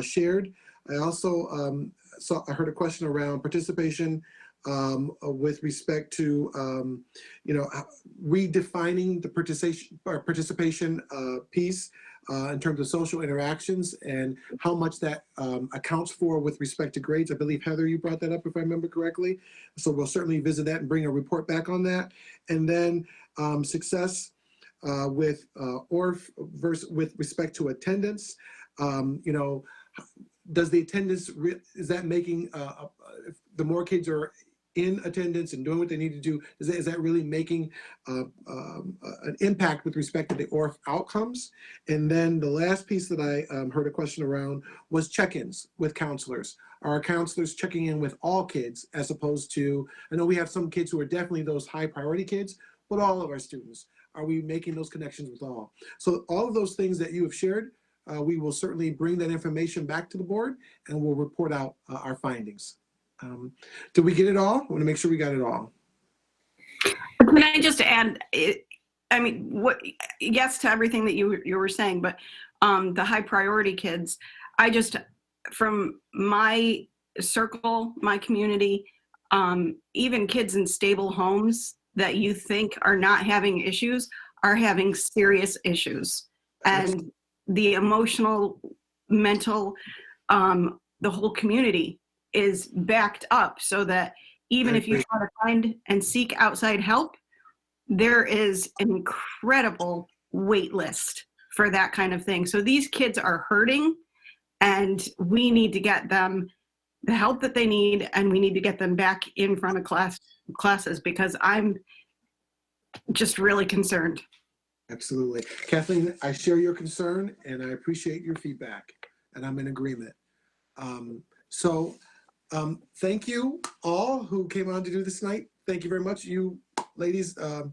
shared. I also I heard a question around participation with respect to you know, redefining the participation piece in terms of social interactions and how much that accounts for with respect to grades. I believe, Heather, you brought that up if I remember correctly. So we'll certainly visit that and bring a report back on that. And then success with ORF versus with respect to attendance. You know, does the attendance, is that making, if the more kids are in attendance and doing what they need to do, is that really making an impact with respect to the ORF outcomes? And then the last piece that I heard a question around was check-ins with counselors. Are our counselors checking in with all kids as opposed to, I know we have some kids who are definitely those high priority kids, but all of our students, are we making those connections with all? So all of those things that you have shared, we will certainly bring that information back to the board and we'll report out our findings. Did we get it all? I want to make sure we got it all. Can I just add, I mean, yes to everything that you were saying, but the high priority kids, from my circle, my community, even kids in stable homes that you think are not having issues are having serious issues. And the emotional, mental, the whole community is backed up so that even if you try to find and seek outside help, there is an incredible wait list for that kind of thing. So these kids are hurting and we need to get them the help that they need, and we need to get them back in front of classes because I'm just really concerned. Absolutely. Kathleen, I share your concern and I appreciate your feedback and I'm in agreement. Thank you all who came on to do this tonight. Thank you very much. You ladies, at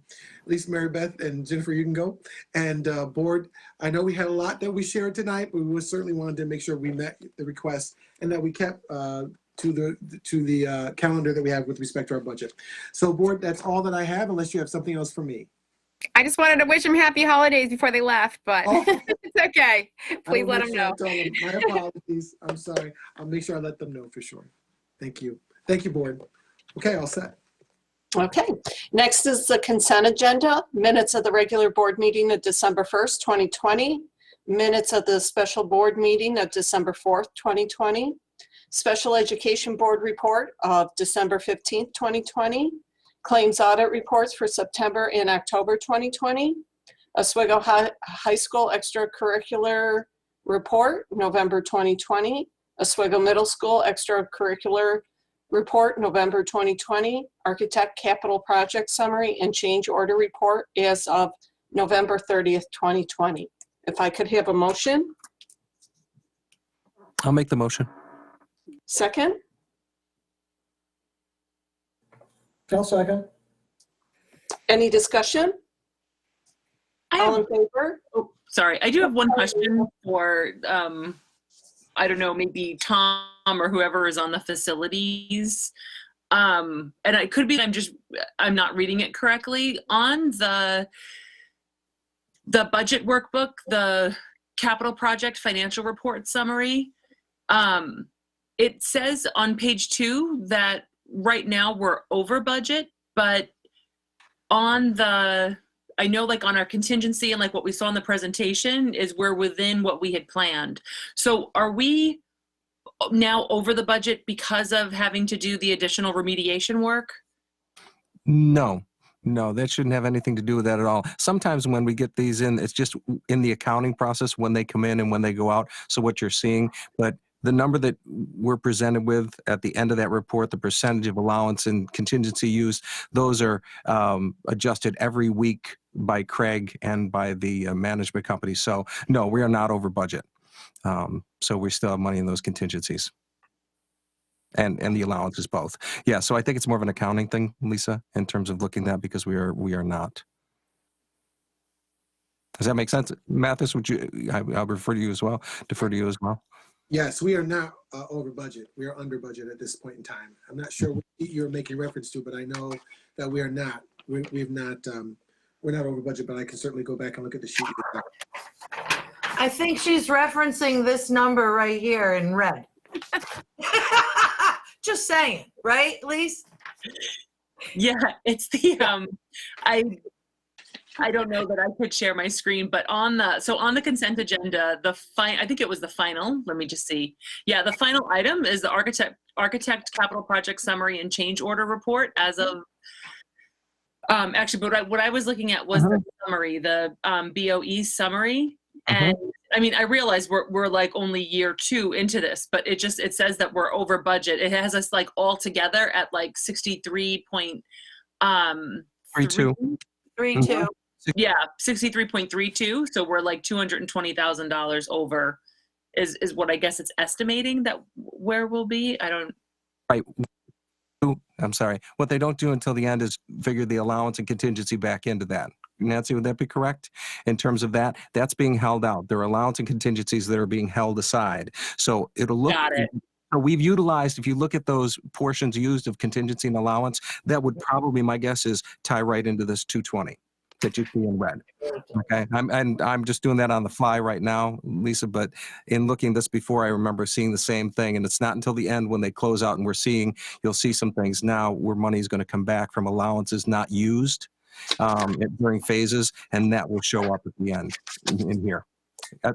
least Mary Beth and Jennifer, you can go. And board, I know we had a lot that we shared tonight, but we certainly wanted to make sure we met the request and that we kept to the calendar that we have with respect to our budget. So board, that's all that I have, unless you have something else for me. I just wanted to wish them happy holidays before they left, but it's okay. Please let them know. My apologies. I'm sorry. I'll make sure I let them know for sure. Thank you. Thank you, board. Okay, all set. Okay, next is the consent agenda, minutes of the regular board meeting of December 1st, 2020. Minutes of the special board meeting of December 4th, 2020. Special Education Board report of December 15th, 2020. Claims audit reports for September and October 2020. Oswego High School extracurricular report, November 2020. Oswego Middle School extracurricular report, November 2020. Architect capital project summary and change order report as of November 30th, 2020. If I could have a motion. I'll make the motion. Second, I'll second. any discussion? All in favor? Oh, sorry, I do have one question for, I don't know, maybe Tom or whoever is on the facilities. And it could be that I'm not reading it correctly. On the budget workbook, the capital project financial report summary, it says on page 2 that right now we're over budget, but on the, I know like on our contingency and like what we saw in the presentation is we're within what we had planned. So are we now over the budget because of having to do the additional remediation work? No, that shouldn't have anything to do with that at all. Sometimes when we get these in, it's just in the accounting process when they come in and when they go out. So what you're seeing, but the number that we're presented with at the end of that report, the percentage of allowance and contingency used, those are adjusted every week by Craig and by the management company. So no, we are not over budget. So we still have money in those contingencies and the allowances both. Yeah, so I think it's more of an accounting thing, Lisa, in terms of looking at that, because we are not. Does that make sense? Mathis, I'll refer to you as well, defer to you as well. Yes, we are not over budget. We are under budget at this point in time. I'm not sure what you're making reference to, but I know that we are not. We're not over budget, but I can certainly go back and look at the sheet. I think she's referencing this number right here in red. Just saying, right, Lise? Yeah, it's the, I don't know that I could share my screen, but on the consent agenda, I think it was the final, let me just see. Yeah, the final item is the architect capital project summary and change order report as of, actually, but what I was looking at was the summary, the BOE summary. And I mean, I realize we're like only year 2 into this, but it says that we're over budget. It has us like all together at like 63.32. Yeah, 63.32. So we're like $220,000 over is what I guess it's estimating that where we'll be. Right. I'm sorry. What they don't do until the end is figure the allowance and contingency back into that. Nancy, would that be correct? In terms of that, that's being held out. There are allowance and contingencies that are being held aside. So it'll look. Got it. So we've utilized, if you look at those portions used of contingency and allowance, that would probably, my guess is, tie right into this 220 that you see in red. Okay, I'm just doing that on the fly right now, Lisa, but in looking this before, I remember seeing the same thing, and it's not until the end when they close out and you'll see some things now where money is going to come back from allowances not used during phases, and that will show up at the end in here.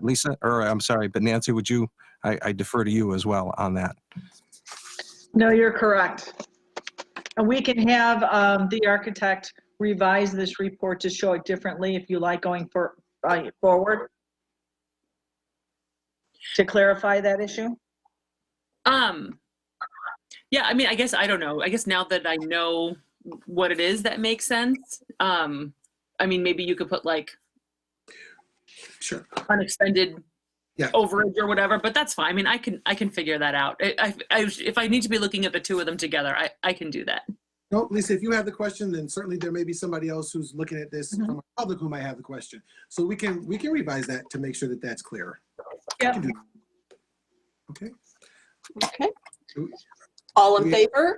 Lisa, or I'm sorry, but Nancy, would you, I defer to you as well on that. No, you're correct. And we can have the architect revise this report to show it differently if you like going forward to clarify that issue. Yeah, I mean, I guess I don't know. I guess now that I know what it is, that makes sense. I mean, maybe you could put like unexpended overage or whatever, but that's fine. I mean, I can figure that out. If I need to be looking at the two of them together, I can do that. No, Lisa, if you have the question, then certainly there may be somebody else who's looking at this from the public who might have the question. So we can revise that to make sure that that's clear. Yeah. Okay. Okay. All in favor?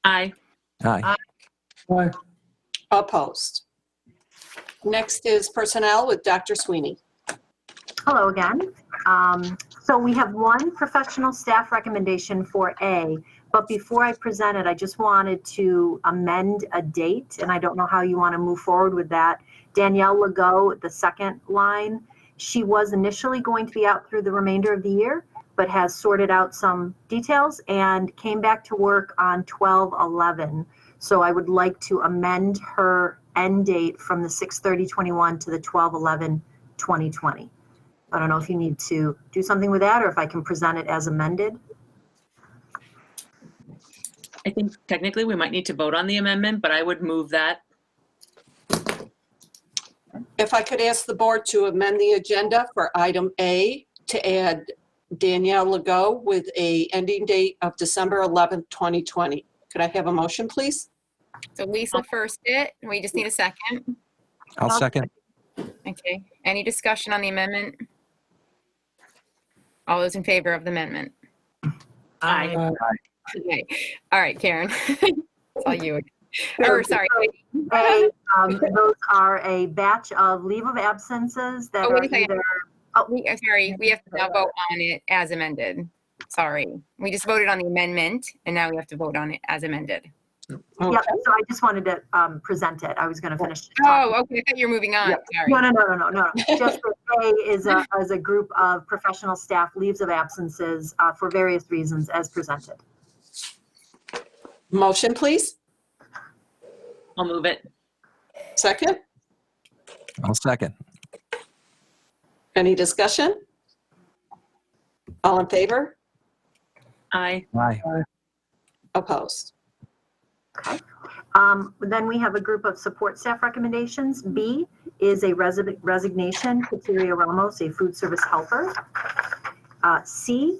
Aye. Aye. Aye. Opposed. Next is personnel with Dr. Sweeney. Hello again. So we have one professional staff recommendation for A, but before I present it, I just wanted to amend a date, and I don't know how you want to move forward with that. Danielle Legault, the second line, She was initially going to be out through the remainder of the year, but has sorted out some details and came back to work on 12/11. So I would like to amend her end date from the 6/30/21 to the 12/11/2020. I don't know if you need to do something with that or if I can present it as amended. I think technically we might need to vote on the amendment, but I would move that. If I could ask the board to amend the agenda for item A to add Danielle Legault with a ending date of December 11th, 2020. Could I have a motion, please? So Lisa first it. We just need a second. I'll second. Okay. Any discussion on the amendment? All those in favor of the amendment? Aye. Okay. All right, Karen. It's all you. Or sorry. Those are a batch of leave of absences that Oh, are wait a second. either. Sorry, we have to now vote on it as amended. Sorry. We just voted on the amendment and now we have to vote on it as amended. Yep, so I just wanted to present it. I was going to finish. Oh, okay. I thought you were moving on. Sorry. No. Just that A is a group of professional staff leaves of absences for various reasons as presented. Motion, please. I'll move it. Second. I'll second. Any discussion? All in favor? Aye. Aye. Opposed? Okay. Then we have a group of support staff recommendations. B is a resignation, Kateria Ramos, a food service helper. C,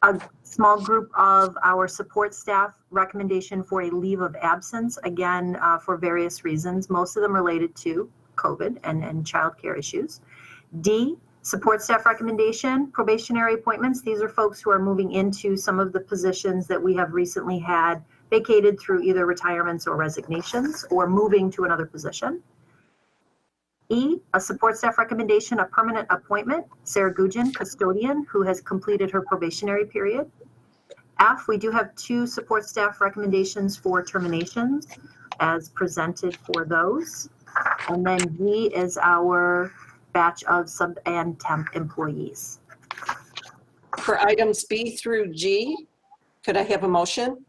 a small group of our support staff recommendation for a leave of absence, again, for various reasons, most of them related to COVID and childcare issues. D, support staff recommendation, probationary appointments. These are folks who are moving into some of the positions that we have recently had vacated through either retirements or resignations or moving to another position. E, a support staff recommendation, a permanent appointment, Sarah Gugin, custodian, who has completed her probationary period. F, we do have 2 support staff recommendations for terminations as presented for those. And then G is our batch of sub and temp employees. For items B through G, could I have a motion?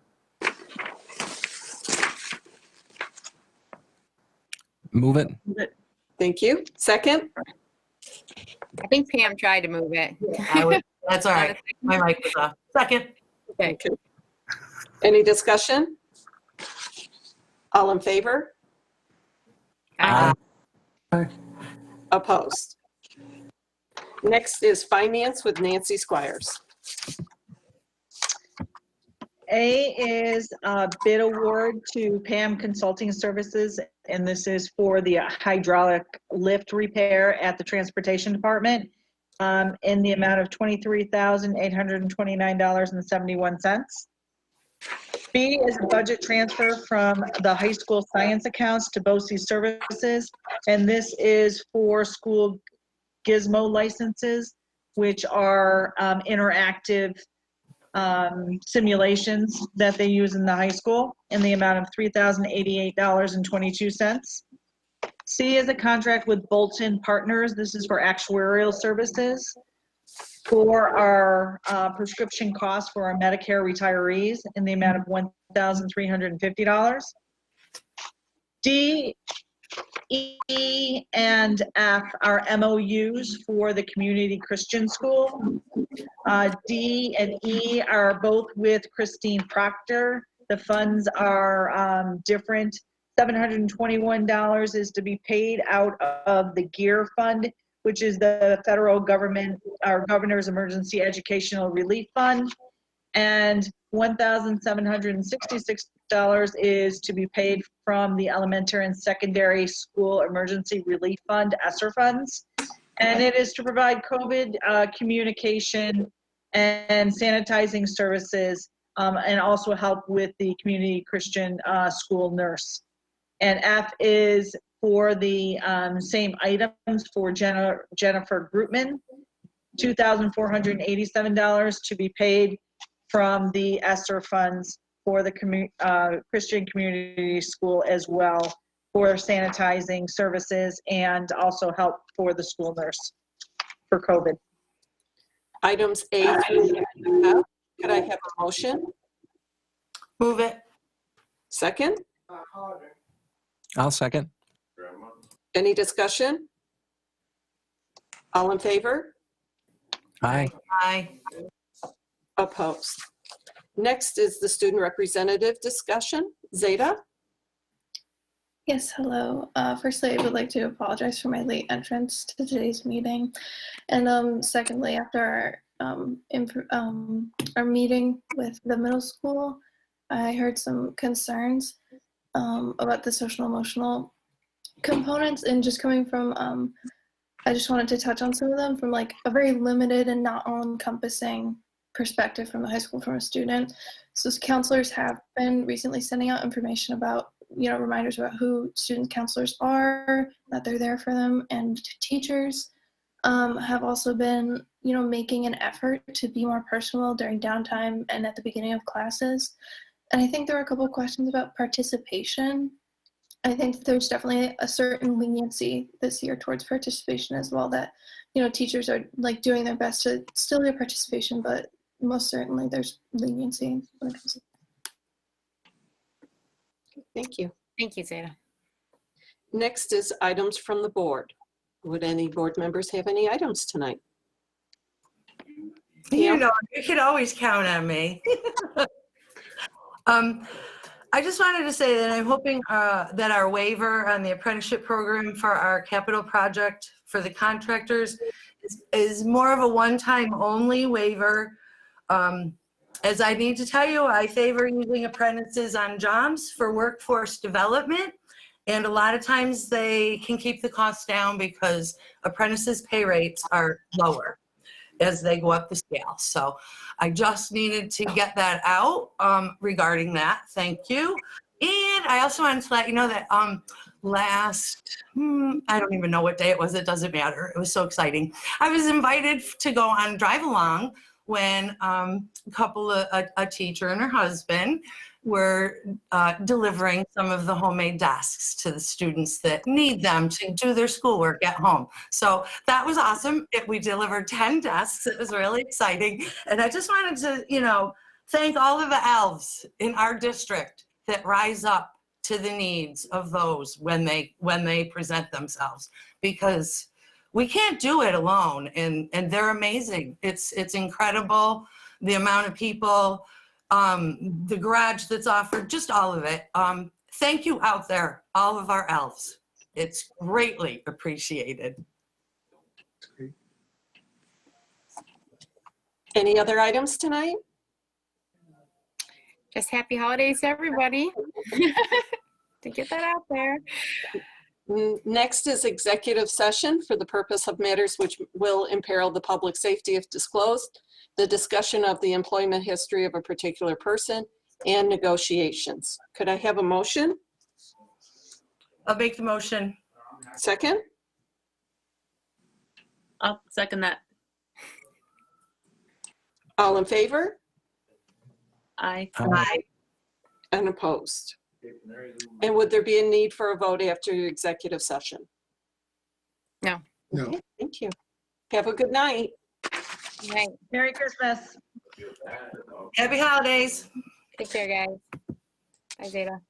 Move it. Thank you. Second. I think Pam tried to move it. That's all right. My mic was off. Second. Okay. Any discussion? All in favor? Aye. Opposed? Next is finance with Nancy Squires. A is a bid award to PAM Consulting Services, and this is for the hydraulic lift repair at the Transportation Department in the amount of $23,829.71. B is a budget transfer from the high school science accounts to BOCE services, and this is for school gizmo licenses, which are interactive simulations that they use in the high school in the amount of $3,088.22. C is a contract with Bolton Partners. This is for actuarial services for our prescription costs for our Medicare retirees in the amount of $1,350. D, E, and F are MOUs for the Community Christian School. D and E are both with Christine Proctor. The funds are different. $721 is to be paid out of the GEAR Fund, which is the federal government, our Governor's Emergency Educational Relief Fund. And $1,766 is to be paid from the Elementary and Secondary School Emergency Relief Fund, ESSER funds. And it is to provide COVID communication and sanitizing services and also help with the Community Christian School nurse. And F is for the same items for Jennifer Grootman, $2,487 to be paid from the ESSER funds for the Christian Community School as well for sanitizing services and also help for the school nurse. for COVID. Items A through F. Could I have a motion? Move it. Second? I'll second. Any discussion? All in favor? Aye. Aye. Opposed? Next is the student representative discussion. Zeta? Yes, hello. Firstly, I would like to apologize for my late entrance to today's meeting. And secondly, after our meeting with the middle school, I heard some concerns about the social emotional components, and just coming from, I just wanted to touch on some of them from like a very limited and not all-encompassing perspective from the high school from a student. So counselors have been recently sending out information about, reminders about who student counselors are, that they're there for them, and teachers have also been, making an effort to be more personal during downtime and at the beginning of classes. And I think there were a couple of questions about participation. I think there's definitely a certain leniency this year towards participation as well, that, teachers are like doing their best to still do participation, but most certainly there's leniency when it comes to. Thank you. Thank you, Zeta. Next is items from the board. Would any board members have any items tonight? You can always count on me. I just wanted to say that I'm hoping that our waiver on the apprenticeship program for our capital project for the contractors is more of a one-time only waiver. As I need to tell you, I favor using apprentices on jobs for workforce development. And a lot of times they can keep the costs down because apprentices' pay rates are lower as they go up the scale. So I just needed to get that out regarding that. Thank you. And I also wanted to let you know that last, I don't even know what day it was. It doesn't matter. It was so exciting. I was invited to go on drive along when a teacher and her husband were delivering some of the homemade desks to the students that need them to do their schoolwork at home. So that was awesome. We delivered 10 desks. It was really exciting. And I just wanted to, thank all of the elves in our district that rise up to the needs of those when they present themselves, because we can't do it alone, and they're amazing. It's incredible, the amount of people, the garage that's offered, just all of it. Thank you out there, all of our elves. It's greatly appreciated. Any other items tonight? Just happy holidays to everybody. To get that out there. Next is executive session for the purpose of matters which will imperil the public safety if disclosed, the discussion of the employment history of a particular person, and negotiations. Could I have a motion? I'll make the motion. Second? I'll second that. All in favor? Aye. Aye. And opposed? And would there be a need for a vote after your executive session? No. No. Okay, thank you. Have a good night. Right. Merry Christmas. Happy holidays. Take care, guys. Bye, Zeta.